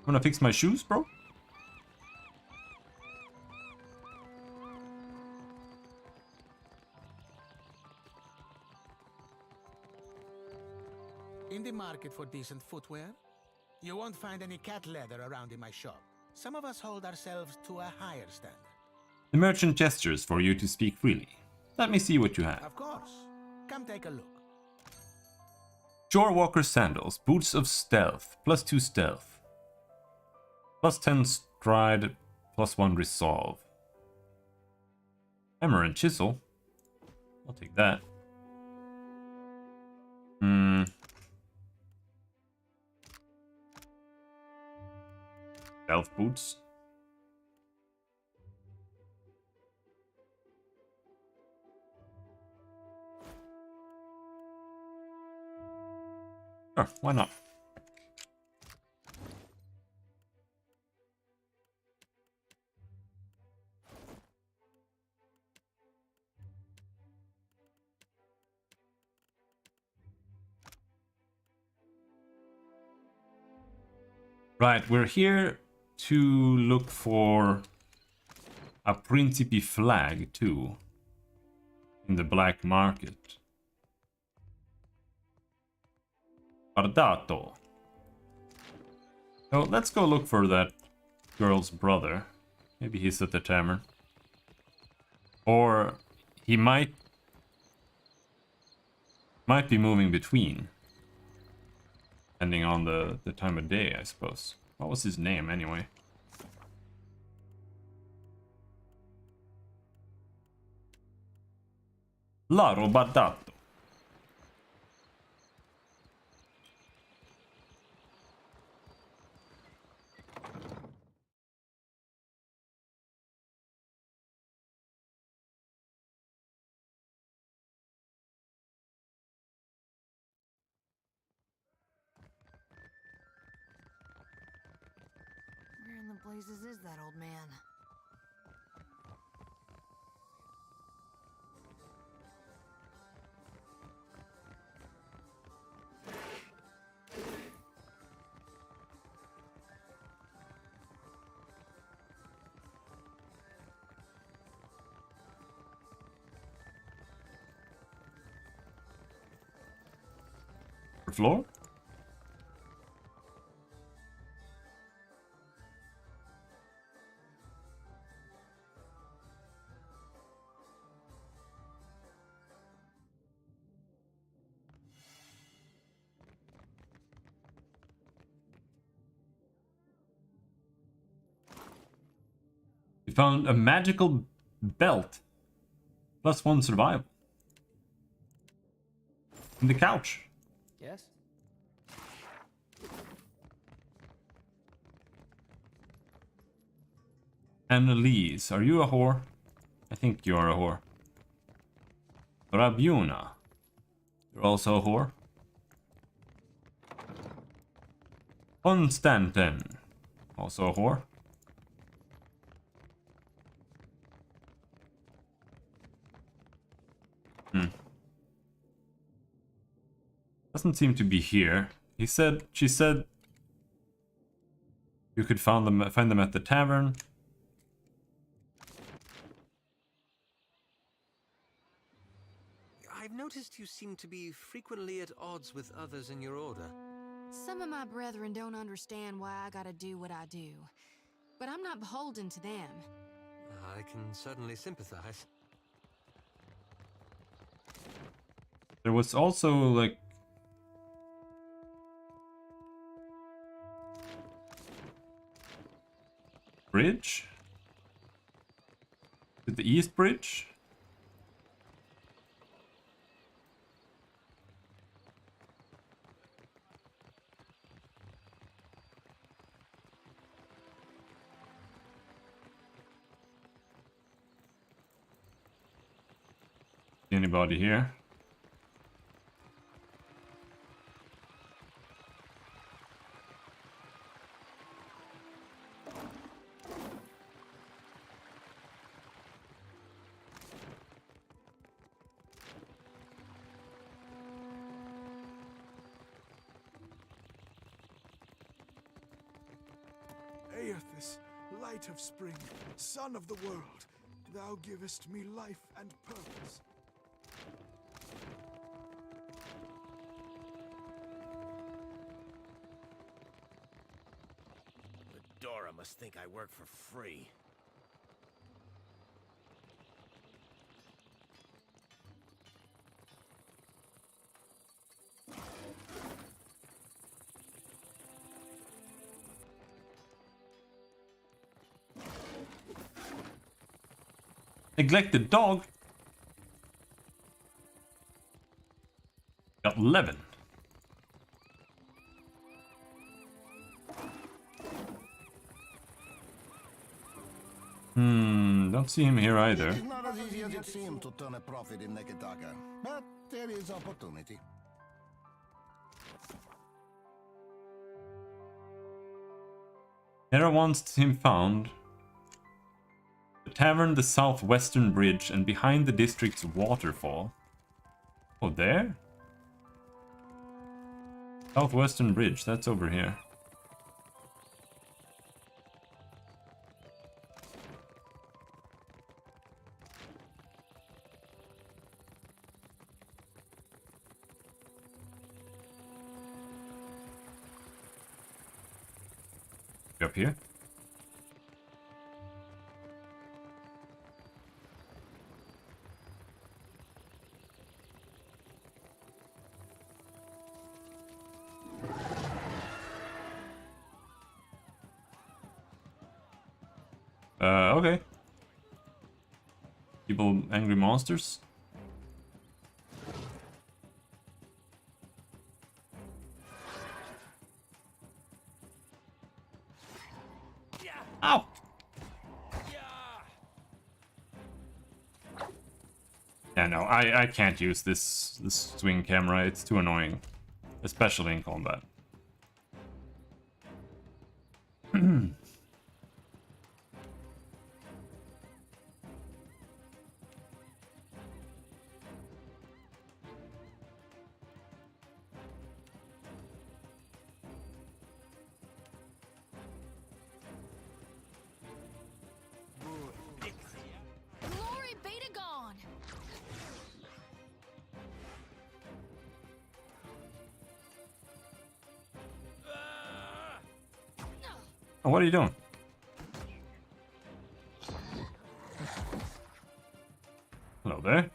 Wanna fix my shoes, bro? In the market for decent footwear? You won't find any cat leather around in my shop. Some of us hold ourselves to a higher standard. The merchant gestures for you to speak freely. Let me see what you have. Of course. Come take a look. Shorewalker sandals, boots of stealth, +2 stealth. +10 stride, +1 resolve. Hammer and chisel. I'll take that. Stealth boots. Sure, why not? Right, we're here to look for a Principe flag too in the black market. Bardato. So let's go look for that girl's brother. Maybe he's at the tavern. Or he might be moving between. Depending on the time of day, I suppose. What was his name, anyway? Laro Bardato. Where in the blazes is that old man? floor? We found a magical belt. +1 survival. In the couch. Yes? Annalise, are you a whore? I think you are a whore. Rabiuna. You're also a whore. Konstantin. Also a whore. Doesn't seem to be here. She said you could find them at the tavern. I've noticed you seem to be frequently at odds with others in your order. Some of my brethren don't understand why I gotta do what I do, but I'm not beholden to them. I can certainly sympathize. There was also like bridge to the east bridge. Anybody here? Aethys, light of spring, sun of the world, thou givest me life and purpose. Dora must think I work for free. Neglected dog. Got 11. Don't see him here either. It's not as easy as it seems to turn a profit in Neketaka, but there is opportunity. Hera wants him found. The tavern, the southwestern bridge, and behind the district's waterfall. Oh, there? Southwestern bridge, that's over here. Up here. Okay. People, angry monsters. Ow! Yeah, no, I can't use this swing camera. It's too annoying, especially in combat. Glory be to God! Oh, what are you doing? Hello there.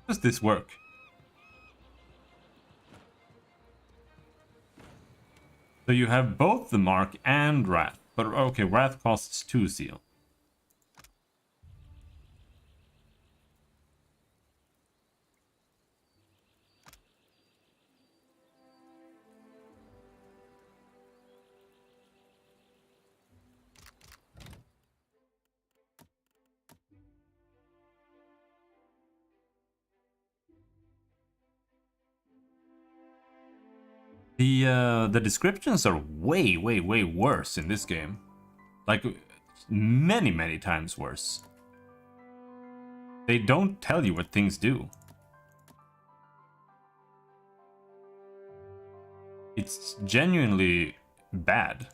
Does this work? So you have both the Mark and Wrath. But okay, Wrath costs 2 seal. The descriptions are way worse in this game. Like many times worse. They don't tell you what things do. It's genuinely bad.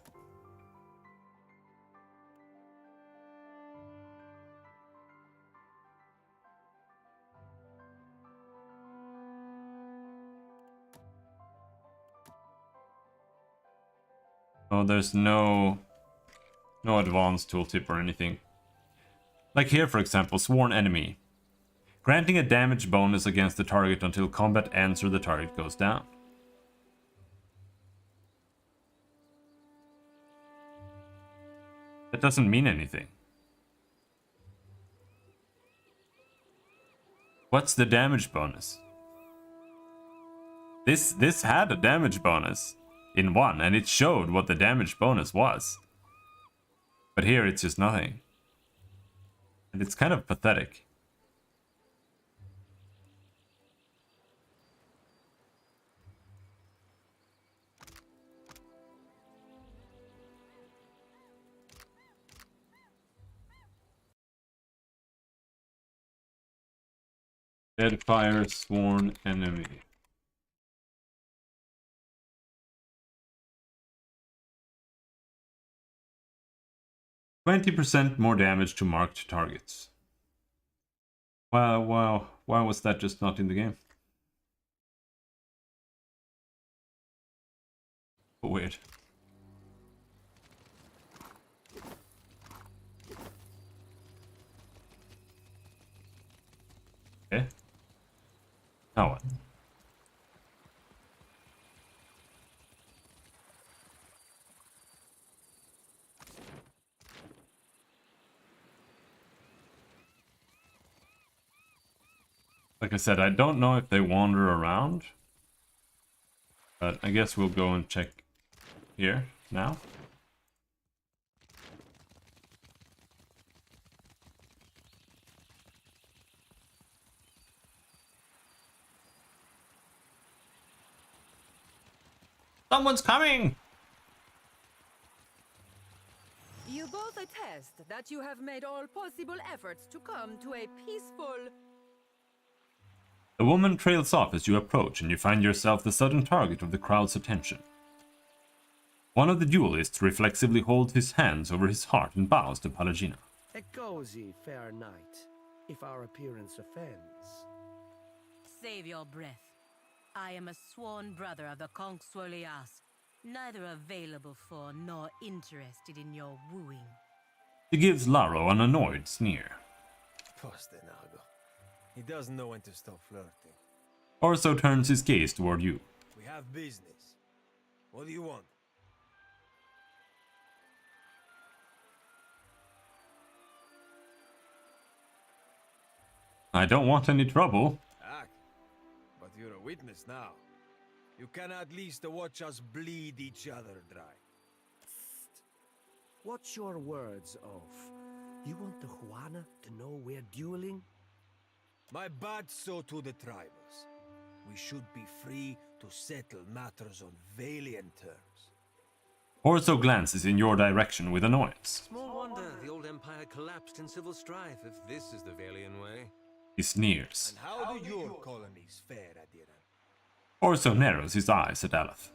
Oh, there's no advanced tooltip or anything. Like here, for example, Sworn Enemy. Granting a damage bonus against the target until combat ends or the target goes down. That doesn't mean anything. What's the damage bonus? This had a damage bonus in 1, and it showed what the damage bonus was. But here it's just nothing. And it's kind of pathetic. Deadfire, Sworn Enemy. %20 more damage to marked targets. Wow, why was that just not in the game? Weird. Okay. Now what? Like I said, I don't know if they wander around. But I guess we'll go and check here now. Someone's coming! You both attest that you have made all possible efforts to come to a peaceful... The woman trails off as you approach, and you find yourself the sudden target of the crowd's attention. One of the duelists reflexively holds his hands over his heart and bows to Palagina. A cozy, fair night, if our appearance offends. Save your breath. I am a sworn brother of the Conch Swirlias, neither available for nor interested in your wooing. He gives Laro an annoyed sneer. Postenago. He doesn't know when to stop flirting. Orso turns his gaze toward you. We have business. What do you want? I don't want any trouble. Ack. But you're a witness now. You can at least watch us bleed each other dry. What's your words of? You want the Juana to know we're dueling? My bad so to the tribals. We should be free to settle matters on Valiant terms. Orso glances in your direction with annoyance. Small wonder the old empire collapsed in civil strife if this is the Valiant way. He sneers. And how do your colonies fare, Adira? Orso narrows his eyes at Aleth.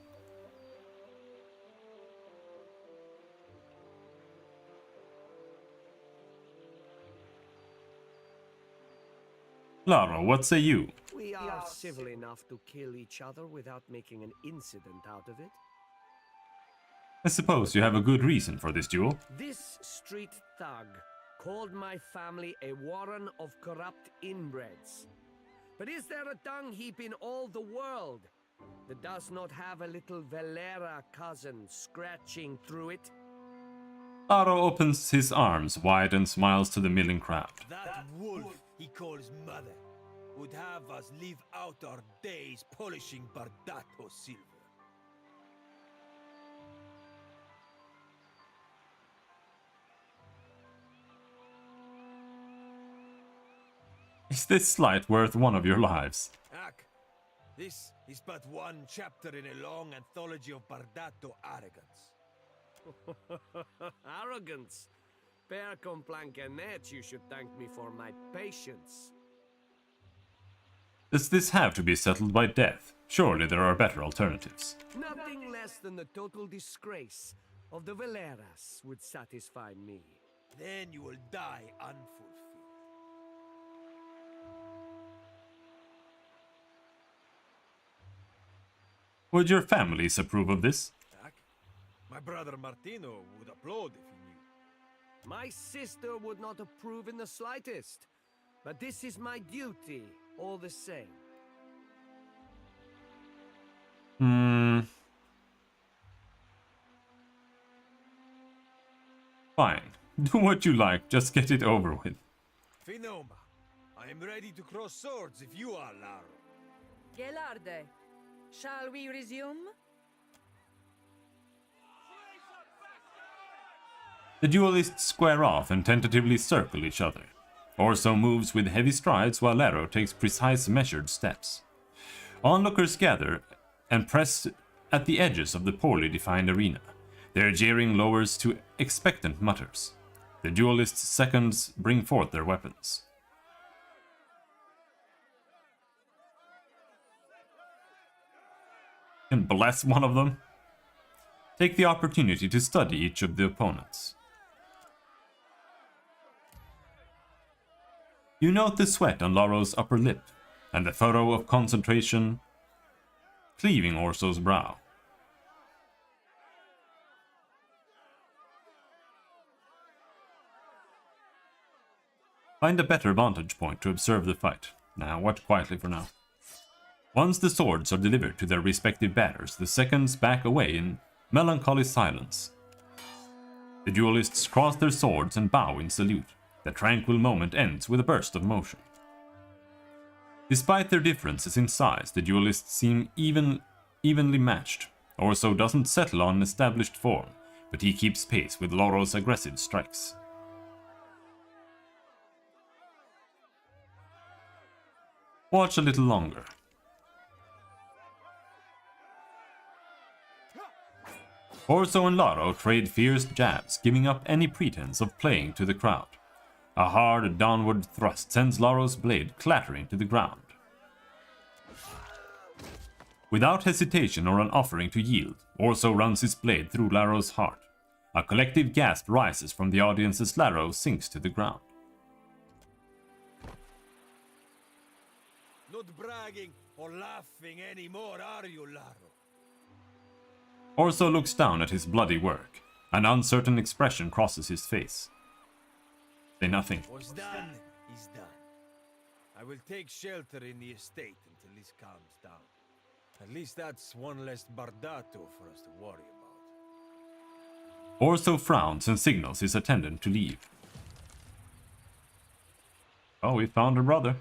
Laro, what say you? We are civil enough to kill each other without making an incident out of it. I suppose you have a good reason for this duel. This street thug called my family a warren of corrupt inbreds. But is there a dung heap in all the world that does not have a little Valera cousin scratching through it? Laro opens his arms wide and smiles to the milling crowd. That wolf he calls mother would have us live out our days polishing Bardato silver. Is this slight worth one of your lives? Ak, this is but one chapter in a long anthology of Bardato arrogance. Arrogance? Per complancanet, you should thank me for my patience. Does this have to be settled by death? Surely there are better alternatives. Nothing less than the total disgrace of the Valeras would satisfy me. Then you will die unfulfilled. Would your families approve of this? My brother Martino would applaud if he knew. My sister would not approve in the slightest, but this is my duty, all the same. Fine. Do what you like, just get it over with. Finoma, I am ready to cross swords if you are, Laro. Gelarde, shall we resume? The duelists square off and tentatively circle each other. Orso moves with heavy strides while Laro takes precise measured steps. Onlookers gather and press at the edges of the poorly defined arena. Their jeering lowers to expectant mutters. The duelists' seconds bring forth their weapons. And bless one of them. Take the opportunity to study each of the opponents. You note the sweat on Laro's upper lip, and the furrow of concentration cleaving Orso's brow. Find a better vantage point to observe the fight. Now, watch quietly for now. Once the swords are delivered to their respective bearers, the seconds back away in melancholy silence. The duelists cross their swords and bow in salute. The tranquil moment ends with a burst of motion. Despite their differences in size, the duelists seem evenly matched. Orso doesn't settle on established form, but he keeps pace with Laro's aggressive strikes. Watch a little longer. Orso and Laro trade fierce jabs, giving up any pretense of playing to the crowd. A hard downward thrust sends Laro's blade clattering to the ground. Without hesitation or an offering to yield, Orso runs his blade through Laro's heart. A collective gasp rises from the audience as Laro sinks to the ground. Not bragging or laughing anymore, are you, Laro? Orso looks down at his bloody work. An uncertain expression crosses his face. Say nothing. What's done is done. I will take shelter in the estate until this calms down. At least that's one less Bardato for us to worry about. Orso frowns and signals his attendant to leave. Oh, we found a brother.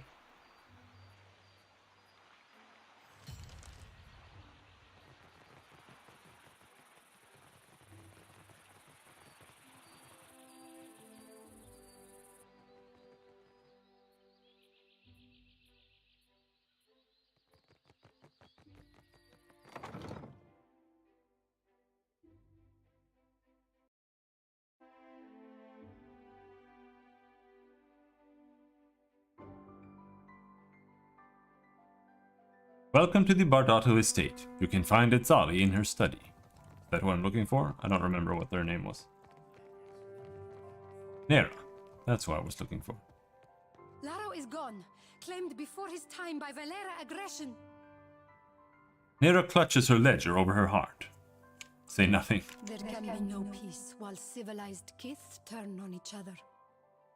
Welcome to the Bardato estate. You can find Etzali in her study. Is that who I'm looking for? I don't remember what their name was. Nera. That's who I was looking for. Laro is is gone, claimed before his time by Valera aggression. Nera clutches her ledger over her heart. Say nothing. There can be no peace while civilized kith turn on each other.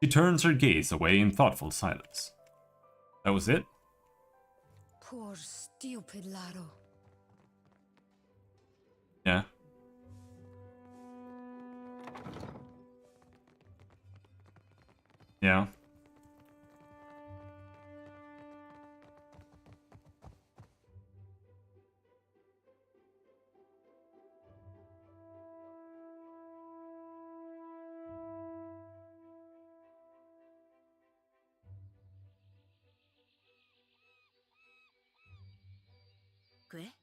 She turns her gaze away in thoughtful silence. That was it? Poor stupid Laro. Yeah. Yeah. Que?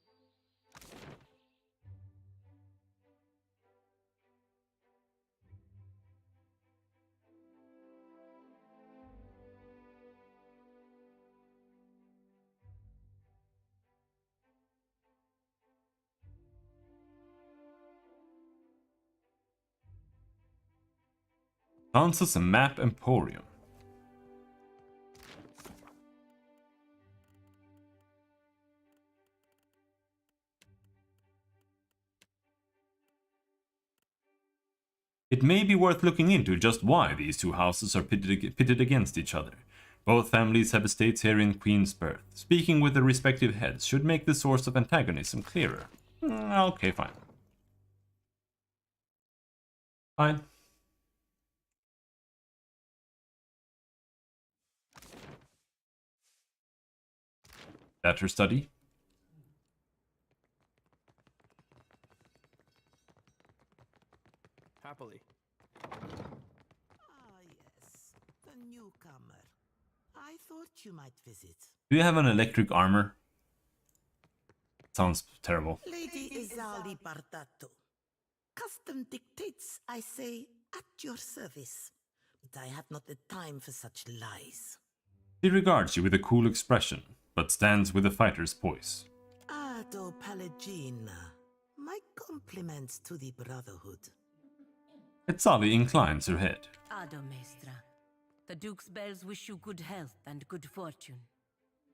Kansas Map Emporium. It may be worth looking into just why these two houses are pitted against each other. Both families have estates here in Queen's Birth. Speaking with their respective heads should make the source of antagonism clearer. Okay, fine. Fine. That her study? Happily. Ah, yes. The newcomer. I thought you might visit. Do you have an electric armor? Sounds terrible. Lady Izali Bardato. Custom dictates, I say, at your service. But I have not the time for such lies. She regards you with a cool expression, but stands with a fighter's poise. Ado Palagina. My compliments to the Brotherhood. Etzali inclines her head. Ado, Maestra. The Duke's bells wish you good health and good fortune.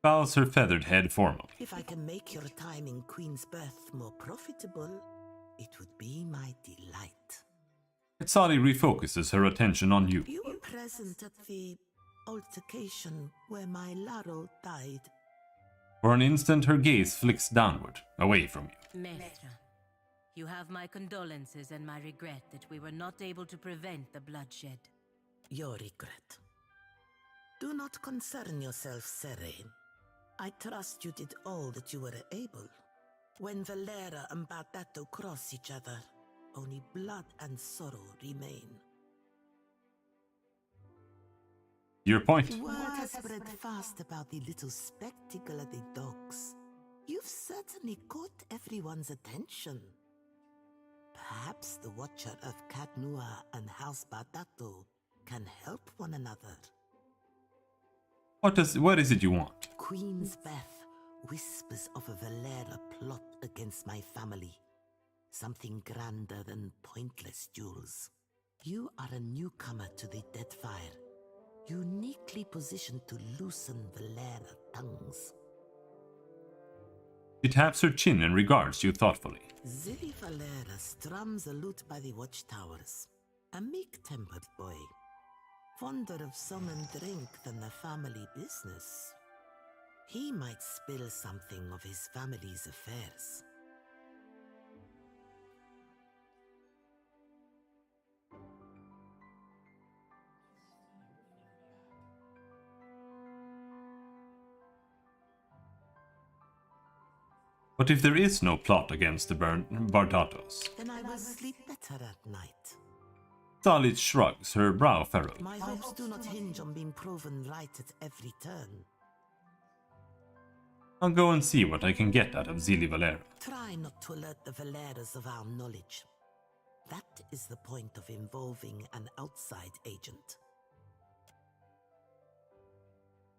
Bows her feathered head formally. If I can make your time in Queen's Birth more profitable, it would be my delight. Etzali refocuses her attention on you. You were present at the altercation where my Laro died. For an instant, her gaze flicks downward, away from you. Maestra, you have my condolences and my regret that we were not able to prevent the bloodshed. Your regret. Do not concern yourself, Serene. I trust you did all that you were able. When Valera and Bardato cross each other, only blood and sorrow remain. Your point. Word has spread fast about the little spectacle at the docks. You've certainly caught everyone's attention. Perhaps the Watcher of Cadnua and House Bardato can help one another. What is it you want? Queen's Beth whispers of a Valera plot against my family. Something grander than pointless duels. You are a newcomer to the Deadfire, uniquely positioned to loosen Valera tongues. She taps her chin and regards you thoughtfully. Zilli Valera strums a lute by the watchtowers. A meek-tempered boy. Fonder of song and drink than the family business. He might spill something of his family's affairs. But if there is no plot against the Bardatos? Then I will sleep better at night. Salit shrugs, her brow furrowed. My hopes do not hinge on being proven right at every turn. I'll go and see what I can get out of Zilli Valera. Try not to alert the Valeras of our knowledge. That is the point of involving an outside agent.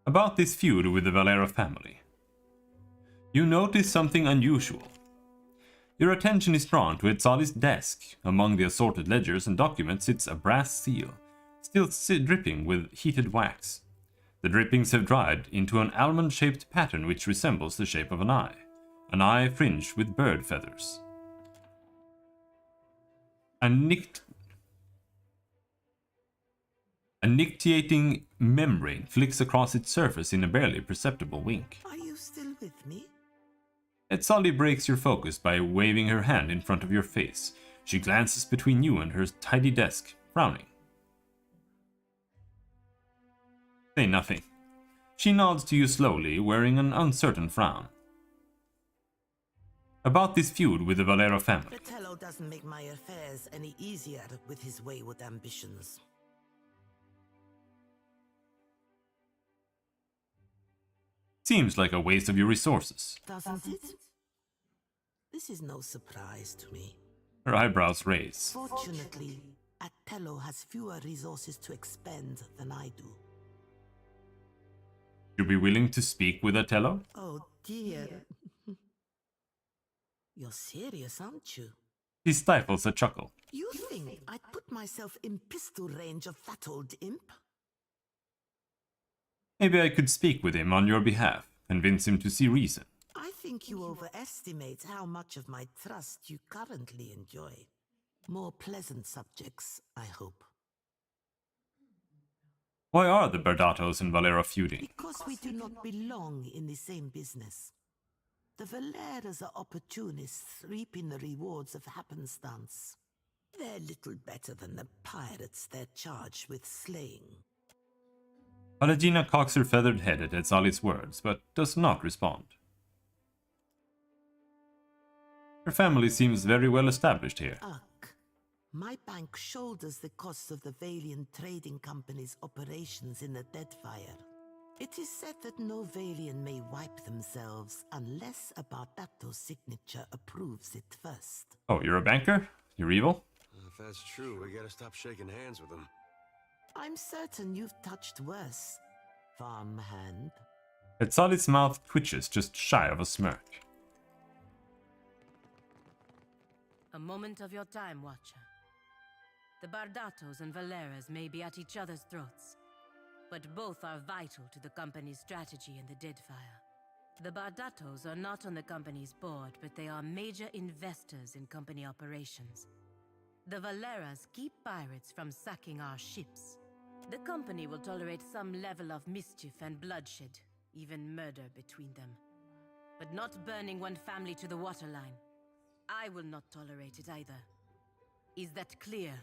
About this feud with the Valera family. You notice something unusual. Your attention is drawn to Etzali's desk. Among the assorted ledgers and documents sits a brass seal, still dripping with heated wax. The drippings have dried into an almond-shaped pattern which resembles the shape of an eye fringed with bird feathers. A nictitating membrane flicks across its surface in a barely perceptible wink. Are you still with me? Etzali breaks your focus by waving her hand in front of your face. She glances between you and her tidy desk, frowning. Say nothing. She nods to you slowly, wearing an uncertain frown. About this feud with the Valero family. Fratello doesn't make my affairs any easier with his wayward ambitions. Seems like a waste of your resources. Doesn't it? This is no surprise to me. Her eyebrows raise. Fortunately, Atello has fewer resources to expend than I do. You'd be willing to speak with Atello? Oh dear. You're serious, aren't you? He stifles a chuckle. You think I'd put myself in pistol range of that old imp? Maybe I could speak with him on your behalf, convince him to see reason. I think you overestimate how much of my trust you currently enjoy. More pleasant subjects, I hope. Why are the Bardatos and Valero feuding? Because we do not belong in the same business. The Valeras are opportunists reaping the rewards of happenstance. They're little better than the pirates they're charged with slaying. Paladina cocks her feathered head at Etzali's words, but does not respond. Her family seems very well established here. My bank shoulders the cost of the Valian Trading Company's operations in the Deadfire. It is said that no Valian may wipe themselves unless a Bardato's signature approves it first. Oh, you're a banker? You're evil? If that's true, we gotta stop shaking hands with them. I'm certain you've touched worse, farmhand. Etzali's mouth twitches just shy of a smirk. A moment of your time, Watcher. The Bardatos and Valeras may be at each other's throats, but both are vital to the company's strategy in the Deadfire. The Bardatos are not on the company's board, but they are major investors in company operations. The Valeras keep pirates from sacking our ships. The company will tolerate some level of mischief and bloodshed, even murder between them. But not burning one family to the waterline. I will not tolerate it either. Is that clear?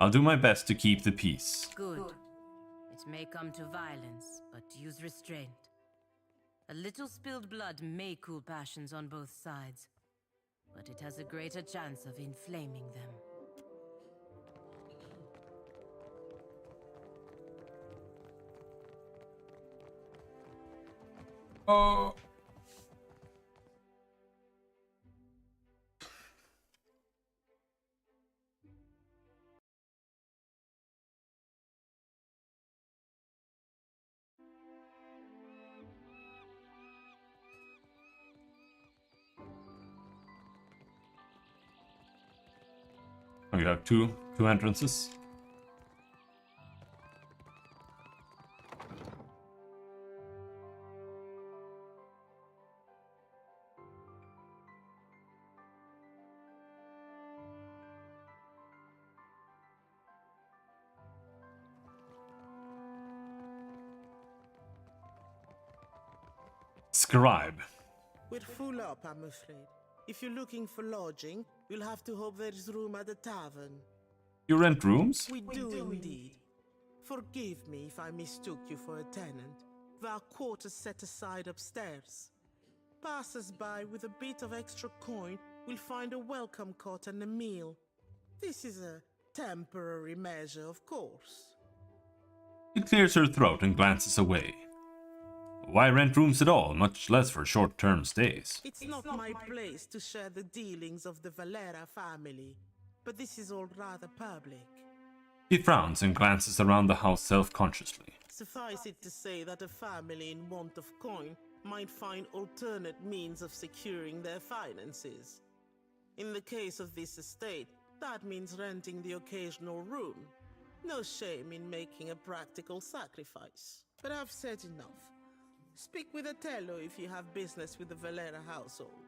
I'll do my best to keep the peace. Good. It may come to violence, but use restraint. A little spilled blood may cool passions on both sides, but it has a greater chance of inflaming them. Oh. Oh, you have two entrances. Scribe. We're full up, I'm afraid. If you're looking for lodging, you'll have to hope there's room at the tavern. You rent rooms? We do indeed. Forgive me if I mistook you for a tenant. There are quarters set aside upstairs. Passers-by with a bit of extra coin will find a welcome cot and a meal. This is a temporary measure, of course. She clears her throat and glances away. Why rent rooms at all, much less for short-term stays? It's not my place to share the dealings of the Valera family, but this is all rather public. He frowns and glances around the house self-consciously. Suffice it to say that a family in want of coin might find alternate means of securing their finances. In the case of this estate, that means renting the occasional room. No shame in making a practical sacrifice. But I've said enough. Speak with Otello if you have business with the Valera household.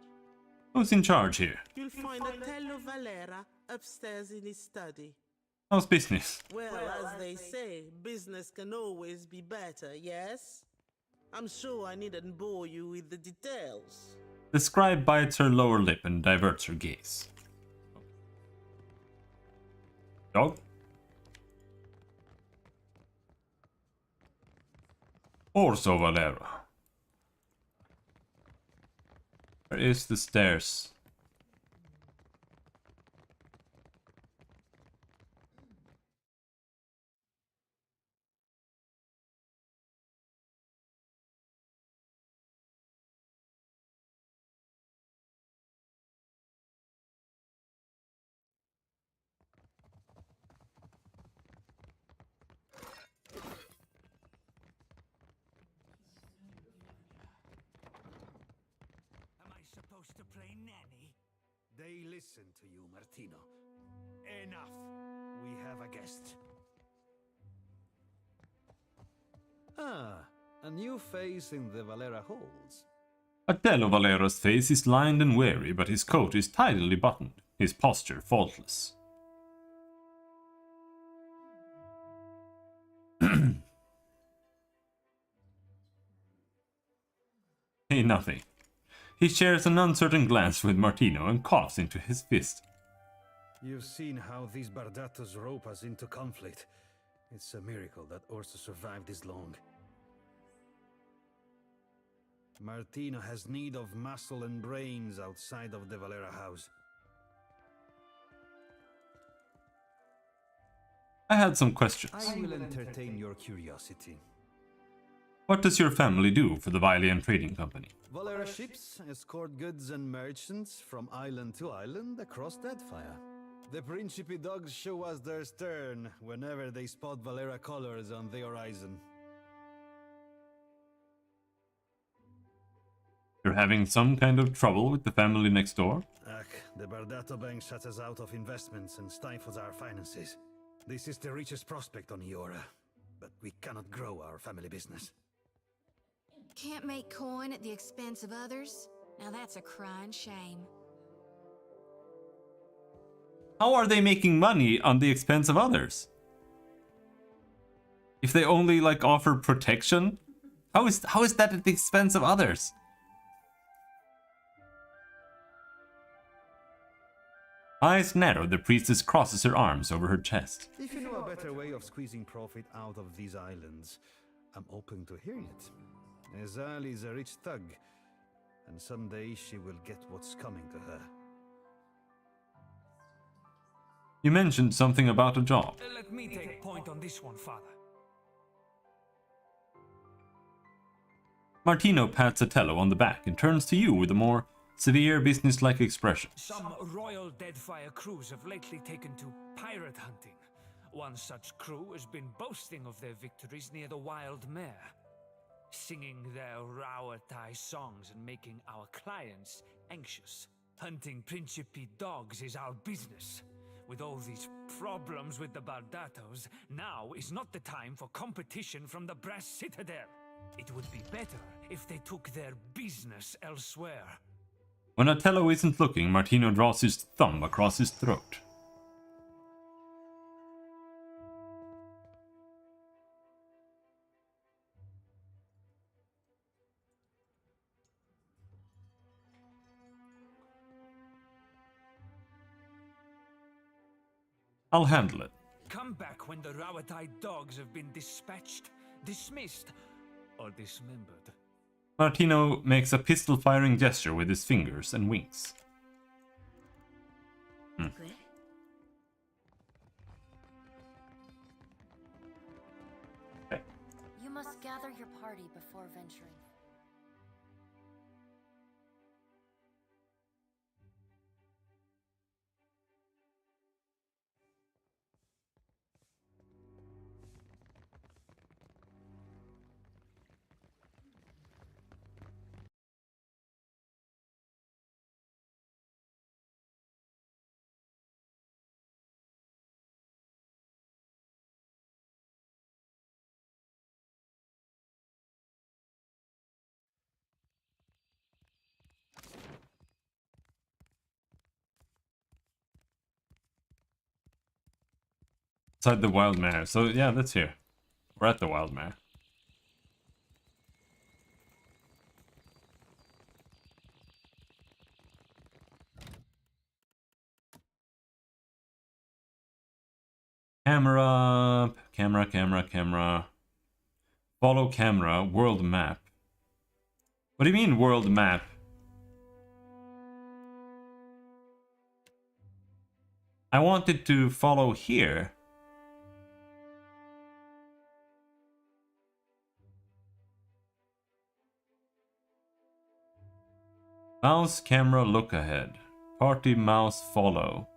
Who's in charge here? You'll find Otello Valera upstairs in his study. How's business? Well, as they say, business can always be better, yes? I'm sure I needn't bore you with the details. The scribe bites her lower lip and diverts her gaze. Dog? Orso Valera. Where is the stairs? Am I supposed to play nanny? They listen to you, Martino. Enough. We have a guest. Ah, a new face in the Valera halls. Otello Valera's face is lined and weary, but his coat is tidily buttoned, his posture faultless. Hey, nothing. He shares an uncertain glance with Martino and coughs into his fist. You've seen how these Bardatos rope us into conflict. It's a miracle that Orso survived this long. Martino has need of muscle and brains outside of the Valera house. I had some questions. I will entertain your curiosity. What does your family do for the Valiant Trading Company? Valera ships escort goods and merchants from island to island across Deadfire. The Principe dogs show us their stern whenever they spot Valera colors on the horizon. You're having some kind of trouble with the family next door? Ach, the Bardato Bank shuts us out of investments and stifles our finances. This is the richest prospect on Iora, but we cannot grow our family business. Can't make coin at the expense of others? Now that's a crying shame. How are they making money on the expense of others? If they only like offer protection, how is that at the expense of others? Eyes narrow, the priestess crosses her arms over her chest. If you know a better way of squeezing profit out of these islands, I'm open to hearing it. Ezal is a rich thug, and someday she will get what's coming to her. You mentioned something about a job. Let me take point on this one, Father. Martino pats Otello on the back and turns to you with a more severe, businesslike expression. Some royal Deadfire crews have lately taken to pirate hunting. One such crew has been boasting of their victories near the Wild Mare, singing their Rauatai songs and making our clients anxious. Hunting Principe dogs is our business. With all these problems with the Bardatos, now is not the time for competition from the Brass Citadel. It would be better if they took their business elsewhere. When Otello isn't looking, Martino draws his thumb across his throat. I'll handle it. Come back when the Rauatai dogs have been dispatched, dismissed, or dismembered. Martino makes a pistol-firing gesture with his fingers and winks. You must gather your party before venturing. Outside the Wild Mare. So yeah, that's here. We're at the Wild Mare. Camera, camera, camera, camera. Follow camera, world map. What do you mean world map? I wanted to follow here. Mouse, camera, look ahead. Party, mouse, follow.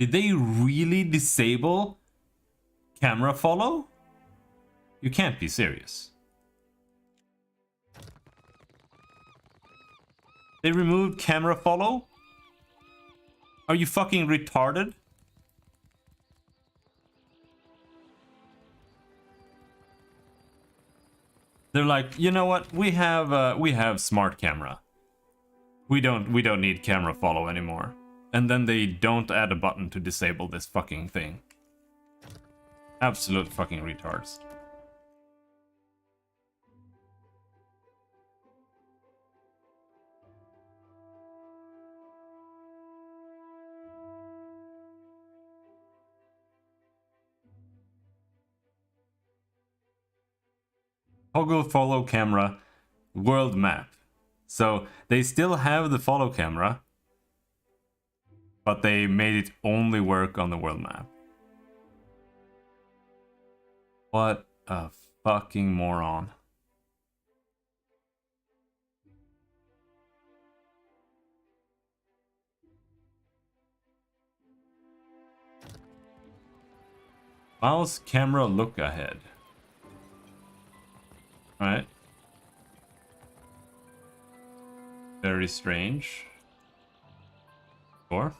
Did they really disable camera follow? You can't be serious. They removed camera follow? Are you fucking retarded? They're like, you know what? We have smart camera. We don't need camera follow anymore. And then they don't add a button to disable this fucking thing. Absolute fucking retards. Toggle follow camera world map. So they still have the follow camera, but they made it only work on the world map. What a fucking moron. Mouse, camera, look ahead. Right. Very strange. Sure.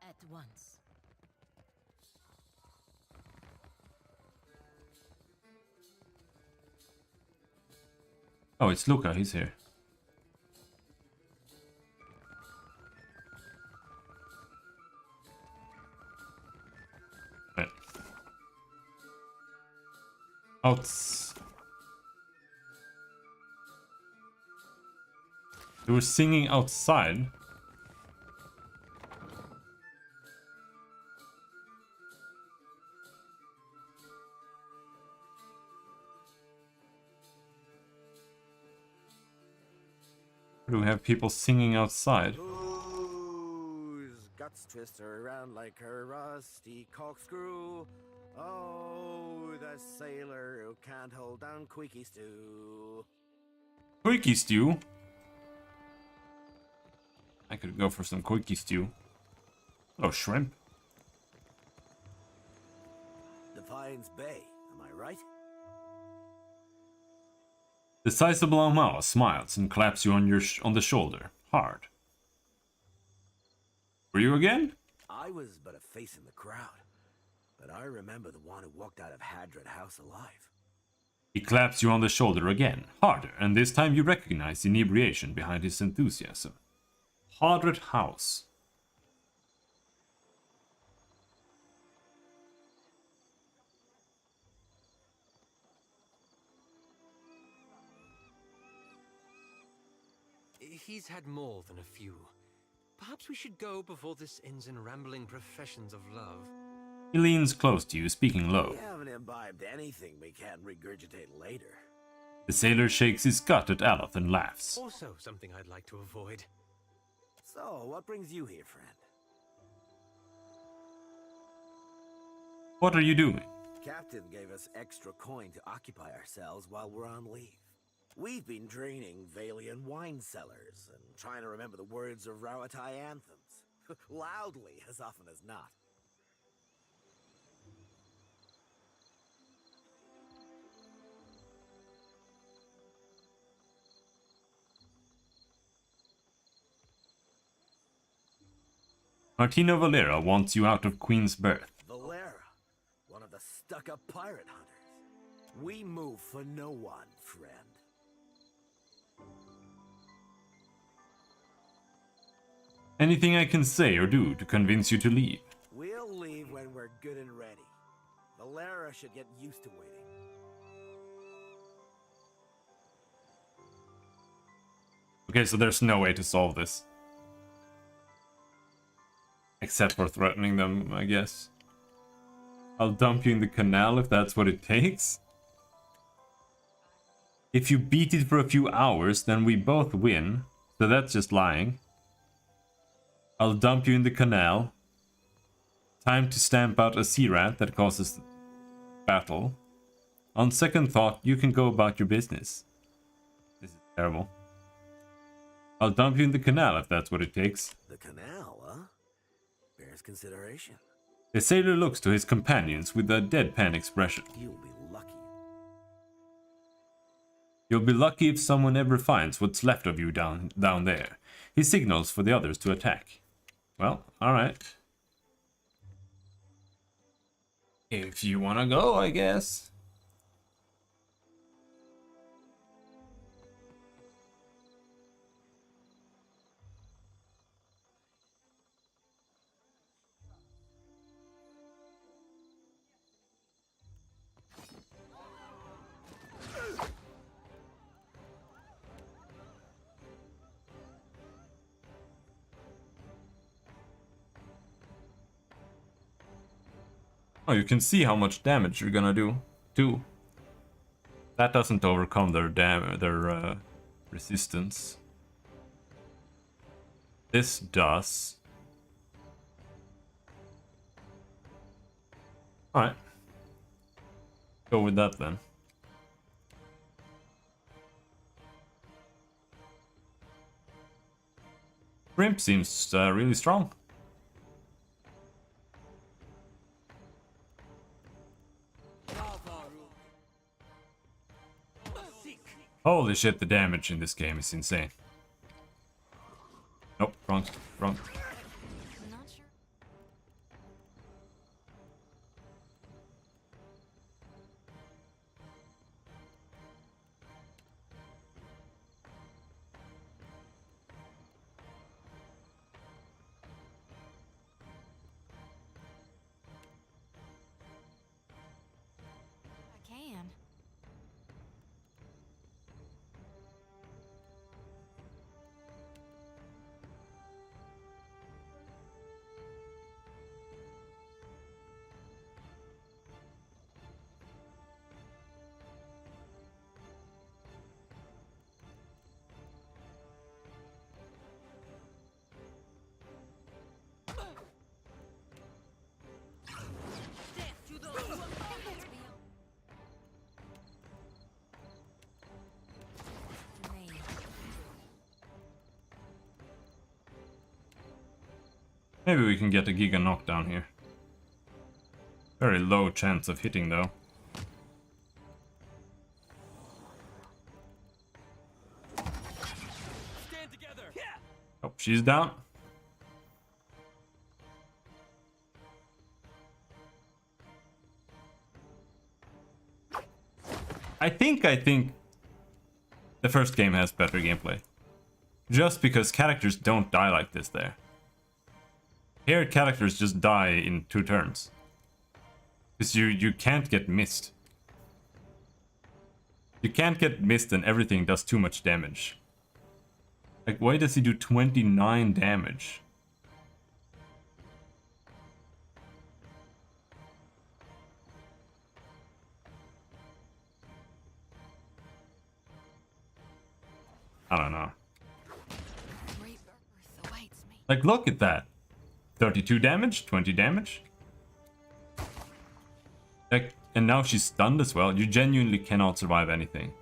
At once. Oh, it's Luca, he's here. Right. They were singing outside. Do we have people singing outside? Whose guts twist her around like a rusty corkscrew. Oh, the sailor who can't hold down Queeky Stew. Quickie stew? I could go for some quickie stew. Oh, shrimp. Defiance Bay, am I right? The sizable mouse smiles and claps you on the shoulder, hard. Were you again? I was but a face in the crowd, but I remember the one who walked out of Hadron House alive. He claps you on the shoulder again, harder, and this time you recognize the inebriation behind his enthusiasm. Hadron House. He's had more than a few. Perhaps we should go before this ends in rambling professions of love. He leans close to you, speaking low. We haven't imbibed anything we can't regurgitate later. The sailor shakes his gut at Aloth and laughs. Also something I'd like to avoid. So, what brings you here, friend? What are you doing? Captain gave us extra coin to occupy ourselves while we're on leave. We've been draining Valian wine cellars and trying to remember the words of Rauatai anthems. Loudly, as often as not. Martino Valera wants you out of Queen's Birth. Valera, one of the stuck-up pirate hunters. We move for no one, friend. Anything I can say or do to convince you to leave? We'll leave when we're good and ready. Valera should get used to waiting. Okay, so there's no way to solve this. Except for threatening them, I guess. I'll dump you in the canal if that's what it takes. If you beat it for a few hours, then we both win. So that's just lying. I'll dump you in the canal. Time to stamp out a sea rat that causes battle. On second thought, you can go about your business. This is terrible. I'll dump you in the canal if that's what it takes. The canal, huh? Bears consideration. The sailor looks to his companions with a deadpan expression. You'll be lucky. You'll be lucky if someone ever finds what's left of you down there. He signals for the others to attack. Well, alright. If you wanna go, I guess. Oh, you can see how much damage you're gonna do, too. That doesn't overcome their resistance. This does. Alright. Go with that then. Shrimp seems really strong. Holy shit, the damage in this game is insane. Nope, wrong. I can. Maybe we can get a Giga knockdown here. Very low chance of hitting though. Stand together. Oh, she's down. I think the first game has better gameplay. Just because characters don't die like this there. Here characters just die in 2 turns. Because you can't get missed. You can't get missed and everything does too much damage. Like, why does he do 29 damage? I don't know. Like, look at that. 32 damage, 20 damage. Like, and now she's stunned as well. You genuinely cannot survive anything.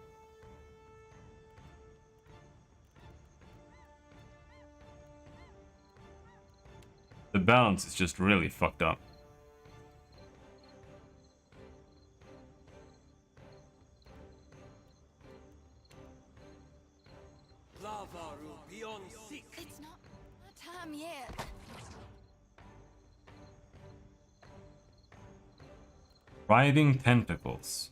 The balance is just really fucked up. It's not time yet. Writhing tentacles.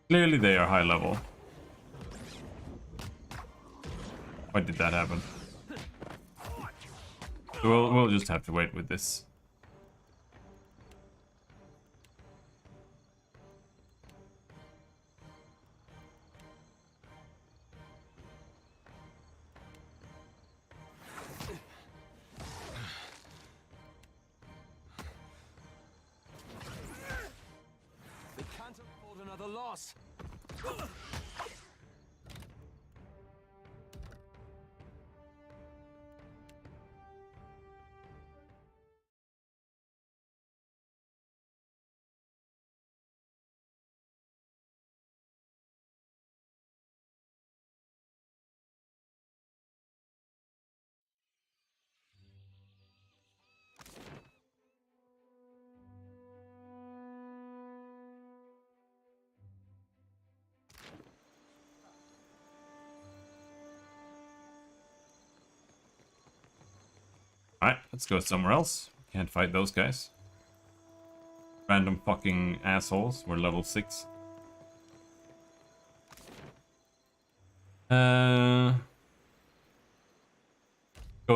Clearly they are high level. Why did that happen? We'll just have to wait with this. They can't afford another loss. Alright, let's go somewhere else. Can't fight those guys. Random fucking assholes. We're level 6. Go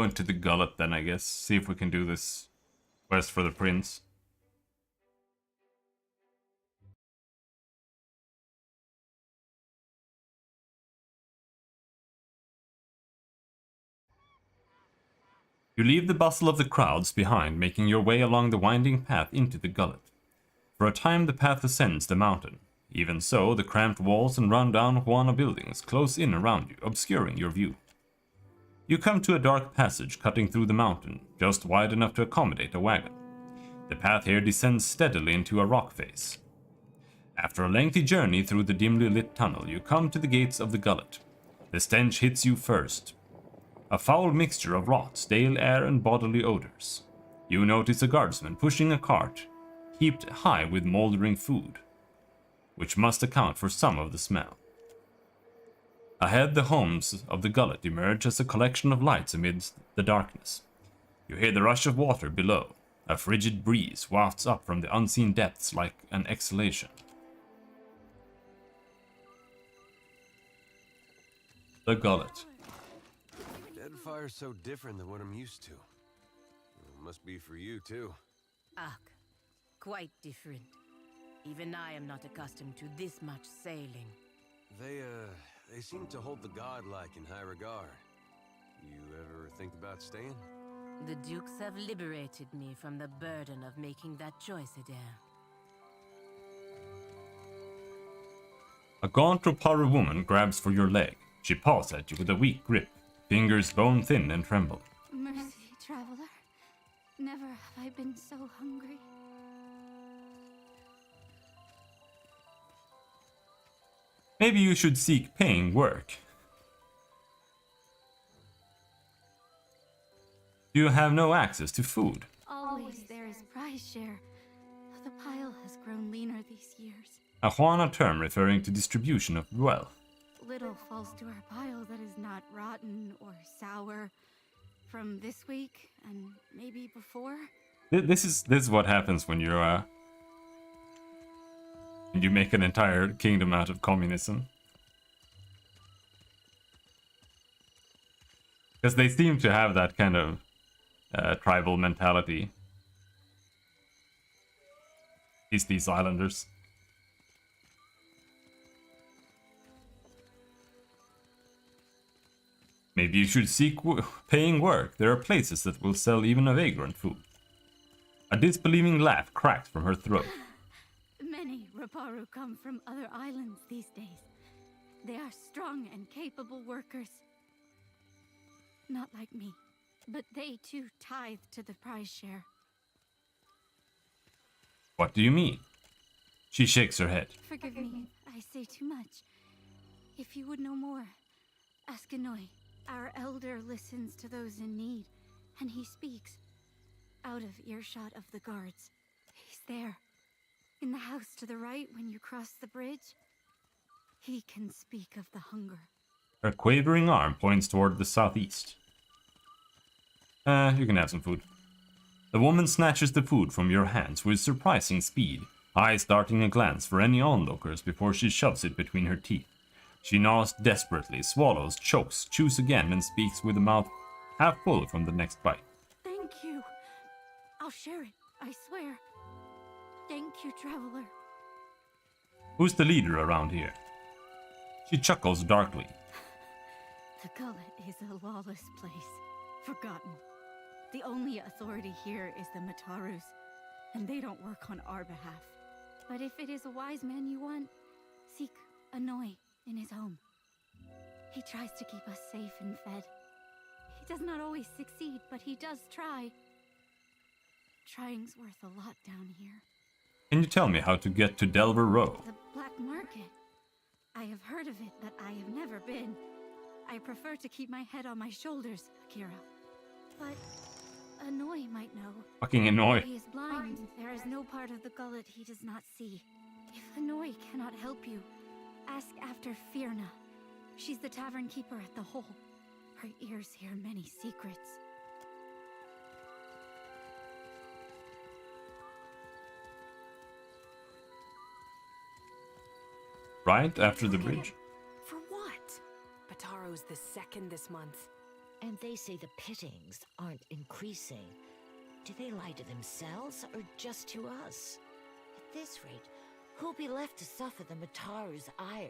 into the gullet then, I guess. See if we can do this quest for the prince. You leave the bustle of the crowds behind, making your way along the winding path into the gullet. For a time the path ascends the mountain. Even so, the cramped walls and run-down Huana buildings close in around you, obscuring your view. You come to a dark passage cutting through the mountain, just wide enough to accommodate a wagon. The path here descends steadily into a rock face. After a lengthy journey through the dimly lit tunnel, you come to the gates of the gullet. The stench hits you first. A foul mixture of rot, stale air, and bodily odors. You notice a guardsman pushing a cart, heaped high with moldering food, which must account for some of the smell. Ahead, the homes of the gullet emerge as a collection of lights amidst the darkness. You hear the rush of water below. A frigid breeze wafts up from the unseen depths like an exhalation. The gullet. Deadfire's so different than what I'm used to. It must be for you, too. Ugh, quite different. Even I am not accustomed to this much sailing. They seem to hold the godlike in high regard. You ever think about staying? The dukes have liberated me from the burden of making that choice, Adair. A gaunt Roparu woman grabs for your leg. She paws at you with a weak grip, fingers bone-thin and trembling. Mercy, traveler. Never have I been so hungry. Maybe you should seek paying work. You have no access to food. Always there is prize share. The pile has grown leaner these years. A Huana term referring to distribution of wealth. Little falls to our pile that is not rotten or sour from this week and maybe before. This is what happens when you make an entire kingdom out of communism. Because they seem to have that kind of tribal mentality. These islanders. Maybe you should seek paying work. There are places that will sell even a vagrant food. A disbelieving laugh cracked from her throat. Many Roparu come from other islands these days. They are strong and capable workers. Not like me, but they too tithe to the prize share. What do you mean? She shakes her head. Forgive me if I say too much. If you would know more, ask Anoi. Our elder listens to those in need, and he speaks. Out of earshot of the guards. He's there. In the house to the right when you cross the bridge. He can speak of the hunger. Her quavering arm points toward the southeast. You can have some food. The woman snatches the food from your hands with surprising speed, eyes darting a glance for any onlookers before she shoves it between her teeth. She gnaws desperately, swallows, chokes, chews again, and speaks with the mouth half full from the next bite. Thank you. I'll share it, I swear. Thank you, traveler. Who's the leader around here? She chuckles darkly. The gullet is a lawless place, forgotten. The only authority here is the Matarus, and they don't work on our behalf. But if it is a wise man you want, seek Anoi in his home. He tries to keep us safe and fed. He does not always succeed, but he does try. Trying's worth a lot down here. Can you tell me how to get to Delver Row? The black market. I have heard of it, but I have never been. I prefer to keep my head on my shoulders, Akira. But Anoi might know. Fucking Anoi. He is blind. There is no part of the gullet he does not see. If Anoi cannot help you, ask after Firna. She's the tavern keeper at the Hole. Her ears hear many secrets. Right after the bridge? For what? Bataro's the second this month. And they say the pittings aren't increasing. Do they lie to themselves or just to us? At this rate, who'll be left to suffer the Mataru's ire?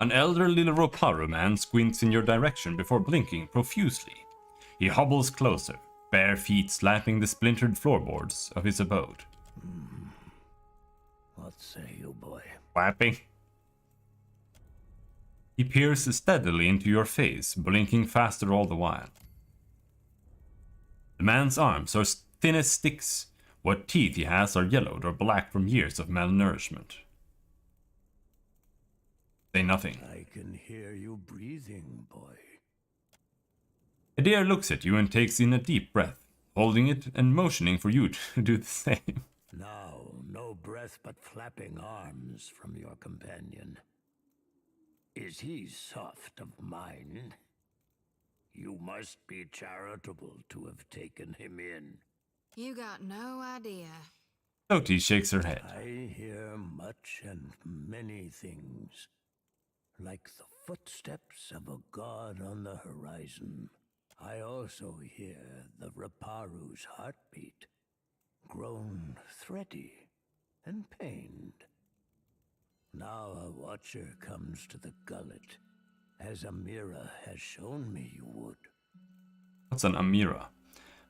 An elderly Roparu man squints in your direction before blinking profusely. He hobbles closer, bare feet slapping the splintered floorboards of his abode. What say you, boy? Clapping. He peers steadily into your face, blinking faster all the while. The man's arms are thin as sticks. What teeth he has are yellowed or black from years of malnourishment. Say nothing. I can hear you breathing, boy. Adair looks at you and takes in a deep breath, holding it and motioning for you to do the same. Now, no breath but flapping arms from your companion. Is he soft of mind? You must be charitable to have taken him in. You got no idea. Soti shakes her head. I hear much and many things. Like the footsteps of a god on the horizon. I also hear the Raparu's heartbeat, grown thready and pained. Now a watcher comes to the gullet, as Amira has shown me you would. What's an Amira?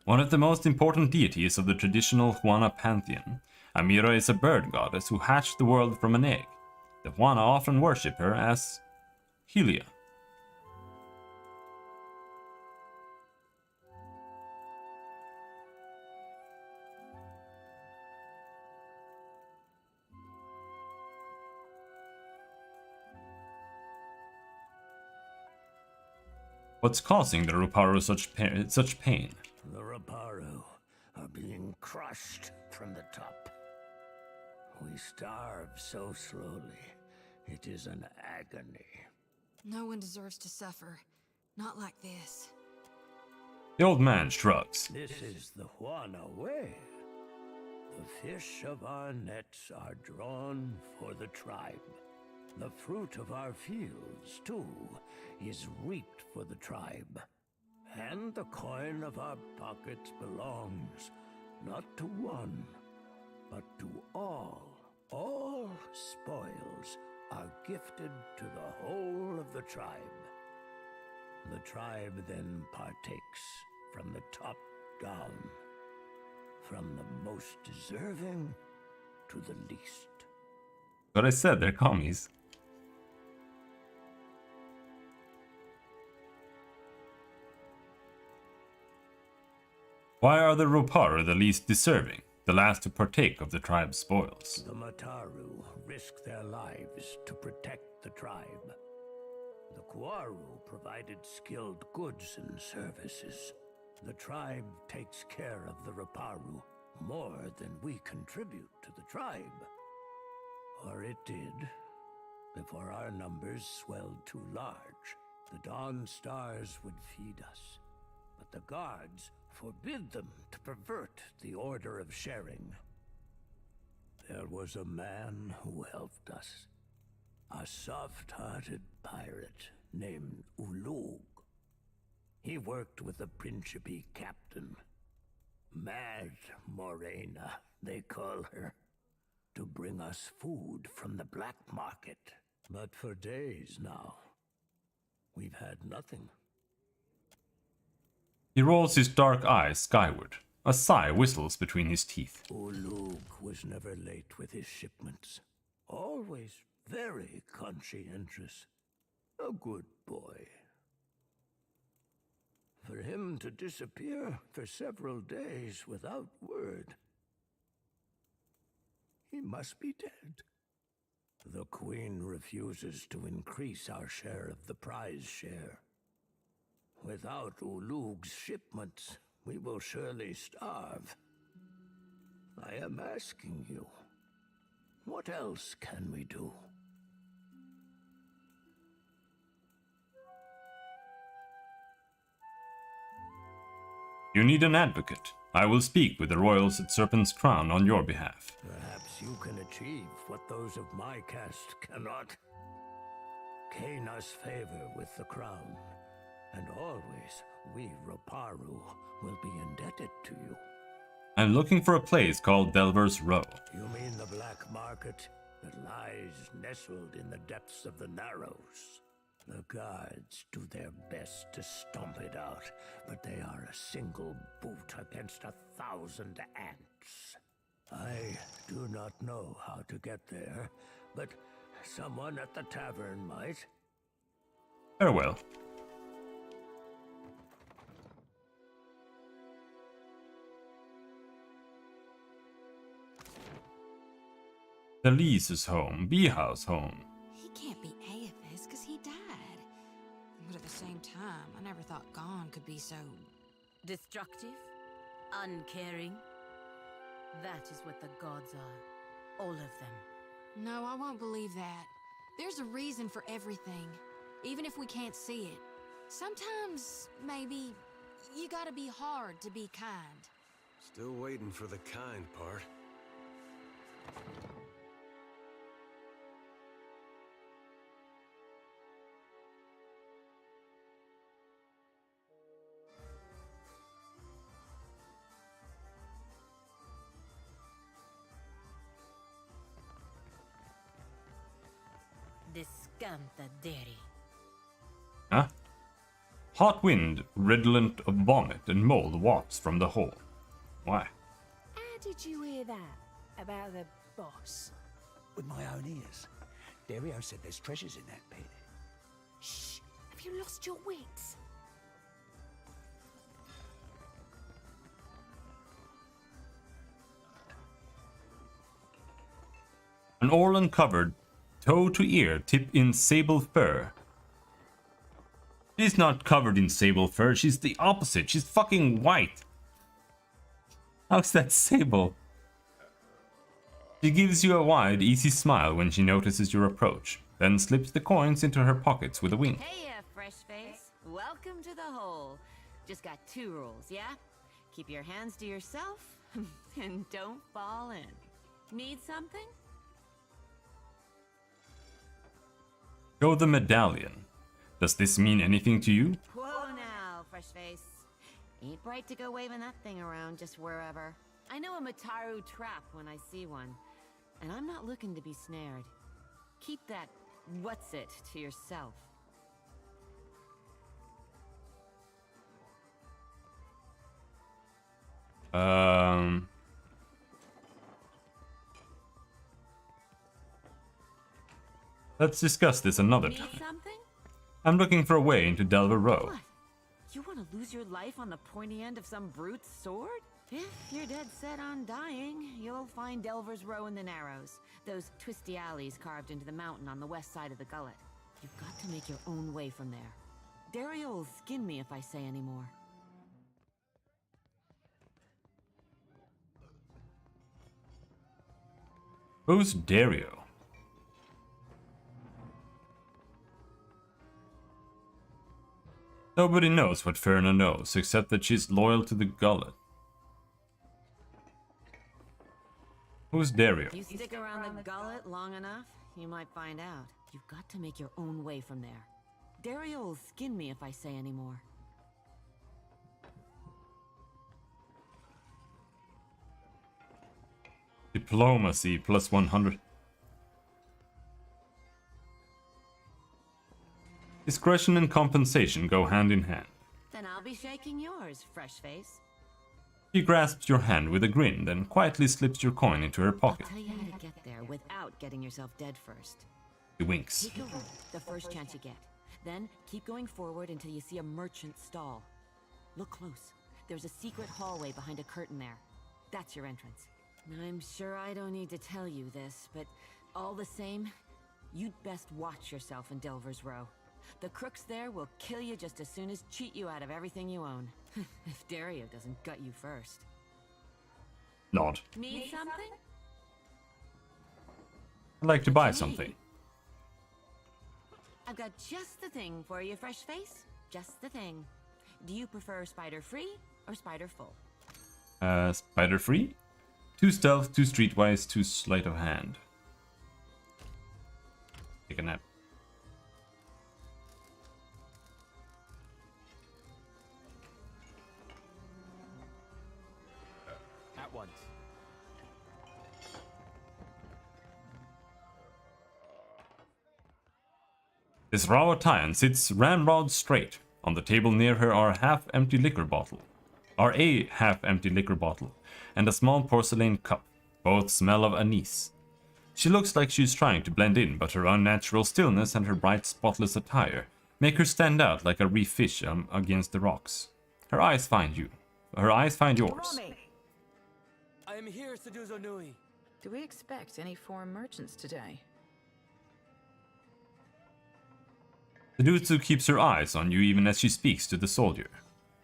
One of the most important deities of the traditional Huana pantheon. Amira is a bird goddess who hatched the world from an egg. The Huana often worship her as Helia. What's causing the Roparu such pain? The Raparu are being crushed from the top. We starve so slowly. It is an agony. No one deserves to suffer. Not like this. The old man shrugs. This is the Huana way. The fish of our nets are drawn for the tribe. The fruit of our fields, too, is reaped for the tribe. And the coin of our pockets belongs not to one, but to all. All spoils are gifted to the whole of the tribe. The tribe then partakes from the top down, from the most deserving to the least. But I said they're commies. Why are the Roparu the least deserving, the last to partake of the tribe's spoils? The Mataru risk their lives to protect the tribe. The Kuaru provided skilled goods and services. The tribe takes care of the Roparu more than we contribute to the tribe. Or it did, before our numbers swelled too large. The Dawn Stars would feed us, but the gods forbid them to pervert the order of sharing. There was a man who helped us, a soft-hearted pirate named Ulug. He worked with the Principe captain, Mad Morena, they call her, to bring us food from the black market. But for days now, we've had nothing. He rolls his dark eyes skyward. A sigh whistles between his teeth. Ulug was never late with his shipments. Always very conscientious. A good boy. For him to disappear for several days without word, he must be dead. The Queen refuses to increase our share of the prize share. Without Ulug's shipments, we will surely starve. I am asking you, what else can we do? You need an advocate. I will speak with the royals at Serpent's Crown on your behalf. Perhaps you can achieve what those of my caste cannot. Gain us favor with the crown, and always we Roparu will be indebted to you. I'm looking for a place called Delver's Row. You mean the black market that lies nestled in the depths of the Narrows? The guards do their best to stomp it out, but they are a single boot against 1,000 ants. I do not know how to get there, but someone at the tavern might. Farewell. Elise's home, Beehow's home. He can't be Aethys because he died. But at the same time, I never thought Gon could be so... Destructive? Uncaring? That is what the gods are. All of them. No, I won't believe that. There's a reason for everything, even if we can't see it. Sometimes, maybe, you gotta be hard to be kind. Still waiting for the kind part. Descanta deri. Huh? Hot wind, redolent of vomit and mold wafts from the hall. Why? How did you hear that about the boss? With my own ears. Dario said there's treasures in that pit. Shh! Have you lost your wits? An Orlan covered, toe to ear, tip in sable fur. She's not covered in sable fur, she's the opposite. She's fucking white. How's that sable? She gives you a wide, easy smile when she notices your approach, then slips the coins into her pockets with a wink. Hey, fresh face. Welcome to the hole. Just got 2 rules, yeah? Keep your hands to yourself, and don't fall in. Need something? Show the medallion. Does this mean anything to you? Whoa now, fresh face. Ain't bright to go waving that thing around just wherever. I know a Mataru trap when I see one, and I'm not looking to be snared. Keep that what's-it to yourself. Let's discuss this another time. I'm looking for a way into Delver Row. You want to lose your life on the pointy end of some brute's sword? If you're dead set on dying, you'll find Delver's Row in the Narrows. Those twisty alleys carved into the mountain on the west side of the gullet. You've got to make your own way from there. Dario will skin me if I say any more. Who's Dario? Nobody knows what Ferna knows, except that she's loyal to the gullet. Who's Dario? You stick around the gullet long enough, you might find out. You've got to make your own way from there. Dario will skin me if I say any more. Diplomacy plus 100. Discretion and compensation go hand in hand. Then I'll be shaking yours, fresh face. She grasps your hand with a grin, then quietly slips your coin into her pocket. I'll tell you how to get there without getting yourself dead first. He winks. Take a room, the first chance you get. Then keep going forward until you see a merchant stall. Look close. There's a secret hallway behind a curtain there. That's your entrance. I'm sure I don't need to tell you this, but all the same, you'd best watch yourself in Delver's Row. The crooks there will kill you just as soon as cheat you out of everything you own. If Dario doesn't gut you first. Nod. Need something? I'd like to buy something. I've got just the thing for you, fresh face. Just the thing. Do you prefer spider free or spider full? Spider free? 2 stealth, 2 streetwise, 2 sleight of hand. Take a nap. At once. This Rawatayan sits ramrod straight. On the table near her are a half-empty liquor bottle, and a small porcelain cup. Both smell of anise. She looks like she's trying to blend in, but her unnatural stillness and her bright, spotless attire make her stand out like a reef fish against the rocks. Her eyes find you. Her eyes find yours. I am here, Seduzo Nui. Do we expect any foreign merchants today? Sedutsu keeps her eyes on you even as she speaks to the soldier.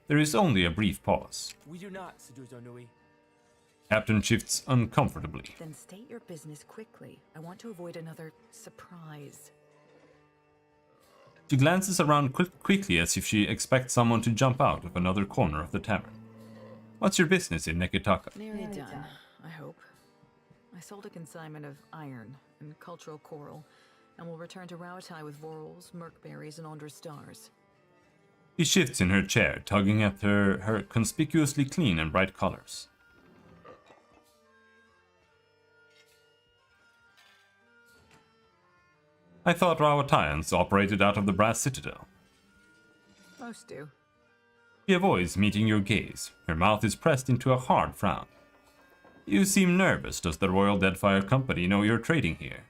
There is only a brief pause. We do not, Seduzo Nui. Captain shifts uncomfortably. Then state your business quickly. I want to avoid another surprise. She glances around quickly as if she expects someone to jump out of another corner of the tavern. What's your business in Nekitaka? Nearly done, I hope. I sold a consignment of iron and cultural coral, and will return to Rauatai with vorals, merkberries, and Andra stars. She shifts in her chair, tugging at her conspicuously clean and bright colors. I thought Rawatayans operated out of the Brass Citadel. Most do. She avoids meeting your gaze. Her mouth is pressed into a hard frown. You seem nervous. Does the Royal Deadfire Company know you're trading here?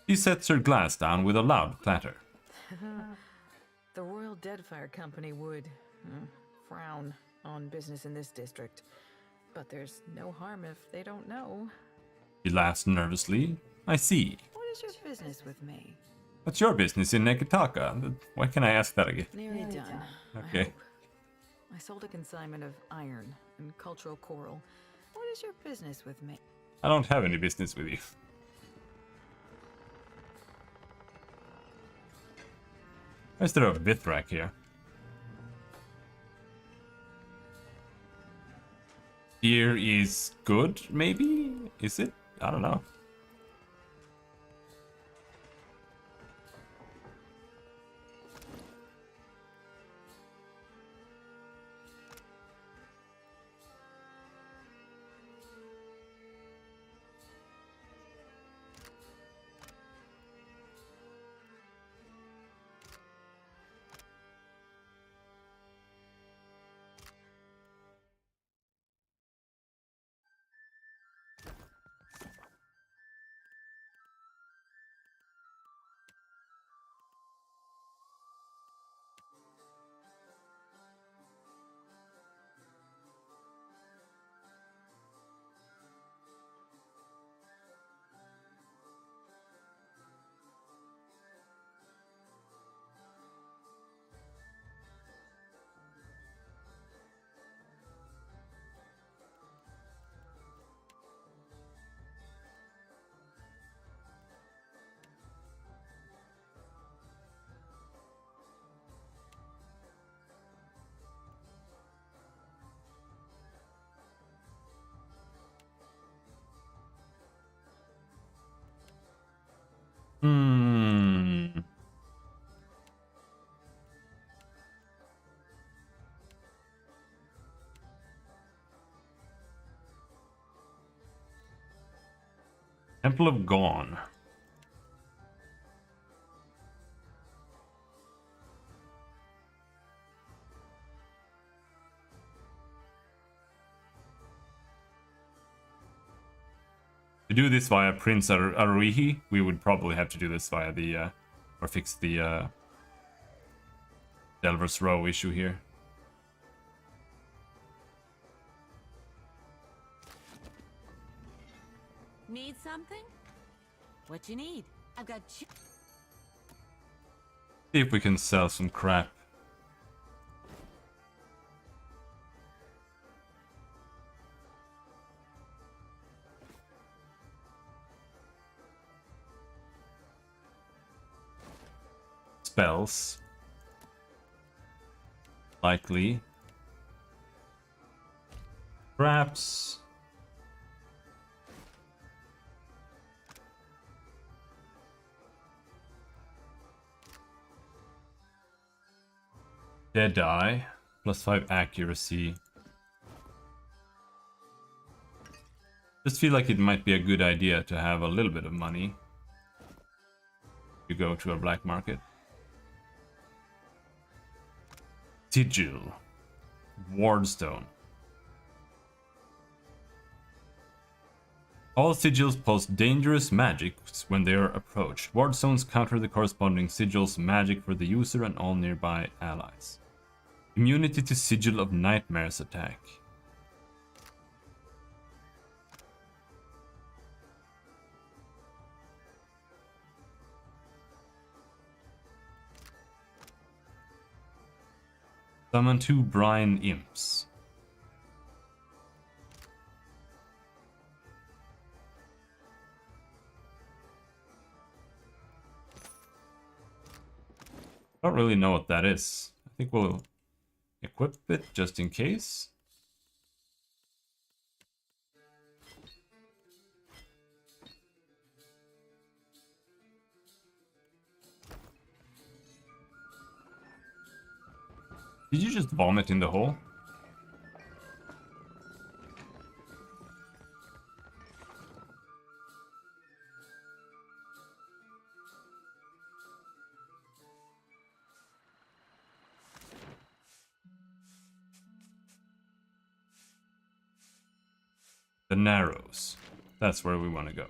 She sets her glass down with a loud clatter. The Royal Deadfire Company would frown on business in this district, but there's no harm if they don't know. She laughs nervously. I see. What is your business with me? What's your business in Nekitaka? Why can I ask that again? Nearly done. Okay. I sold a consignment of iron and cultural coral. What is your business with me? I don't have any business with you. Is there a Vithrak here? Beer is good, maybe? Is it? I don't know. Temple of Gone. To do this via Prince Aruihi, we would probably have to do this via the, or fix the Delver's Row issue here. Need something? What you need? I've got you. See if we can sell some crap. Spells. Likely. Traps. Deadeye. +5 accuracy. Just feel like it might be a good idea to have a little bit of money. You go to a black market. Sigil. Wardstone. All sigils post dangerous magic when they are approached. Wardstones counter the corresponding sigil's magic for the user and all nearby allies. Immunity to Sigil of Nightmares attack. Summon 2 Brine Imps. I don't really know what that is. I think we'll equip it just in case. Did you just vomit in the hole? The Narrows. That's where we want to go.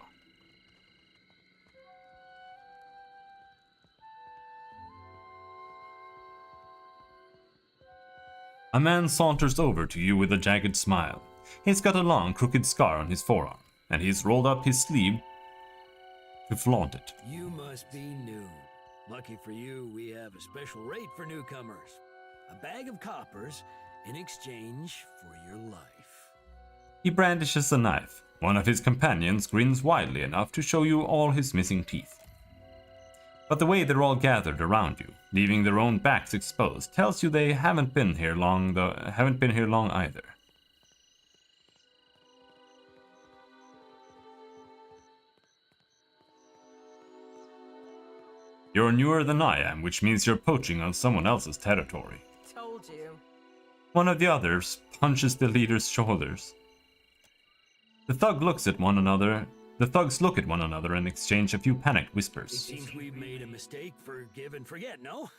A man saunters over to you with a jagged smile. He's got a long, crooked scar on his forearm, and he's rolled up his sleeve to flaunt it. You must be new. Lucky for you, we have a special rate for newcomers. A bag of coppers in exchange for your life. He brandishes a knife. One of his companions grins widely enough to show you all his missing teeth. But the way they're all gathered around you, leaving their own backs exposed, tells you they haven't been here long either. You're newer than I am, which means you're poaching on someone else's territory. Told you. One of the others punches the leader's shoulders. The thugs look at one another and exchange a few panicked It whispers. seems we've made a mistake. Forgive and forget, no?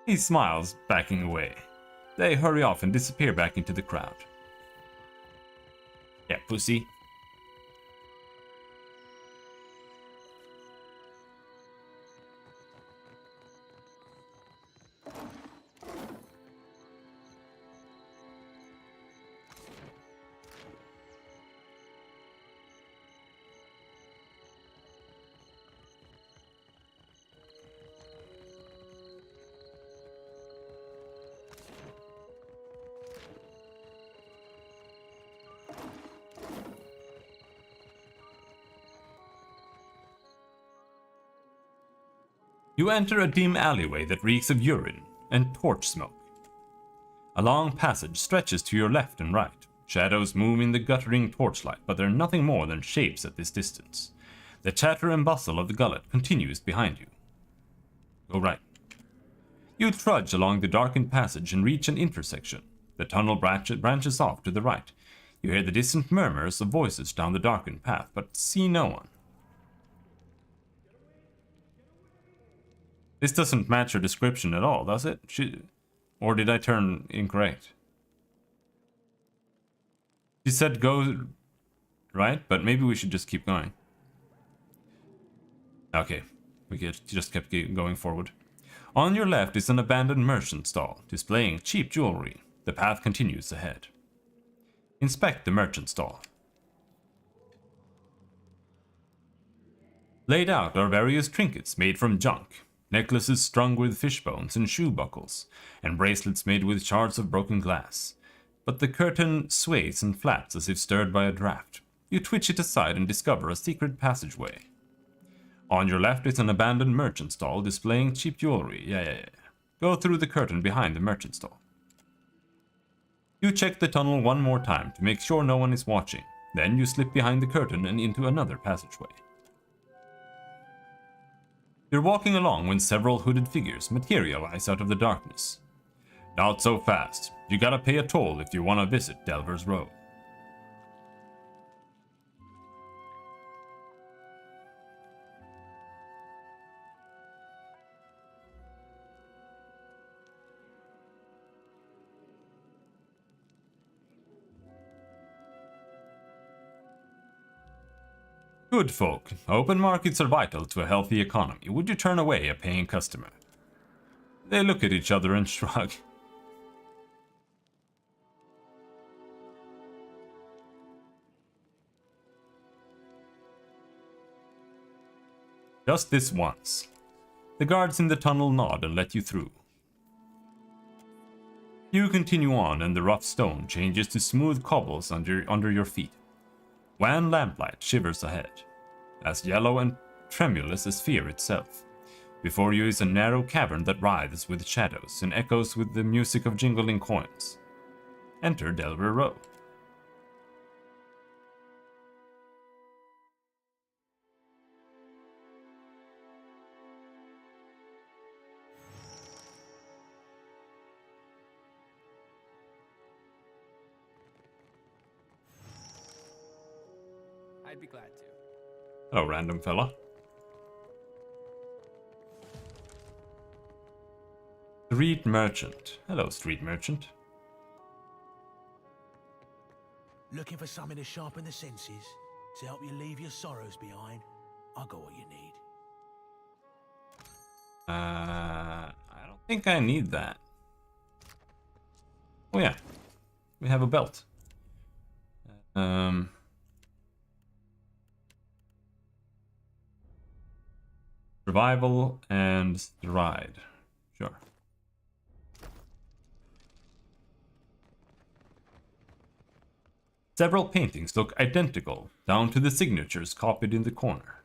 He smiles, backing away. They hurry off and disappear back into the crowd. Yeah, pussy. You enter a dim alleyway that reeks of urine and torch smoke. A long passage stretches to your left and right. Shadows move in the guttering torchlight, but they're nothing more than shapes at this distance. The chatter and bustle of the gullet continues behind you. Go right. You trudge along the darkened passage and reach an intersection. The tunnel branches off to the right. You hear the distant murmurs of voices down the darkened path, but see no one. This doesn't match her description at all, does it? Or did I turn incorrect? She said go right, but maybe we should just keep going. Okay, we just kept going forward. On your left is an abandoned merchant stall, displaying cheap jewelry. The path continues ahead. Inspect the merchant stall. Laid out are various trinkets made from junk, necklaces strung with fish bones and shoe buckles, and bracelets made with shards of broken glass. But the curtain sways and flaps as if stirred by a draft. You twitch it aside and discover a secret passageway. On your left is an abandoned merchant stall displaying cheap jewelry. Yeah. Go through the curtain behind the merchant stall. You check the tunnel one more time to make sure no one is watching. Then you slip behind the curtain and into another passageway. You're walking along when several hooded figures materialize out of the darkness. Not so fast. You gotta pay a toll if you want to visit Delver's Row. Good folk, open markets are vital to a healthy economy. Would you turn away a paying customer? They look at each other and shrug. Just this once. The guards in the tunnel nod and let you through. You continue on and the rough stone changes to smooth cobbles under your feet. Wan lamplight shivers ahead, as yellow and tremulous as fear itself. Before you is a narrow cavern that writhes with shadows and echoes with the music of jingling coins. Enter Delver Row. I'd be glad to. Hello, random fella. Street merchant. Hello, street merchant. Looking for something to sharpen the senses, to help you leave your sorrows behind? I got what you need. I don't think I need that. Oh yeah, we have a belt. Survival and stride. Sure. Several paintings look identical, down to the signatures copied in the corner.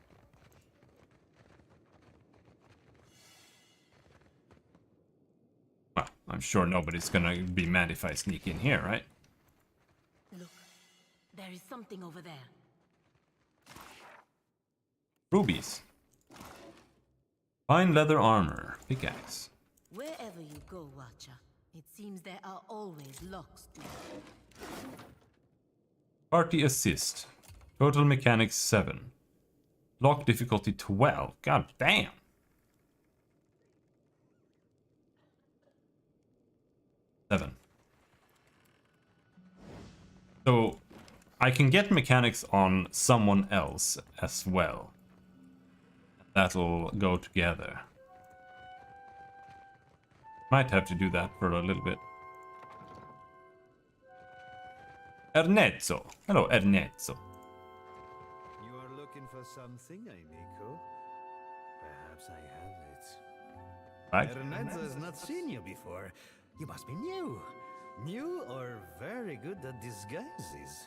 Well, I'm sure nobody's gonna be mad if I sneak in here, right? Look, there is something over there. Rubies. Fine leather armor. Pickaxe. Wherever you go, Watcher, it seems there are always locks to it. Party assist. Total mechanics 7. Lock difficulty 12. God damn. Seven. So I can get mechanics on someone else as well. That'll go together. Might have to do that for a little bit. Ernezzo. Hello, Ernezzo. You are looking for something, amico? Perhaps I have it. Right. Ernezzo has not seen you before. You must be new. New or very good at disguises.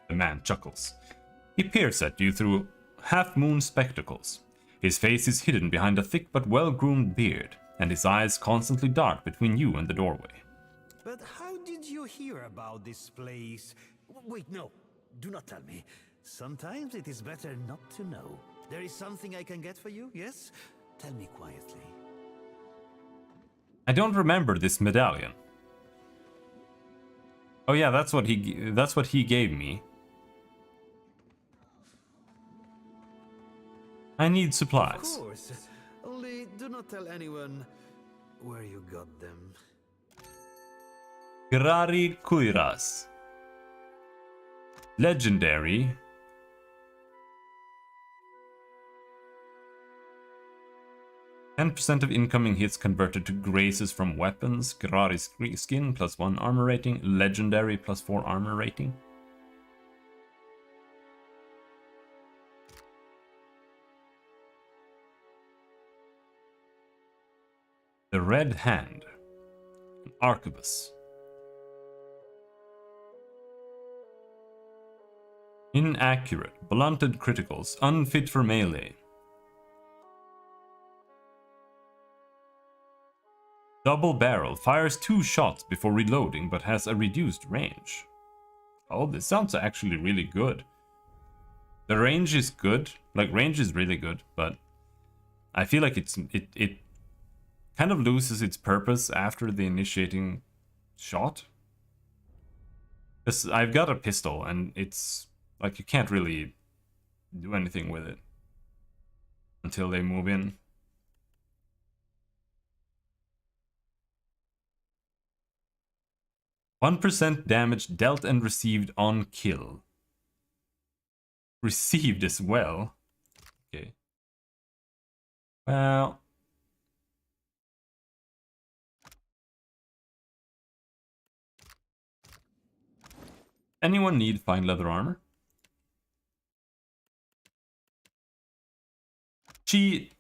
The man chuckles. He peers at you through half-moon spectacles. His face is hidden behind a thick but well-groomed beard, and his eyes constantly dart between you and the doorway. But how did you hear about this place? Wait, no. Do not tell me. Sometimes it is better not to know. There is something I can get for you, yes? Tell me quietly. I don't remember this medallion. Oh yeah, that's what he gave me. I need supplies. Of course. Only do not tell anyone where you got them. Grari Kuiras. Legendary. %% of incoming hits converted to graces from weapons. Grari's skin +1 armor rating. Legendary +4 armor rating. The Red Hand. An Arquebus. Inaccurate. Blunted criticals. Unfit for melee. Double barrel. Fires 2 shots before reloading but has a reduced range. Oh, this sounds actually really good. The range is good. Like, range is really good, but I feel like it kind of loses its purpose after the initiating shot. Because I've got a pistol and it's like you can't really do anything with it until they move in. %1 damage dealt and received on kill. Received as well. Okay. Well. Anyone need fine leather armor? She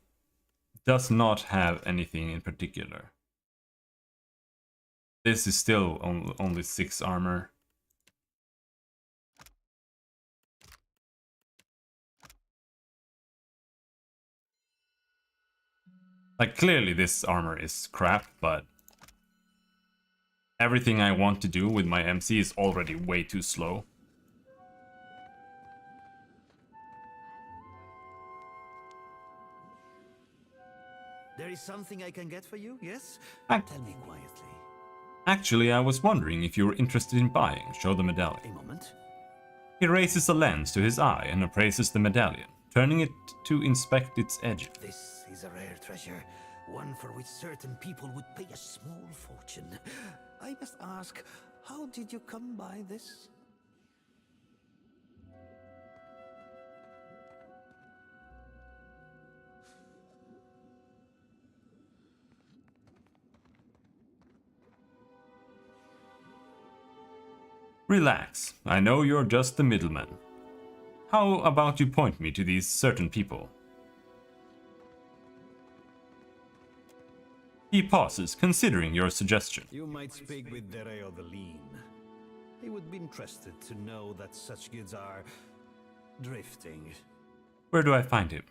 does not have anything in particular. This is still only 6 armor. Like, clearly this armor is crap, but everything I want to do with my MC is already way too slow. There is something I can get for you, yes? Tell me quietly. Actually, I was wondering if you were interested in buying. Show the medallion. A moment. He raises a lens to his eye and appraises the medallion, turning it to inspect its edges. This is a rare treasure, one for which certain people would pay a small fortune. I must ask, how did you come by this? Relax, I know you're just the middleman. How about you point me to these certain people? He pauses, considering your suggestion. You might speak with Dereo the Lean. He would be interested to know that such goods are drifting. Where do I find him?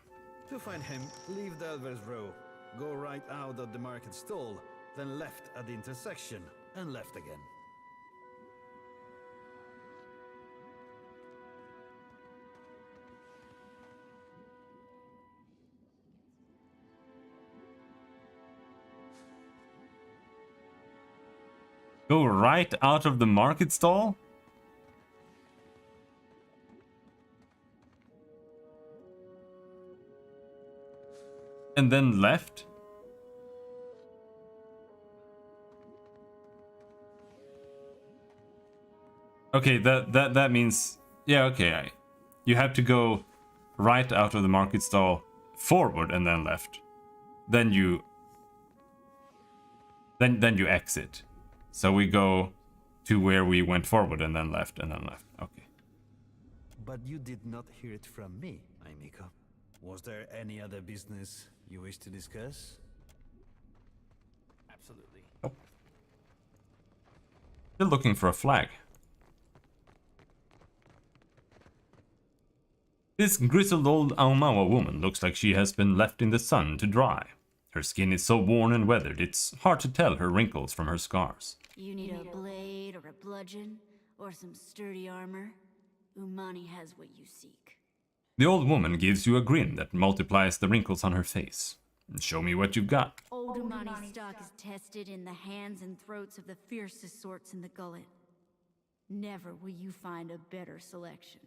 To find him, leave Delver's Row. Go right out of the market stall, then left at the intersection, and left again. Go right out of the market stall? And then left? Okay, that means, yeah, okay. You have to go right out of the market stall, forward and then left. Then you exit. So we go to where we went forward and then left and then left. Okay. But you did not hear it from me, Aimiko. Was there any other business you wish to discuss? Absolutely. Oh. Still looking for a flag. This grizzled old Aumaua woman looks like she has been left in the sun to dry. Her skin is so worn and weathered, it's hard to tell her wrinkles from her scars. You need a blade or a bludgeon or some sturdy armor. Umani has what you seek. The old woman gives you a grin that multiplies the wrinkles on her face. Show me what you've got. Old Umani stock is tested in the hands and throats of the fiercest sorts in the gullet. Never will you find a better selection.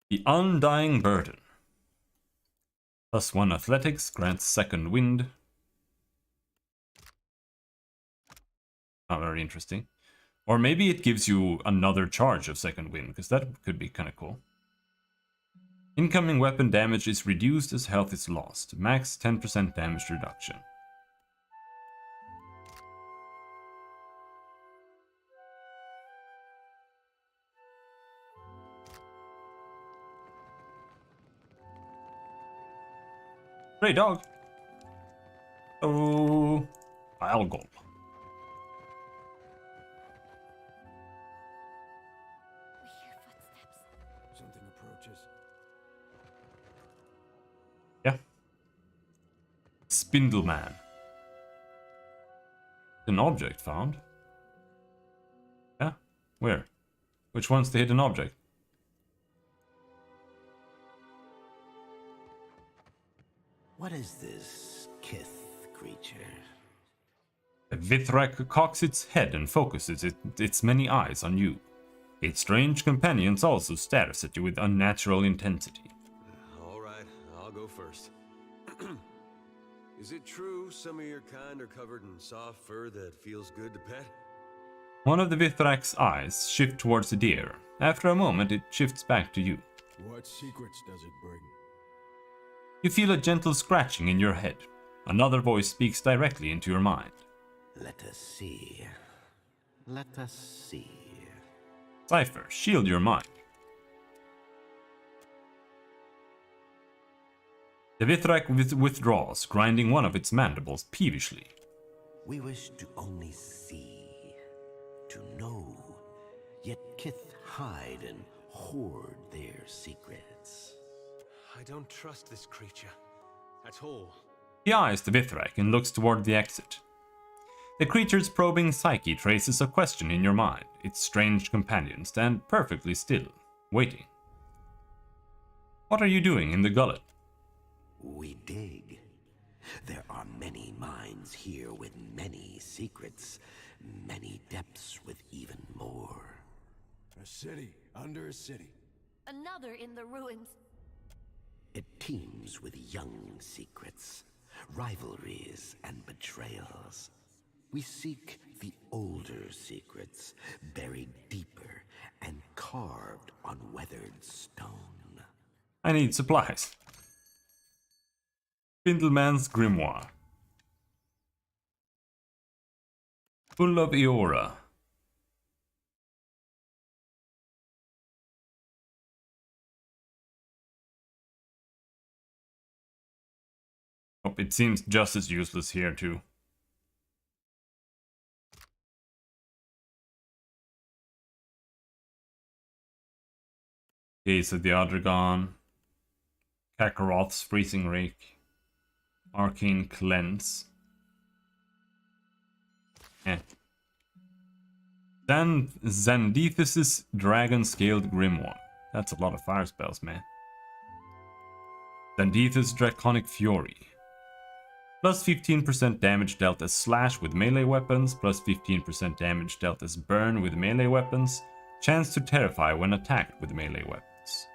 The Undying Burden. +1 athletics, grants second wind. Not very interesting. Or maybe it gives you another charge of second wind, because that could be kind of cool. Incoming weapon damage is reduced as health is lost. Max 10% damage reduction. Stray dog. Oh, Algol. Something approaches. Yeah. Spindleman. An object found. Yeah? Where? Which one's the hidden object? What is this Kith creature? A Vithrak cocks its head and focuses its many eyes on you. Its strange companions also stares at you with unnatural intensity. Alright, I'll go first. Is it true some of your kind are covered in soft fur that feels good to pet? One of the Vithrak's eyes shift towards the deer. After a moment, it shifts back to you. What secrets does it bring? You feel a gentle scratching in your head. Another voice speaks directly into your mind. Let us see. Let us see. Cypher, shield your mind. The Vithrak withdraws, grinding one of its mandibles peevishly. We wish to only see, to know, yet Kith hide and hoard their secrets. I don't trust this creature at all. He eyes the Vithrak and looks toward the exit. The creature's probing psyche traces a question in your mind. Its strange companions stand perfectly still, waiting. What are you doing in the gullet? We dig. There are many minds here with many secrets, many depths with even more. A city under a city. Another in the ruins. It teems with young secrets, rivalries and betrayals. We seek the older secrets, buried deeper and carved on weathered stone. I need supplies. Spindleman's Grimoire. Full of Eora. Oh, it seems just as useless here too. Gaze of the Adragon. Kakaroth's Freezing Rake. Arcane Cleanse. Zandithus' Dragon-Scaled Grimoire. That's a lot of fire spells, man. Zandithus' Draconic Fury. Plus 15% damage dealt as slash with melee weapons, plus 15% damage dealt as burn with melee weapons, chance to terrify when attacked with melee weapons.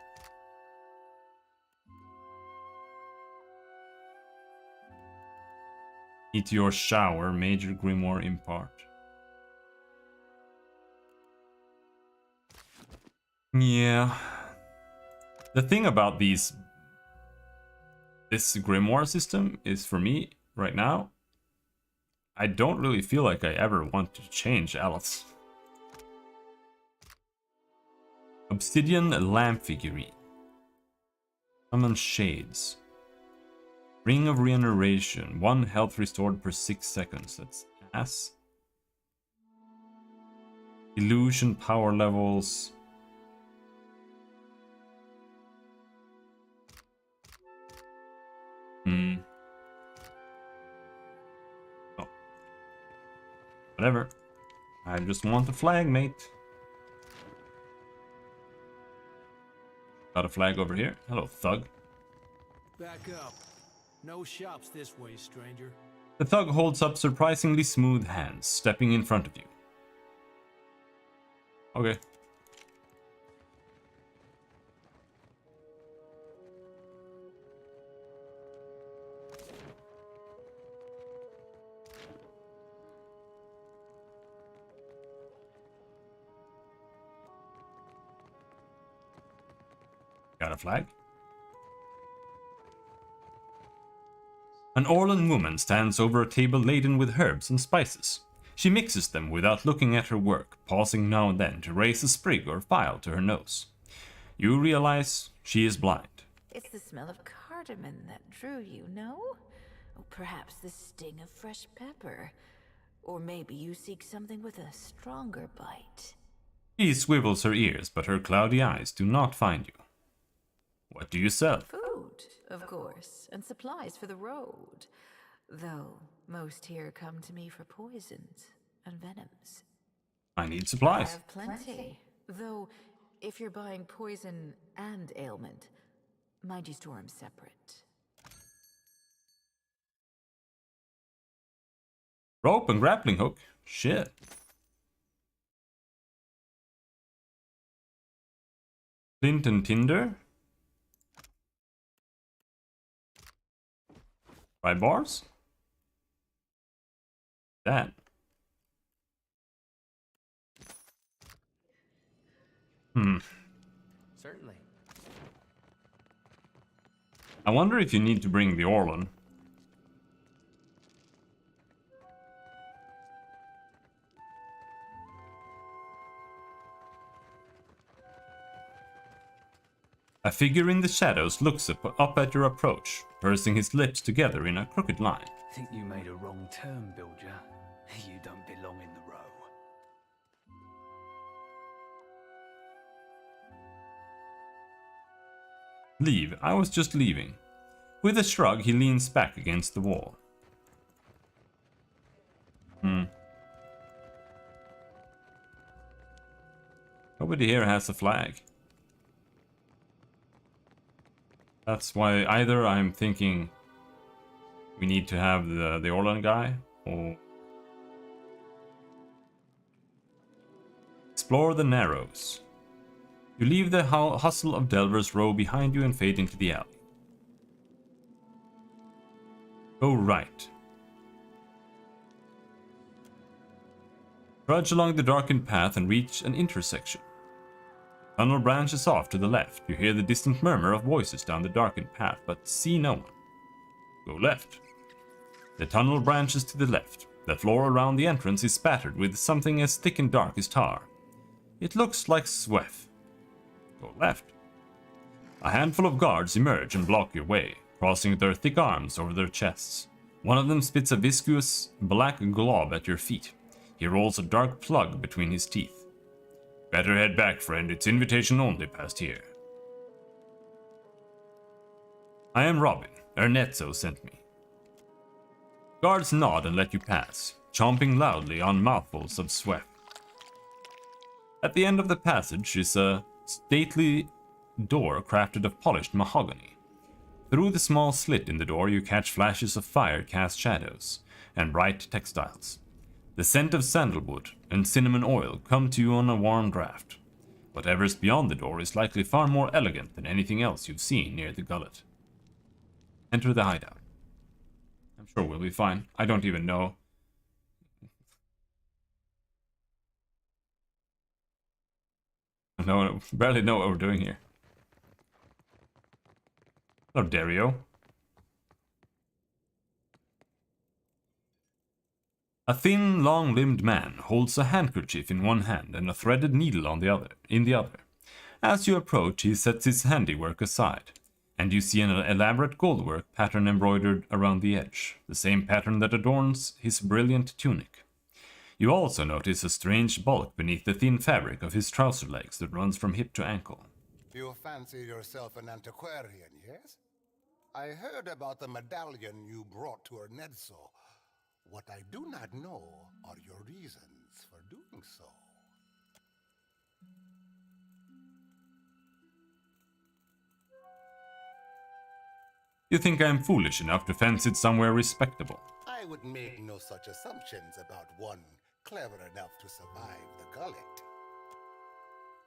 Meteor Shower, Major Grimoire Impart. Yeah. The thing about this Grimoire system is, for me, right now, I don't really feel like I ever want to change else. Obsidian Lamp Figurine. Summon Shades. Ring of Regeneration. 1 health restored per 6 seconds. That's ass. Illusion power levels. Oh. Whatever. I just want the flag, mate. Got a flag over here. Hello, thug. Back up. No shops this way, stranger. The thug holds up surprisingly smooth hands, stepping in front of you. Okay. Got a flag? An Orlan woman stands over a table laden with herbs and spices. She mixes them without looking at her work, pausing now and then to raise a sprig or file to her nose. You realize she is blind. It's the smell of cardamom that drew you, no? Or perhaps the sting of fresh pepper. Or maybe you seek something with a stronger bite. She swivels her ears, but her cloudy eyes do not find you. What do you sell? Food, of course, and supplies for the road. Though most here come to me for poisons and venoms. I need I supplies. have plenty. Though, if you're buying poison and ailment, mind you store them separate. Rope and grappling hook? Shit. Flint and tinder? 5 bars? That. Certainly. I wonder if you need to bring the Orlan. A figure in the shadows looks up at your approach, pursing his lips together in a crooked line. Think you made a wrong turn, Bilger. You don't belong in the row. Leave, I was just leaving. With a shrug, he leans back against the wall. Nobody here has a flag. That's why either I'm thinking we need to have the Orlan guy, or explore the Narrows. You leave the hustle of Delver's Row behind you and fade into the alley. Go right. Trudge along the darkened path and reach an intersection. The tunnel branches off to the left. You hear the distant murmur of voices down the darkened path, but see no one. Go left. The tunnel branches to the left. The floor around the entrance is spattered with something as thick and dark as tar. It looks like sweat. Go left. A handful of guards emerge and block your way, crossing their thick arms over their chests. One of them spits a viscous black glob at your feet. He rolls a dark plug between his teeth. Better head back, friend. It's invitation only past here. I am Robin. Ernezzo sent me. Guards nod and let you pass, chomping loudly on mouthfuls of sweat. At the end of the passage is a stately door crafted of polished mahogany. Through the small slit in the door you catch flashes of fire-cast shadows and bright textiles. The scent of sandalwood and cinnamon oil come to you on a warm draft. Whatever's beyond the door is likely far more elegant than anything else you've seen near the gullet. Enter the hideout. I'm sure we'll be fine. I don't even know. No, barely know what we're doing here. Hello, Dario. A thin, long-limbed man holds a handkerchief in one hand and a threaded needle on the other. As you approach, he sets his handiwork aside, and you see an elaborate goldwork pattern embroidered around the edge, the same pattern that adorns his brilliant tunic. You also notice a strange bulk beneath the thin fabric of his trouser legs that runs from hip to ankle. You fancy yourself an antiquarian, yes? I heard about the medallion you brought to Ernezzo. What I do not know are your reasons for doing so. You think I'm foolish enough to fence it somewhere respectable? I would make no such assumptions about one clever enough to survive the gullet.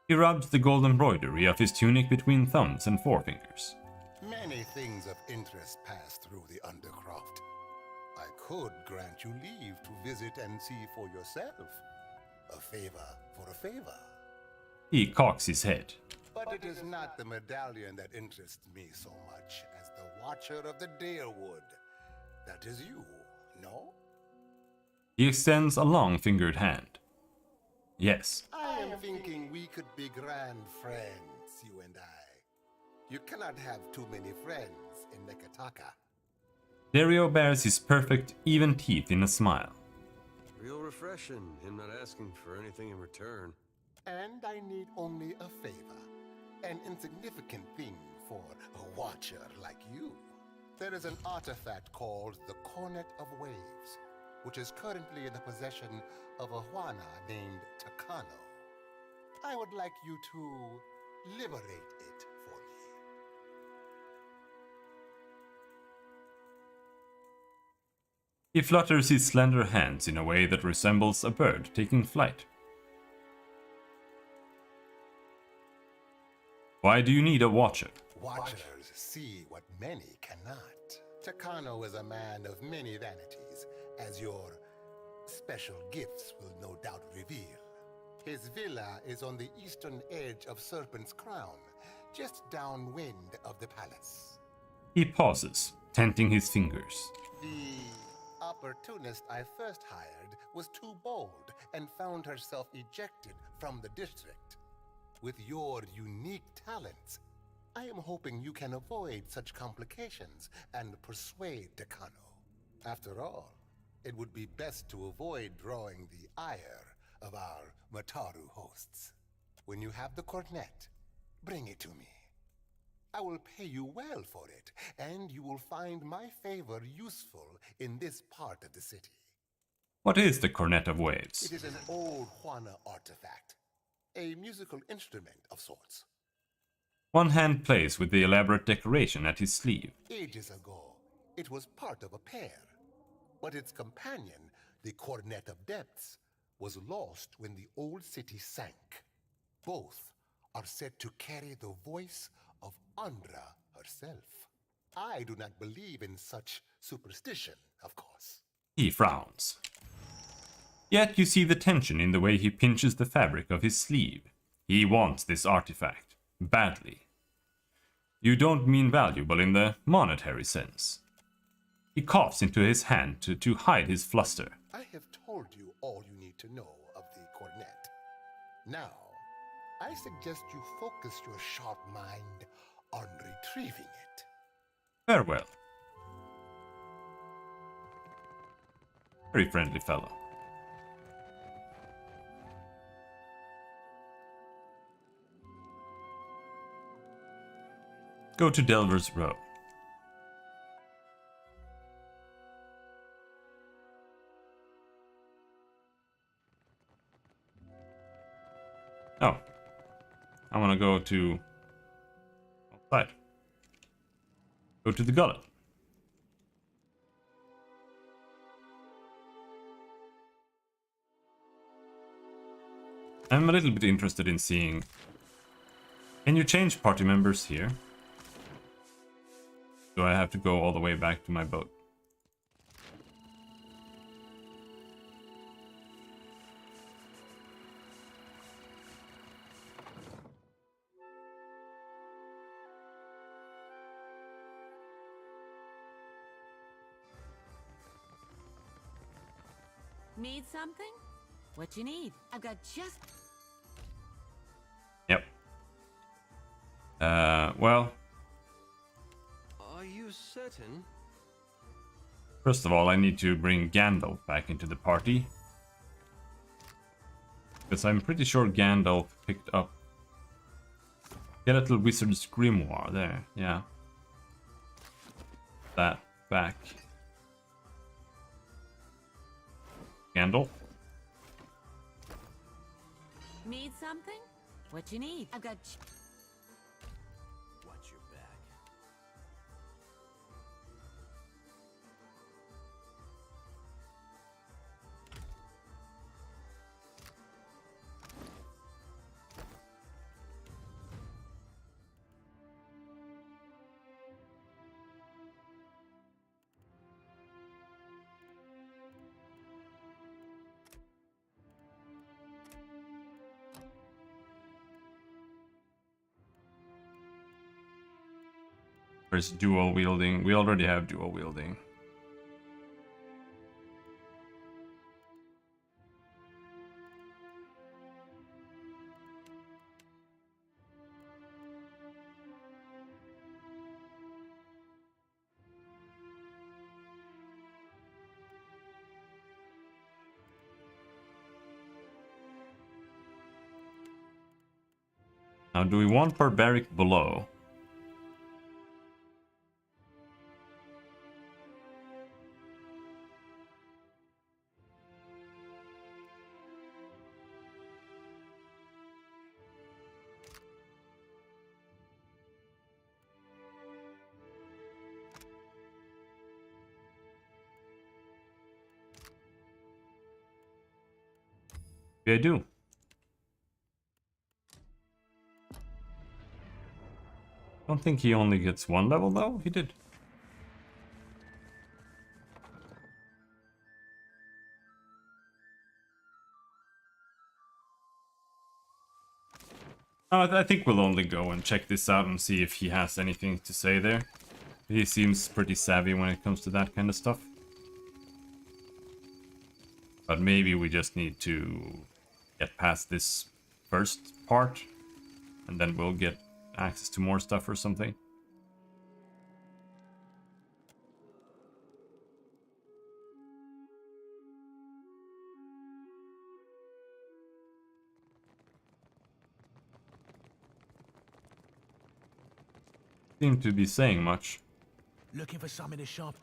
He rubbed the gold embroidery of his tunic between thumbs and forefingers. Many things of interest pass through the Undercroft. I could grant you leave to visit and see for yourself. A favor for a favor. He cocks his head. But it is not the medallion that interests me so much as the Watcher of the Dalewood. That is you, no? He extends a long-fingered hand. Yes. I am thinking we could be grand friends, you and I. You cannot have too many friends in Nekataka. Dario bares his perfect, even teeth in a smile. Real refreshing, him not asking for anything in return. And I need only a favor. An insignificant thing for a watcher like you. There is an artifact called the Cornet of Waves, which is currently in the possession of a Juana named Takano. I would like you to liberate it for me. He flutters his slender hands in a way that resembles a bird taking flight. Why do you need a watcher? Watchers see what many cannot. Takano is a man of many vanities, as your special gifts will no doubt reveal. His villa is on the eastern edge of Serpent's Crown, just downwind of the palace. He pauses, tenting his fingers. The opportunist I first hired was too bold and found herself ejected from the district. With your unique talents, I am hoping you can avoid such complications and persuade Takano. After all, it would be best to avoid drawing the ire of our Mataru hosts. When you have the cornet, bring it to me. I will pay you well for it, and you will find my favor useful in this part of the city. What is the Cornet of Waves? It is an old Juana artifact. A musical instrument of sorts. One hand plays with the elaborate decoration at his sleeve. Ages ago, it was part of a pair. But its companion, the Cornet of Depths, was lost when the old city sank. Both are said to carry the voice of Andra herself. I do not believe in such superstition, of course. He frowns. Yet you see the tension in the way he pinches the fabric of his sleeve. He wants this artifact. Badly. You don't mean valuable in the monetary sense. He coughs into his hand to hide his fluster. I have told you all you need to know of the cornet. Now, I suggest you focus your sharp mind on retrieving it. Farewell. Very friendly fellow. Go to Delver's Row. Oh. I want to go to outside. Go to the gullet. I'm a little bit interested in seeing... Can you change party members here? Do I have to go all the way back to my boat? Need something? What you need? I've got just... Yep. Well... Are you certain? First of all, I need to bring Gandalf back into the party. Because I'm pretty sure Gandalf picked up Skeletal Wizard's Grimoire there, yeah. That back. Gandalf? Need something? What you need? I've got... Watch your back. Where's dual wielding? We already have dual wielding. Now, do we want barbaric below? Yeah, I do. Don't think he only gets one level though. He did. I think we'll only go and check this out and see if he has anything to say there. He seems pretty savvy when it comes to that kind of stuff. But maybe we just need to get past this first part, and then we'll get access to more stuff or something. Seem to be saying much. Looking for some in the shop.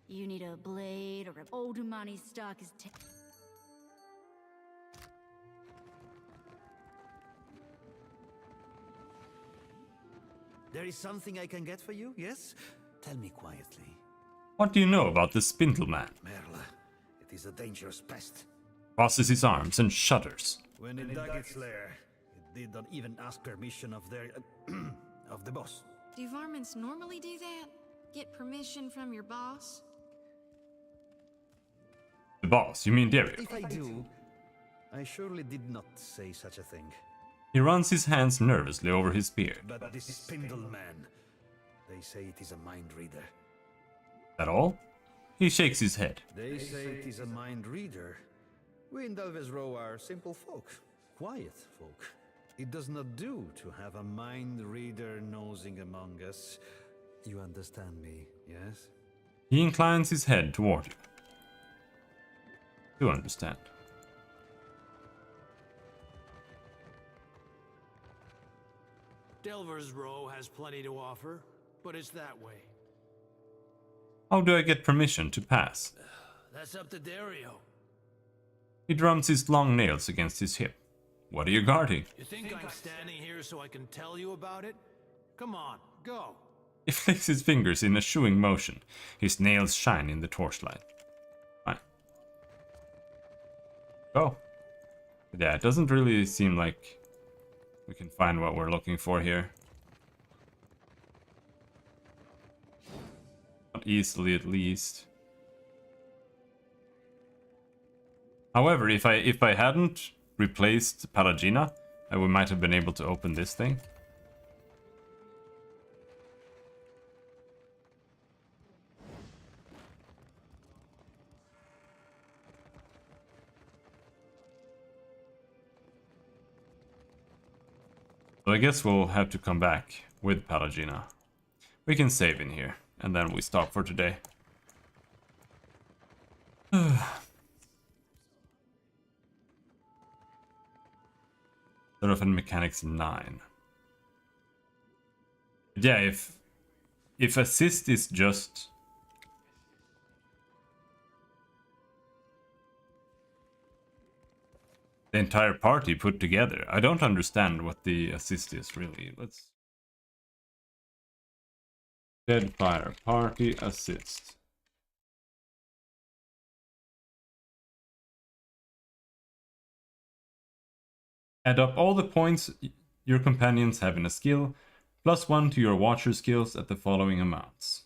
You need a blade or old Umani stock is There is something I can get for you, yes? Tell me quietly. What do you know about the Spindle Man? Merla, it is a dangerous pest. Crosses his arms and shudders. When it dug its lair, it did not even ask permission of their... of the boss. Do varmints normally do that? Get permission from your boss? The boss, you mean Dario? If I do, I surely did not say such a thing. He runs his hands nervously over his beard. But this Spindle Man, they say it is a mind reader. At all? He shakes his head. They say it is a mind reader. We in Dalvesrow are simple folk, quiet folk. It does not do to have a mind reader nosing among us. You understand me, yes? He inclines his head toward you. To understand. Delver's Row has plenty to offer, but it's that way. How do I get permission to pass? That's up to Dario. He drums his long nails against his hip. What are you guarding? You think I'm standing here so I can tell you about it? Come on, go. He flicks his fingers in a shooing motion. His nails shine in the torchlight. Fine. Go. Yeah, it doesn't really seem like we can find what we're looking for here. Not easily, at least. However, if I hadn't replaced Palagina, we might have been able to open this thing. So I guess we'll have to come back with Palagina. We can save in here, and then we stop for today. Sort of in mechanics 9. Yeah, if assist is just the entire party put together, I don't understand what the assist is really. Let's Deadfire party assist. Add up all the points your companions have in a skill, +1 to your watcher skills at the following amounts.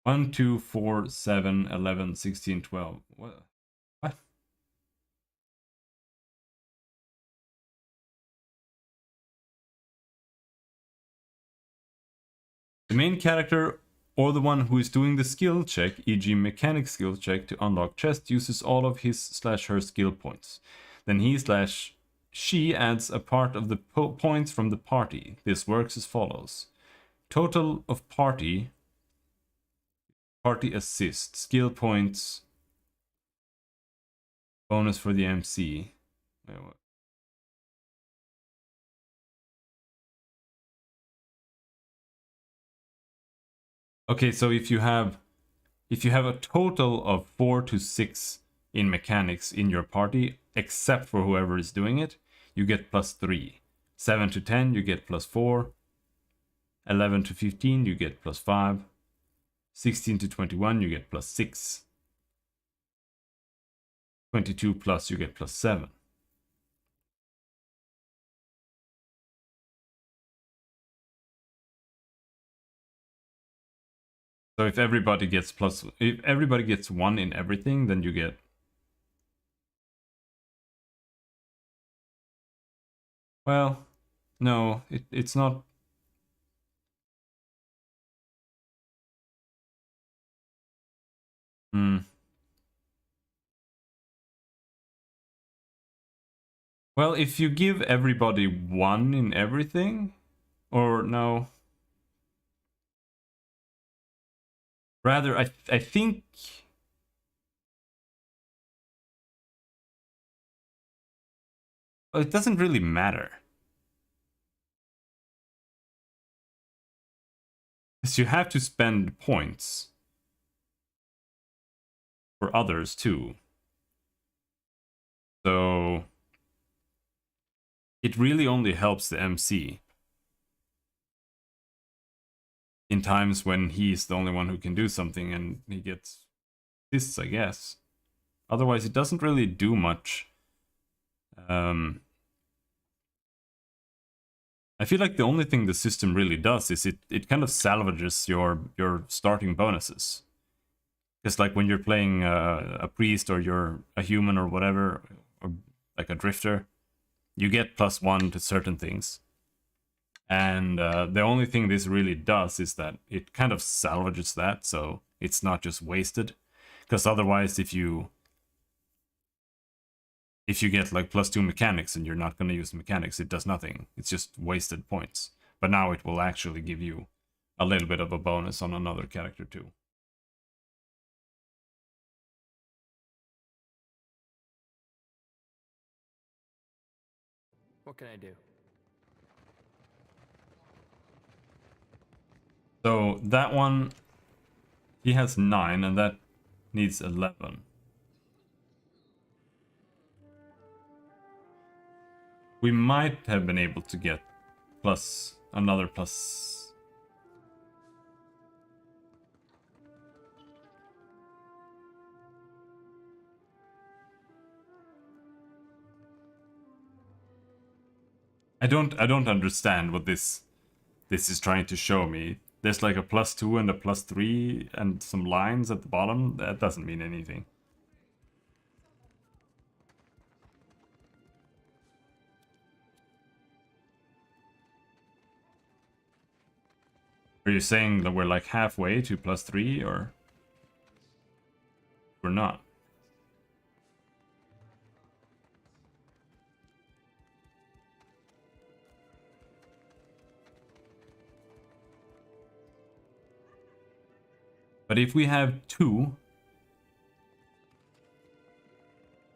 1, 2, 4, 7, 11, 16, 12. What? The main character or the one who is doing the skill check, e.g. mechanic skill check to unlock chest, uses all of his/her skill points. Then he/she adds a part of the points from the party. This works as follows. Total of party assist, skill points, bonus for the MC. Wait, what? Okay, so if you have a total of 4 to 6 in mechanics in your party, except for whoever is doing it, you get +3. 7 to 10, you get +4. 11 to 15, you get +5. 16 to 21, you get +6. 22 plus, you get +7. So if everybody gets 1 in everything, then you get... Well, no, it's not... Well, if you give everybody 1 in everything, or no... Rather, I think... Well, it doesn't really matter. Because you have to spend points for others too. So it really only helps the MC in times when he's the only one who can do something and he gets assists, I guess. Otherwise, it doesn't really do much. I feel like the only thing the system really does is it kind of salvages your starting bonuses. Because like when you're playing a priest or you're a human or whatever, or like a drifter, you get +1 to certain things. And the only thing this really does is that it kind of salvages that, so it's not just wasted. Because otherwise, if you get like +2 mechanics and you're not going to use mechanics, it does nothing. It's just wasted points. But now it will actually give you a little bit of a bonus on another character too. What can I do? So that one, he has 9 and that needs 11. We might have been able to get another plus. I don't understand what this is trying to show me. There's like a +2 and a +3 and some lines at the bottom. That doesn't mean anything. Are you saying that we're like halfway to +3 or we're not? But if we have 2,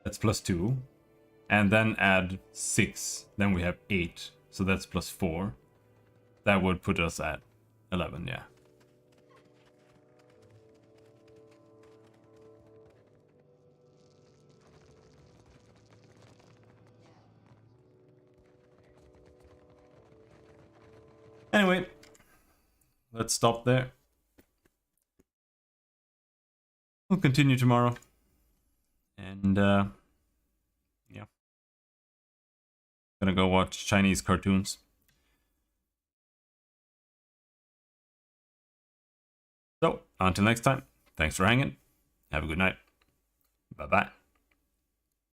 that's +2, and then add 6, then we have 8, so that's +4. That would put us at 11, yeah. Anyway, let's stop there. We'll continue tomorrow. And, yeah. Gonna go watch Chinese cartoons. So, until next time, thanks for hanging. Have a good night. Bye-bye.